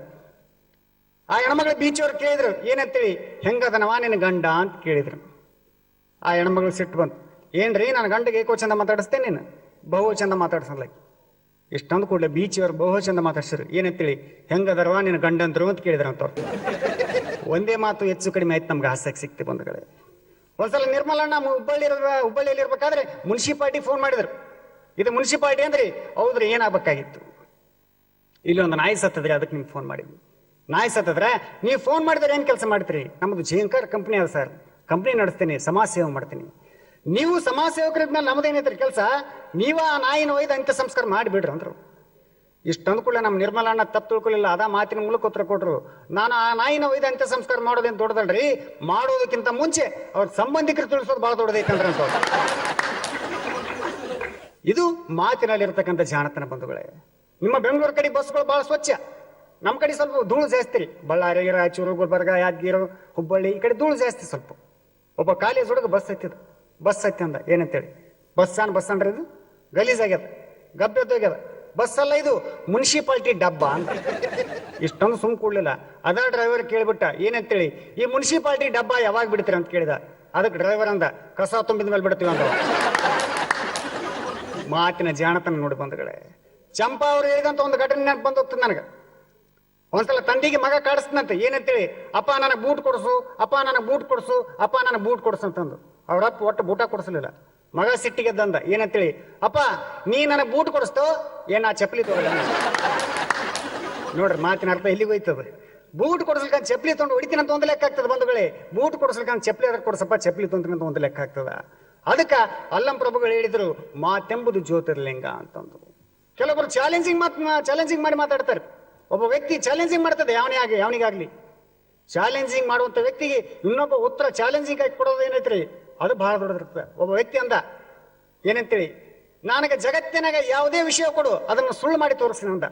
S4: ಆ ಹೆಣ್ಮಗಳು ಬೀಚ್ ಅವ್ರು ಕೇಳಿದ್ರು ಏನಂತೇಳಿ ಹೆಂಗದನವ ನಿನ್ನ ಗಂಡ ಅಂತ ಕೇಳಿದ್ರು. ಆ ಹೆಣ್ಮಗಳು ಸಿಟ್ಟು ಬಂತು, ಏನ್ರಿ ನಾನು ಗಂಡಗೆ ಏಕೋ ಚಂದ ಮಾತಾಡಿಸ್ತೇನೆ ನೀನು ಬಹು ಚಂದ ಮಾತಾಡ್ಸಲ್ಲ. ಇಷ್ಟೊಂದು ಕೂಡಲೇ ಬೀಚ್ ಅವ್ರು ಬಹು ಚಂದ ಮಾತಾಡ್ಸಿದ್ರು. ಏನಂತೇಳಿ ಹೆಂಗದರವ ನಿನ್ನ ಗಂಡಂದ್ರು ಅಂತ ಕೇಳಿದ್ರು ಅಂತವ್ರು. ಒಂದೇ ಮಾತು ಹೆಚ್ಚು ಕಡಿಮೆ ಆಯ್ತು ನಮ್ಗೆ ಹಾಸ್ಯಕ್ಕೆ ಸಿಕ್ತಿ ಬಂಧುಗಳೇ. ಒಂದ್ಸಲ ನಿರ್ಮಲಣ್ಣ ಹುಬ್ಬಳ್ಳಿಯಲ್ಲಿ ಇರ್ಬೇಕಾದ್ರೆ ಮುನ್ಸಿಪಾಲ್ಟಿ ಫೋನ್ ಮಾಡಿದ್ರು. ಇದು ಮುನ್ಸಿಪಾಲ್ಟಿ ಅಂದ್ರಿ? ಹೌದ್ರಿ, ಏನಾಗಬೇಕಾಗಿತ್ತು? ಇಲ್ಲಿ ಒಂದು ನಾಯಿ ಸತ್ತದ್ರಿ, ಅದಕ್ಕೆ ನಿಮ್ಗೆ ಫೋನ್ ಮಾಡಿದ್ವಿ. ನಾಯಿ ಸತ್ತದ್ರೆ ನೀವು ಫೋನ್ ಮಾಡಿದ್ರೆ ಏನು ಕೆಲಸ ಮಾಡ್ತೀರಿ? ನಮ್ಮದು ಜೇಂಕರ್ ಕಂಪ್ನಿ ಅದ ಸರ್, ಕಂಪ್ನಿ ನಡೆಸ್ತೀನಿ, ಸಮಾಜ ಸೇವೆ ಮಾಡ್ತೀನಿ. ನೀವು ಸಮಾಜ ಸೇವಕರಿದ್ಮೇಲೆ ನಮ್ದೇನೈತ್ರಿ ಕೆಲಸ? ನೀವ ಆ ನಾಯಿನ ಒಯ್ದು ಅಂತ್ಯ ಸಂಸ್ಕಾರ ಮಾಡಿಬಿಡ್ರಿ ಅಂದ್ರು. ಇಷ್ಟೊಂದು ಕೂಡ ನಮ್ಮ ನಿರ್ಮಲಣ್ಣ ತಪ್ಪು ತಿಳ್ಕೊಳ್ಳಿಲ್ಲ, ಅದ ಮಾತಿನ ಮೂಲಕ ಉತ್ತರ ಕೊಟ್ರು. ನಾನು ಆ ನಾಯಿನ ಒಯ್ದು ಅಂತ್ಯ ಸಂಸ್ಕಾರ ಮಾಡೋದೇನು ದೊಡ್ಡದಲ್ರಿ, ಮಾಡೋದಕ್ಕಿಂತ ಮುಂಚೆ ಅವ್ರ ಸಂಬಂಧಿಕರು ತಿಳಿಸೋದು ಬಹಳ ದೊಡ್ಡದೈತಂದ್ರೆ ಅಂತ. ಇದು ಮಾತಿನಲ್ಲಿರ್ತಕ್ಕಂಥ ಜಾಣತನ ಬಂಧುಗಳೇ. ನಿಮ್ಮ ಬೆಂಗಳೂರು ಕಡೆ ಬಸ್ಗಳು ಬಹಳ ಸ್ವಚ್ಛ, ನಮ್ಮ ಕಡೆ ಸ್ವಲ್ಪ ಧೂಳು ಜಾಸ್ತಿ ರೀ. ಬಳ್ಳಾರಿ, ರಾಯಚೂರು, ಗುಲ್ಬರ್ಗ, ಯಾದಗಿರಿ, ಹುಬ್ಬಳ್ಳಿ ಈ ಕಡೆ ಧೂಳು ಜಾಸ್ತಿ ಸ್ವಲ್ಪ. ಒಬ್ಬ ಕಾಲೇಜ್ ಹುಡುಗ ಬಸ್ ಹತ್ತಿದ. ಬಸ್ ಹತ್ತಿ ಅಂದ ಏನಂತೇಳಿ, ಬಸ್ ಅನ್ರಿ ಇದು ಗಲೀಜ್ ಆಗ್ಯದ, ಗಬ್ಬೆದ್ದೋಗ್ಯದ, ಬಸ್ ಅಲ್ಲ ಇದು ಮುನ್ಸಿಪಾಲ್ಟಿ ಡಬ್ಬ ಅಂತ. ಇಷ್ಟೊಂದು ಸುಮ್ ಕೂಡ್ಲಿಲ್ಲ. ಅದ ಡ್ರೈವರ್ ಕೇಳ್ಬಿಟ್ಟ ಏನಂತೇಳಿ, ಈ ಮುನ್ಸಿಪಾಲ್ಟಿ ಡಬ್ಬ ಯಾವಾಗ ಬಿಡ್ತೀರ ಅಂತ ಕೇಳಿದ. ಅದಕ್ಕೆ ಡ್ರೈವರ್ ಅಂದ ಕಸ ತುಂಬಿದ ಮೇಲೆ ಬಿಡ್ತೀವಿ ಅಂತ. ಮಾತಿನ ಜಾಣತನ ನೋಡಿ ಬಂಧುಗಳೇ. ಚಂಪಾ ಅವ್ರು ಹೇಳಿದಂತ ಒಂದು ಘಟನೆ ನೆನಪು ಬಂದು ಹೋಗ್ತದೆ ನನಗೆ. ಒಂದ್ಸಲ ತಂದೆಗೆ ಮಗ ಕಾಡಿಸ್ತಂತೆ ಏನಂತೇಳಿ, ಅಪ್ಪ ನನಗೆ ಬೂಟ್ ಕೊಡಿಸು, ಅಪ್ಪ ನನಗೆ ಬೂಟ್ ಕೊಡಿಸು, ಅಪ್ಪ ನನಗೆ ಬೂಟ್ ಕೊಡಿಸು ಅಂತಂದು. ಅವ್ರಪ್ಪ ಒಟ್ಟು ಬೂಟ ಕೊಡಿಸ್ಲಿಲ್ಲ. ಮಗ ಸಿಟ್ಟಿಗೆದ್ದಂದ ಏನಂತೇಳಿ, ಅಪ್ಪ ನೀ ನನಗೆ ಬೂಟ್ ಕೊಡಿಸ್ತೋ ಏನ ಚಪ್ಪಲಿ ತಗೊಳ್ಳ. ನೋಡ್ರಿ ಮಾತಿನ ಅರ್ಥ ಎಲ್ಲಿಗೆ ಹೋಯ್ತದ. ಬೂಟ್ ಕೊಡಿಸ್ಲಿಕ್ಕೆ ಚಪ್ಪಲಿ ತೊಗೊಂಡು ಹೊಡಿತೀನಿ ಅಂತ ಒಂದು ಲೆಕ್ಕ ಆಗ್ತದೆ ಬಂಧುಗಳೇ. ಬೂಟ್ ಕೊಡಿಸ್ಲಿಕ್ಕೆ ಚಪ್ಪಲಿ ಅದ್ರ ಕೊಡಿಸಪ್ಪ, ಚಪ್ಪಲಿ ತೊಂತೀನಿ ಅಂತ ಒಂದು ಲೆಕ್ಕ ಆಗ್ತದ. ಅದಕ್ಕೆ ಅಲ್ಲಂ ಪ್ರಭುಗಳು ಹೇಳಿದ್ರು ಮಾತೆಂಬುದು ಜ್ಯೋತಿರ್ಲಿಂಗ ಅಂತಂದ್ರು. ಕೆಲವೊಬ್ರು ಚಾಲೆಂಜಿಂಗ್ ಮಾಡಿ ಮಾತಾಡ್ತಾರೆ. ಒಬ್ಬ ವ್ಯಕ್ತಿ ಚಾಲೆಂಜಿಂಗ್ ಮಾಡ್ತದೆ ಯಾವನಿಗಾಗ್ಲಿ. ಚಾಲೆಂಜಿಂಗ್ ಮಾಡುವಂತ ವ್ಯಕ್ತಿಗೆ ಇನ್ನೊಬ್ಬ ಉತ್ತರ ಚಾಲೆಂಜಿಂಗ್ ಆಗಿ ಕೊಡೋದು ಏನೈತ್ರಿ, ಅದು ಬಹಳ ದೊಡ್ಡದಿರ್ತದೆ. ಒಬ್ಬ ವ್ಯಕ್ತಿ ಅಂದ ಏನಂತೇಳಿ, ನನಗೆ ಜಗತ್ತಿನಾಗ ಯಾವುದೇ ವಿಷಯ ಕೊಡು ಅದನ್ನು ಸುಳ್ಳು ಮಾಡಿ ತೋರಿಸ್ತೀನಿ ಅಂದ.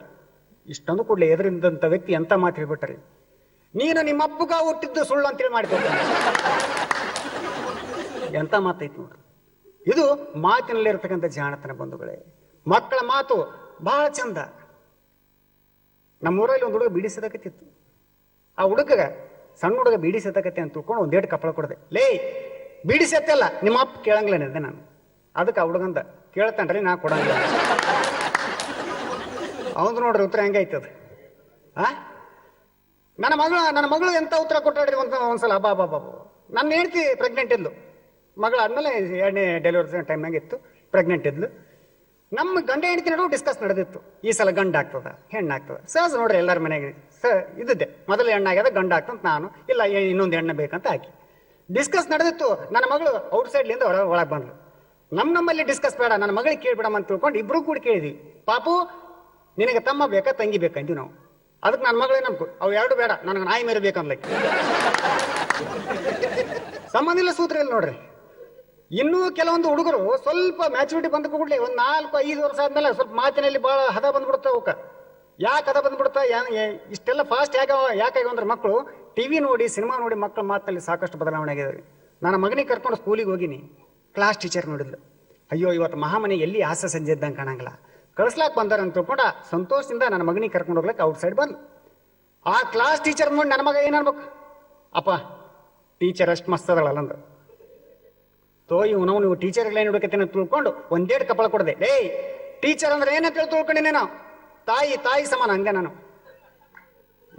S4: ಇಷ್ಟೊಂದು ಕೂಡಲೇ ಎದುರಿಂದಂತ ವ್ಯಕ್ತಿ ಎಂತ ಮಾತು ಹೇಳ್ಬಿಟ್ರಿ, ನೀನು ನಿಮ್ಮ ಅಪ್ಪಗ ಹುಟ್ಟಿದ್ದು ಸುಳ್ಳು ಅಂತೇಳಿ ಮಾಡಿ ತೋರಿಸ್ತಾನೆ. ಎಂತ ಮಾತೈತಿ ನೋಡ್ರಿ. ಇದು ಮಾತಿನಲ್ಲಿರ್ತಕ್ಕಂಥ ಜಾಣತನ ಬಂಧುಗಳೇ. ಮಕ್ಕಳ ಮಾತು ಬಹಳ ಚಂದ. ನಮ್ಮೂರಲ್ಲಿ ಒಂದು ಹುಡುಗ ಬಿಡಿಸದಕತ್ತಿತ್ತು. ಆ ಹುಡುಗ ಸಣ್ಣ ಹುಡುಗ ಬಿಡಿಸತಕತ್ತೆ ಅಂತ ತಿಳ್ಕೊಂಡು ಒಂದೇಟು ಕಪ್ಪಳ ಕೊಡದೆ, ಲೇ ಬಿಡಿಸತ್ತಲ್ಲ ನಿಮ್ಮ ಅಪ್ಪ ಕೇಳಂಗಿಲ್ಲ ನಿದ್ದೆ ನಾನು. ಅದಕ್ಕೆ ಆ ಹುಡುಗಂದ ಕೇಳ್ತಾನ್ರಿ ನಾ ಕೊಡಂಗಿಲ್ಲ. ಅವಂದು ನೋಡ್ರಿ ಉತ್ತರ ಹೆಂಗೈತದ. ನನ್ನ ಮಗಳು ಎಂತ ಉತ್ತರ ಕೊಟ್ಟಾಡ್ರಿ ಒಂದ್ಸಲ. ಬಾಬಾ ನನ್ನ ಹೆಂಡತಿ ಪ್ರೆಗ್ನೆಂಟ್ ಇದ್ಲು. ಮಗಳಾದ್ಮೇಲೆ 2ನೇ ಡೆಲಿವರಿ ಟೈಮ್ನಾಗ ಇತ್ತು, ಪ್ರೆಗ್ನೆಂಟ್ ಇದ್ಲು. ನಮ್ಮ ಗಂಡ ಹೆಂಡತಿ ನಡುವೆ ಡಿಸ್ಕಸ್ ನಡೆದಿತ್ತು, ಈ ಸಲ ಗಂಡ ಆಗ್ತದ ಹೆಣ್ಣಾಗ್ತದ. ಸಹಜ ನೋಡ್ರಿ ಎಲ್ಲರ ಮನೆಗೆ ಇದ್ದಿದ್ದೆ. ಮೊದಲು ಹೆಣ್ಣಾಗ್ಯದ ಗಂಡ ಆಗ್ತಂತ ನಾನು, ಇಲ್ಲ ಇನ್ನೊಂದು ಹೆಣ್ಣು ಬೇಕಂತ ಹಾಕಿ ಡಿಸ್ಕಸ್ ನಡೆದಿತ್ತು. ನನ್ನ ಮಗಳು ಔಟ್ ಸೈಡ್ಲಿಂದ ಒಳಗೆ ಬಂದ್ಲು. ನಮ್ಮಲ್ಲಿ ಡಿಸ್ಕಸ್ ಬೇಡ, ನನ್ನ ಮಗಳಿಗೆ ಕೇಳ್ಬಿಡಮ್ಮ ಅಂತ ತಿಳ್ಕೊಂಡು ಇಬ್ರು ಕೂಡ ಕೇಳಿದ್ವಿ. ಪಾಪು ನಿನಗೆ ತಮ್ಮ ಬೇಕಾ ತಂಗಿ ಬೇಕಂತೀವಿ ನಾವು. ಅದಕ್ಕೆ ನನ್ನ ಮಗಳೇ ನಮ್ಕು ಅವು ಎರಡು ಬೇಡ, ನನಗೆ ನಾಯಿ ಮೇರೆ ಬೇಕಂದ್ಲಕ್ಕೆ. ಸಂಬಂಧ ಇಲ್ಲ, ಸೂತ್ರ ಇಲ್ಲ ನೋಡ್ರಿ. ಇನ್ನೂ ಕೆಲವೊಂದು ಹುಡುಗರು ಸ್ವಲ್ಪ ಮ್ಯಾಚುರಿಟಿ ಬಂದ ಕೂಡಲೇ ಒಂದು 4-5 ವರ್ಷ ಆದ್ಮೇಲೆ ಸ್ವಲ್ಪ ಮಾತಿನಲ್ಲಿ ಬಹಳ ಹದ ಬಂದ್ಬಿಡುತ್ತೆ. ಅವಕ್ಕ ಯಾಕೆ ಹದ ಬಂದ್ಬಿಡುತ್ತಾ, ಇಷ್ಟೆಲ್ಲ ಫಾಸ್ಟ್ ಯಾಕಾಗಿ ಅಂದ್ರೆ ಮಕ್ಕಳು ಟಿವಿ ನೋಡಿ, ಸಿನಿಮಾ ನೋಡಿ ಮಕ್ಕಳ ಮಾತಿನಲ್ಲಿ ಸಾಕಷ್ಟು ಬದಲಾವಣೆ ಆಗಿದ್ದಾರೆ. ನನ್ನ ಮಗನಿಗೆ ಕರ್ಕೊಂಡು ಸ್ಕೂಲಿಗೆ ಹೋಗಿನಿ. ಕ್ಲಾಸ್ ಟೀಚರ್ ನೋಡಿದ್ಲು, ಅಯ್ಯೋ ಇವತ್ತು ಮಹಾಮನೆ ಎಲ್ಲಿ ಹಾಸ್ಯ ಸಂಜೆ ಇದ್ದಂಗೆ ಕಾಣಂಗಿಲ್ಲ, ಕಳಿಸ್ಲಾಕ್ ಬಂದಾರ ಅಂತ ತಿಳ್ಕೊಂಡ ಸಂತೋಷದಿಂದ ನನ್ನ ಮಗನಿಗೆ ಕರ್ಕೊಂಡು ಹೋಗ್ಲಿಕ್ಕೆ ಔಟ್ ಸೈಡ್ ಬಂದು. ಆ ಕ್ಲಾಸ್ ಟೀಚರ್ ನೋಡಿ ನನ್ನ ಮಗ ಏನನ್ಬೇಕು, ಅಪ್ಪ ಟೀಚರ್ ಅಷ್ಟು ಮಸ್ತ್ ಅದಳಲ್ಲ ಅಂದ್ರು. ನೀವು ಟೀಚರ್ ಲೈನ್ ಹುಡುಕತ್ತೇನೆ ತಿಳ್ಕೊಂಡು ಒಂದೇಟು ಕಪ್ಪಳ ಕೊಡದೆ. ಏಯ್ ಟೀಚರ್ ಅಂದ್ರೆ ಏನಂತ ತಿಳ್ಕೊಂಡಿನೇನೋ, ತಾಯಿ ಸಮಾನ ಹಂಗೆ ನಾನು.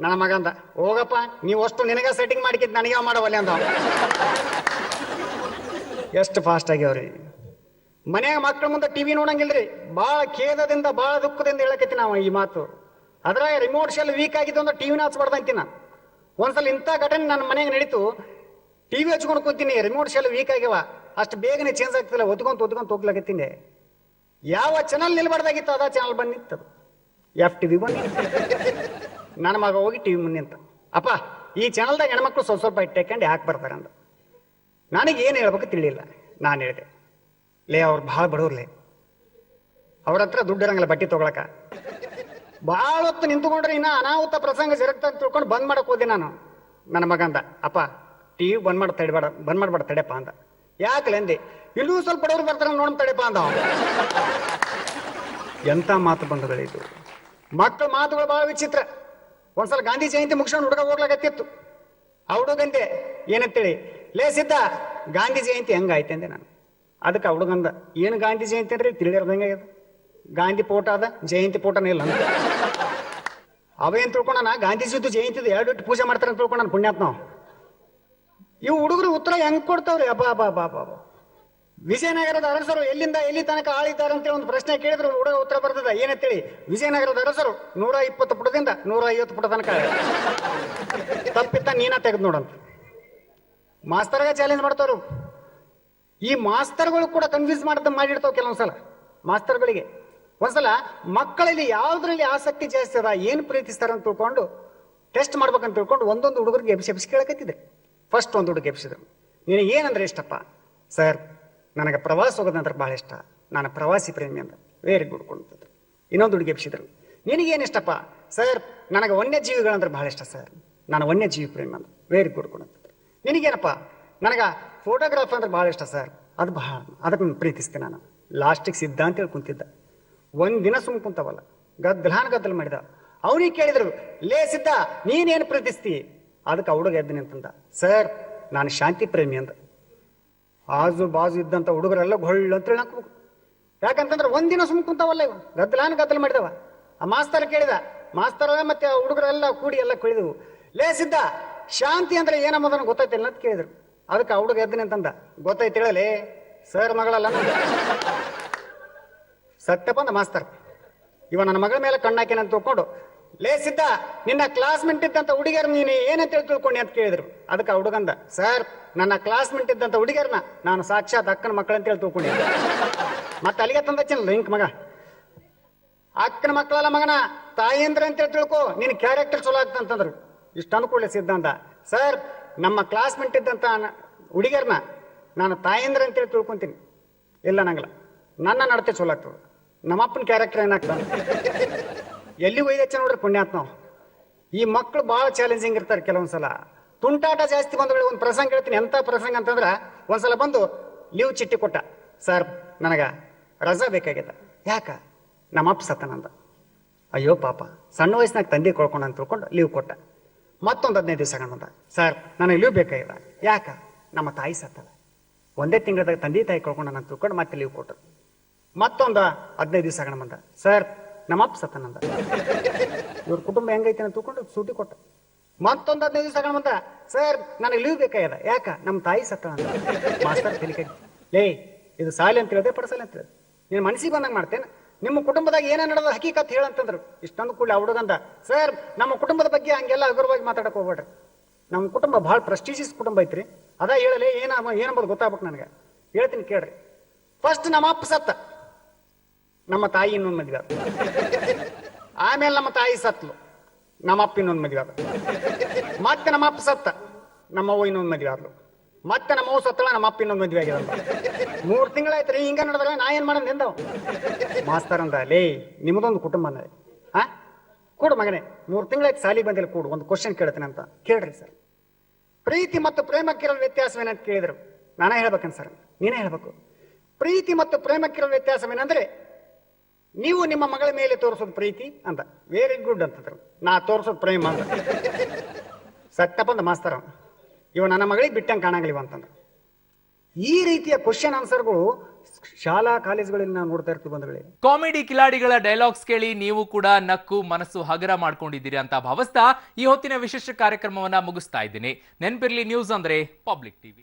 S4: ನನ್ನ ಮಗ ಅಂದ, ಹೋಗಪ್ಪ ನೀವು ಅಷ್ಟು ನಿನಗ ಸೆಟ್ಟಿಂಗ್ ಮಾಡಿಕಿದ್ ನನಗೆ ಮಾಡವಲ್ಲ ಅಂದ. ಎಷ್ಟು ಫಾಸ್ಟ್ ಆಗ್ಯಾವ್ರಿ. ಮನ್ಯಾಗ ಮಕ್ಕಳ ಮುಂದೆ ಟಿವಿ ನೋಡಂಗಿಲ್ರಿ. ಬಹಳ ಖೇದದಿಂದ ಬಹಳ ದುಃಖದಿಂದ ಹೇಳಕತ್ತಿ ನಾವು ಈ ಮಾತು. ಅದ್ರಾಗ ರಿಮೋಟ್ ಶೆಲ್ ವೀಕ್ ಆಗಿದ್ದು ಅಂದ್ರೆ ಟಿವಿನ ಹಚ್ಬಾರ್ದಂತೀನಿ ನಾನು. ಒಂದ್ಸಲ ಇಂಥ ಘಟನೆ ನನ್ನ ಮನೆಯಾಗ ನಡೀತು. ಟಿವಿ ಹಚ್ಕೊಂಡು ಕೂತೀನಿ, ರಿಮೋಟ್ ಶೆಲ್ ವೀಕ್ ಆಗ್ಯಾವ, ಅಷ್ಟು ಬೇಗನೆ ಚೇಂಜ್ ಆಗ್ತಿಲ್ಲ, ಒದ್ಕೊಂತ ಹೋಗ್ಲಾಕತ್ತೀನಿ. ಯಾವ ಚಾನಲ್ ನಿಲ್ಬಾರ್ದಾಗಿತ್ತು ಅದ ಚಾನಲ್ ಬಂದು ನಿಂತದು, FTV ಬಂದು. ನನ್ನ ಮಗ ಹೋಗಿ ಟಿವಿ ಮುಂದೆ ನಿಂತ, ಅಪ್ಪ ಈ ಚಾನಲ್ದಾಗ ಹೆಣ್ಮಕ್ಳು ಸ್ವಲ್ಪ ಇಟ್ಟಕೊಂಡು ಯಾಕೆ ಬರ್ತಾರೆ ಅಂದ. ನನಗೆ ಏನು ಹೇಳ್ಬೇಕು ತಿಳಿಲಿಲ್ಲ. ನಾನು ಹೇಳಿದೆ, ಲೇ ಅವ್ರು ಭಾಳ ಬಡವ್ರಲೇ, ಅವ್ರ ಹತ್ರ ದುಡ್ಡು ಇರಂಗಿಲ್ಲ ಬಟ್ಟೆ ತೊಗೊಳಕ. ಭಾಳ ಹೊತ್ತು ನಿಂತ್ಕೊಂಡ್ರೆ ಇನ್ನ ಅನಾಹುತ ಪ್ರಸಂಗ ಜರುಗ್ತಾ ಅಂತ ತಿಳ್ಕೊಂಡು ಬಂದ್ ಮಾಡಕ್ ಹೋದೆ ನಾನು. ನನ್ನ ಮಗ ಅಂದ, ಅಪ್ಪ ಟಿವಿ ಬಂದ್ ಮಾಡ್ಬೇಡ ತಡೆಯಪ್ಪ ಅಂದ. ಯಾಕಲೆ ಅಂದೆ, ಇನ್ನೂ ಸ್ವಲ್ಪ ಬಡವ್ರು ಬರ್ತಾರ ನೋಡಮ್ ತಡೆಯಪ್ಪ ಅಂದ. ಎಂತ ಮಾತು ಬಂಧುಗಳಿದು. ಮಕ್ಕಳ ಮಾತುಗಳು ಬಹಳ ವಿಚಿತ್ರ. ಒಂದ್ಸಲ ಗಾಂಧಿ ಜಯಂತಿ ಮುಗಿಸ್ಕೊಂಡು ಹುಡುಗ ಹೋಗ್ಲಾಗತ್ತಿತ್ತು. ಆ ಹುಡುಗಂತೆ ಏನಂತೇಳಿ, ಲೇ ಸಿದ್ಧ ಗಾಂಧಿ ಜಯಂತಿ ಹೆಂಗಾಯ್ತೆ ಅಂದೆ ನಾನು. ಅದಕ್ಕೆ ಆ ಹುಡುಗಂದ, ಏನು ಗಾಂಧಿ ಜಯಂತಿ ಅಂದ್ರೆ ತಿಳಿದಿರೋದಂಗೆ ಗಾಂಧಿ ಫೋಟೋ ಅದ, ಜಯಂತಿ ಫೋಟೋನೇ ಇಲ್ಲ ಅಂತ. ಅವೇನ್ ತಿಳ್ಕೊಂಡ ಗಾಂಧೀಜಿದ್ದು ಜಯಂತಿದು ಎರಡು ಇಟ್ಟು ಪೂಜೆ ಮಾಡ್ತಾರೆ ಅಂತ ತಿಳ್ಕೊಂಡ ಪುಣ್ಯಾತ್ ನಾವು. ಇವು ಹುಡುಗರು ಉತ್ತರ ಹೆಂಗ್ ಕೊಡ್ತಾವ್ರಿ? ಅಬ್ಬಾ. ವಿಜಯನಗರದ ಅರಸರು ಎಲ್ಲಿಂದ ಎಲ್ಲಿ ತನಕ ಆಳಿದ್ದಾರೆ ಅಂತೇಳಿ ಒಂದು ಪ್ರಶ್ನೆ ಕೇಳಿದ್ರು ಹುಡುಗ ಉತ್ತರ ಬರ್ತದ. ಏನಂತೇಳಿ, ವಿಜಯನಗರದ ಅರಸರು 120 ಪುಟದಿಂದ 150 ಪುಟ ತನಕ. ತಪ್ಪಿತ್ತ ನೀನ ತೆಗೆದು ನೋಡಂತ ಮಾಸ್ತರ್ಗ ಚಾಲೆಂಜ್ ಮಾಡ್ತಾರು. ಈ ಮಾಸ್ತರ್ಗಳು ಕೂಡ ಕನ್ಫ್ಯೂಸ್ ಮಾಡಿರ್ತಾವ ಕೆಲವೊಂದ್ಸಲ. ಮಾಸ್ತರ್ಗಳಿಗೆ ಒಂದ್ಸಲ ಮಕ್ಕಳಲ್ಲಿ ಯಾವ್ದ್ರಲ್ಲಿ ಆಸಕ್ತಿ ಜಾಸ್ತಿ ಅದ, ಏನ್ ಪ್ರೀತಿಸ್ತಾರ ಅಂತ ತಿಳ್ಕೊಂಡು ಟೆಸ್ಟ್ ಮಾಡ್ಬೇಕಂತ ತಿಳ್ಕೊಂಡು ಒಂದೊಂದು ಹುಡುಗರಿಗೆ ಎಬ್ಸಿ ಕೇಳಕತ್ತಿದ್ರೆ. ಫಸ್ಟ್ ಒಂದು ಹುಡುಗ ಎಬ್ಸಿದ್ರು, ನಿನಗೆ ಏನಂದ್ರೆ ಇಷ್ಟಪ್ಪ? ಸರ್ ನನಗೆ ಪ್ರವಾಸ ಹೋಗೋದಂದ್ರೆ ಭಾಳ ಇಷ್ಟ, ನಾನು ಪ್ರವಾಸಿ ಪ್ರೇಮಿ ಅಂತ. ವೆರಿ ಗುಡ್ ಕೊಡ್ತಿದ್ರು. ಇನ್ನೊಂದು ಹುಡುಗಿ ಎಬ್ಸಿದ್ರು, ನಿನಗೇನು ಇಷ್ಟಪ್ಪ? ಸರ್ ನನಗೆ ವನ್ಯಜೀವಿಗಳಂದ್ರೆ ಭಾಳ ಇಷ್ಟ ಸರ್, ನಾನು ವನ್ಯಜೀವಿ ಪ್ರೇಮಿ ಅಂತ. ವೆರಿ ಗುಡ್ ಕೊಡ್ತಿದ್ರು. ನಿನಗೇನಪ್ಪ? ನನಗೆ ಫೋಟೋಗ್ರಾಫ್ ಅಂದ್ರೆ ಭಾಳ ಇಷ್ಟ ಸರ್, ಅದು ಭಾಳ, ಅದಕ್ಕೆ ಪ್ರೀತಿಸ್ತೀನಿ ನಾನು. ಲಾಸ್ಟಿಗೆ ಸಿದ್ಧ ಅಂತೇಳಿ ಕುಂತಿದ್ದ. ಒಂದಿನ ಸುಮ್ ಕುಂತವಲ್ಲ, ಗದ್ದಲ ಮಾಡಿದ. ಅವನಿಗೆ ಕೇಳಿದ್ರು, ಲೇ ಸಿದ್ಧ ನೀನೇನು ಪ್ರೀತಿಸ್ತಿ? ಅದಕ್ಕೆ ಹುಡುಗ ಎದ್ದು ನಿಂತಂದ, ಸರ್ ನಾನು ಶಾಂತಿ ಪ್ರೇಮಿ ಅಂತ. ಆಜು ಬಾಜು ಇದ್ದಂಥ ಹುಡುಗರೆಲ್ಲ ಹೊಳ್ಳು ಅಂತೇಳಿ ಹಾಕ್ಬೇಕು. ಯಾಕಂತಂದ್ರೆ ಒಂದಿನ ಸುಮ್ ಕುಂತವಲ್ಲ ಇವ, ಗದ್ದಲ ಮಾಡಿದವ. ಆ ಮಾಸ್ತರ್ ಕೇಳಿದ, ಮಾಸ್ತರ ಮತ್ತೆ ಹುಡುಗರೆಲ್ಲ ಕೂಡಿ ಎಲ್ಲ ಕೇಳಿದವು, ಲೇ ಸಿದ್ಧ ಶಾಂತಿ ಅಂದ್ರೆ ಏನಂಬುದನ್ನು ಗೊತ್ತೈತಿಲ್ಲ ಅಂತ ಕೇಳಿದ್ರು. ಅದಕ್ಕೆ ಆ ಹುಡುಗ ಎದ್ದು ನಿಂತಂದ, ಗೊತ್ತೈತಿ ಹೇಳಲೇ ಸರ್ ಮಗಳಲ್ಲ ಸತ್ಯಪ್ಪ ಅಂದ ಮಾಸ್ತರ್. ಇವ ನನ್ನ ಮಗಳ ಮೇಲೆ ಕಣ್ಣಾಕಿನಂತ ತಿಳ್ಕೊಂಡು, ಲೇ ಸಿದ್ಧ ನಿನ್ನ ಕ್ಲಾಸ್ಮೇಟ್ ಇದ್ದಂತ ಹುಡುಗಿಯರ್ ನೀನು ಏನಂತ ತಿಳ್ಕೊಂಡಿ ಅಂತ ಕೇಳಿದ್ರು. ಅದಕ್ಕೆ ಆ ಹುಡುಗಂದ, ಸರ್ ನನ್ನ ಕ್ಲಾಸ್ಮೇಟ್ ಇದ್ದಂತ ಹುಡುಗಿಯರ್ನ ನಾನು ಸಾಕ್ಷಾತ್ ಅಕ್ಕನ ಮಕ್ಕಳು ಅಂತೇಳಿ ತಿಳ್ಕೊಂಡಿ. ಮತ್ತೆ ಅಲ್ಲಿಗೆ ತಂದಚ್ಚಿನಲ್ಲ ಹಿಂಕ್ ಮಗ, ಅಕ್ಕನ ಮಕ್ಕಳಲ್ಲ ಮಗನ ತಾಯೇಂದ್ರ ಅಂತೇಳಿ ತಿಳ್ಕೊ, ನಿನ್ ಕ್ಯಾರೆಕ್ಟರ್ ಚಲೋ ಆಗ್ತಂತಂದ್ರು. ಇಷ್ಟ ಅಂದ್ಕೊಳ್ಳಿ ಸಿದ್ಧಾಂತ, ಸರ್ ನಮ್ಮ ಕ್ಲಾಸ್ಮೇಟ್ ಇದ್ದಂತ ಹುಡುಗಿಯರ್ನ ನಾನು ತಾಯೇಂದ್ರ ಅಂತೇಳಿ ತಿಳ್ಕೊಂತೀನಿ. ಇಲ್ಲ ನಂಗಲ್ಲ, ನನ್ನ ನಡತೆ ಚಲೋ ಆಗ್ತದೆ, ನಮ್ಮಪ್ಪನ ಕ್ಯಾರೆಕ್ಟರ್ ಏನಾಗ್ತದೆ. ಎಲ್ಲಿಗೂ ಒಯ್ದಚ್ಚ ನೋಡ್ರಿ ಪುಣ್ಯಾತ್ ನಾವು. ಈ ಮಕ್ಕಳು ಭಾಳ ಚಾಲೆಂಜಿಂಗ್ ಇರ್ತಾರೆ. ಕೆಲವೊಂದ್ಸಲ ತುಂಟಾಟ ಜಾಸ್ತಿ ಬಂದ ಒಂದು ಪ್ರಸಂಗ ಹೇಳ್ತೀನಿ. ಎಂಥ ಪ್ರಸಂಗ ಅಂತಂದ್ರೆ, ಒಂದ್ಸಲ ಬಂದು ಲೀವ್ ಚಿಟ್ಟಿ ಕೊಟ್ಟ, ಸರ್ ನನಗೆ ರಜಾ ಬೇಕಾಗ್ಯದ. ಯಾಕ? ನಮ್ಮಪ್ಪ ಸತ್ತನಂದ. ಅಯ್ಯೋ ಪಾಪ, ಸಣ್ಣ ವಯಸ್ಸಿನಾಗ ತಂದೆ ಕೊಳ್ಕೊಂಡ ಅಂತ ತಿಳ್ಕೊಂಡು ಲೀವ್ ಕೊಟ್ಟ. ಮತ್ತೊಂದು 15 ದಿವಸ ಬಂದ, ಸರ್ ನನಗೆ ಲೀವ್ ಬೇಕಾಗ್ಯದ. ಯಾಕ? ನಮ್ಮ ತಾಯಿ ಸತ್ತದ. ಒಂದೇ ತಿಂಗಳದಾಗ ತಂದೆ ತಾಯಿ ಕೊಳ್ಕೊಂಡ ಅಂತ ತಿಳ್ಕೊಂಡು ಮತ್ತೆ ಲೀವ್ ಕೊಟ್ಟರು. ಮತ್ತೊಂದು 15 ದಿವಸ ಬಂದ, ಸರ್ ನಮ್ಮಪ್ಪ ಸತ್ತನಂದ. ಇವ್ರ ಕುಟುಂಬ ಹೆಂಗೈತೆ ಅಂತ ತಿಳ್ಕೊಂಡು ಸೂಟಿ ಕೊಟ್ಟ. ಮತ್ತೊಂದು 15 ದಿವಸ ಬಂದ, ಸರ್ ನನಗೆ ಲೀವ್ ಬೇಕಾಗ್ಯದ. ಯಾಕ? ನಮ್ಮ ತಾಯಿ ಸತ್ತನಂದ. ಮಾಸ್ತರ್ ತಲೆ ಲೇ ಇದು ಸಾಲಿ ಅಂತ ಹೇಳಿದ್ರೆ ಪಡಸಾಲಿ ಅಂತ ಹೇಳಿದ್ರೆ ನೀನು ಮನಸ್ಸಿಗೆ ಬಂದಂಗೆ ಮಾಡ್ತೇನೆ. ನಿಮ್ಮ ಕುಟುಂಬದಾಗ ಏನೇ ನಡೆದ ಹಕೀಕತ್ ಹೇಳಂತಂದ್ರು. ಇಷ್ಟೊಂದು ಕೂಡಲೇ ಆ ಹುಡುಗಂದ, ಸರ್ ನಮ್ಮ ಕುಟುಂಬದ ಬಗ್ಗೆ ಹಂಗೆಲ್ಲ ಹಗುರವಾಗಿ ಮಾತಾಡಕ್ ಹೋಗ್ಬೇಡ್ರಿ, ನಮ್ಮ ಕುಟುಂಬ ಭಾಳ ಪ್ರೆಸ್ಟೀಜಿಯಸ್ ಕುಟುಂಬ ಐತ್ರಿ. ಅದ ಹೇಳಲಿ ಏನಂಬುದು ಗೊತ್ತಾಗ್ಬೇಕು ನನಗೆ. ಹೇಳ್ತೀನಿ ಕೇಳ್ರಿ. ಫಸ್ಟ್ ನಮ್ಮ ಅಪ್ಪ ಸತ್ತ, ನಮ್ಮ ತಾಯಿ ಇನ್ನೊಂದು ಮದ್ವೆ ಆದ. ಆಮೇಲೆ ನಮ್ಮ ತಾಯಿ ಸತ್ಲು, ನಮ್ಮ ಅಪ್ಪ ಇನ್ನೊಂದು ಮದ್ವೆ ಆದ. ಮತ್ತೆ ನಮ್ಮ ಅಪ್ಪ ಸತ್ತ, ನಮ್ಮವ್ವ ಇನ್ನೊಂದು ಮದ್ವೆ ಆದ್ಲು. ಮತ್ತೆ ನಮ್ಮವ್ವ ಸತ್ತಳ, ನಮ್ಮ ಅಪ್ಪ ಇನ್ನೊಂದು ಮದ್ವೆ ಆಗ್ಯದ. 3 ತಿಂಗಳಾಯ್ತ್ರಿ ಹಿಂಗ ನಡೆದ್ರೆ ನಾ ಏನ್ ಮಾಡೋದು ಎಂದವ್. ಮಾಸ್ತರ್ ಅಂದ, ಲೇ ನಿಮ್ದೊಂದು ಕುಟುಂಬ ಅಂದ್ರೆ ಕೂಡು ಮಗನೇ, 3 ತಿಂಗಳಾಯ್ತು ಸಾಲಿ ಬಂದಿಲ್ಲ, ಕೂಡು ಒಂದು ಕ್ವಶನ್ ಕೇಳ್ತೀನಿ ಅಂತ. ಕೇಳ್ರಿ ಸರ್, ಪ್ರೀತಿ ಮತ್ತು ಪ್ರೇಮಕ್ಕಿರೋ ವ್ಯತ್ಯಾಸವೇನಂತ ಕೇಳಿದ್ರು. ನಾನೇ ಹೇಳ್ಬೇಕಂತ ಸರ್, ನೀನೇ ಹೇಳ್ಬೇಕು. ಪ್ರೀತಿ ಮತ್ತು ಪ್ರೇಮಕ್ಕಿರೋ ವ್ಯತ್ಯಾಸವೇನಂದ್ರೆ, ನೀವು ನಿಮ್ಮ ಮಗಳ ಮೇಲೆ ತೋರಿಸೋದು ಪ್ರೀತಿ ಅಂತ, ವೆರಿ ಗುಡ್ ಅಂತಂದ್ರು. ನಾ ತೋರಿಸೋದು ಪ್ರೇಮ ಅಂತ. ಸತ್ಯಪ್ಪ ಅಂದ ಮಾಸ್ತರ, ಇವ ನನ್ನ ಮಗಳಿಗೆ ಬಿಟ್ಟಂಗೆ ಕಾಣಾಗಲಿವ ಅಂತಂದ್ರೆ. ಈ ರೀತಿಯ ಕ್ವಶನ್ ಆನ್ಸರ್ಗಳು ಶಾಲಾ ಕಾಲೇಜುಗಳಲ್ಲಿ ನಾವು ನೋಡ್ತಾ ಇರ್ತೀವಿ ಬಂಧುಗಳೇ.
S1: ಕಾಮಿಡಿ ಕಿಲಾಡಿಗಳ ಡೈಲಾಗ್ಸ್ ಕೇಳಿ ನೀವು ಕೂಡ ನಕ್ಕು ಮನಸ್ಸು ಹಗರ ಮಾಡ್ಕೊಂಡಿದ್ದೀರಿ ಅಂತ ಭಾವಿಸ್ತಾ ಈ ಹೊತ್ತಿನ ವಿಶೇಷ ಕಾರ್ಯಕ್ರಮವನ್ನ ಮುಗಿಸ್ತಾ ಇದ್ದೀನಿ. ನೆನಪಿರ್ಲಿ, ನ್ಯೂಸ್ ಅಂದ್ರೆ ಪಬ್ಲಿಕ್ ಟಿವಿ.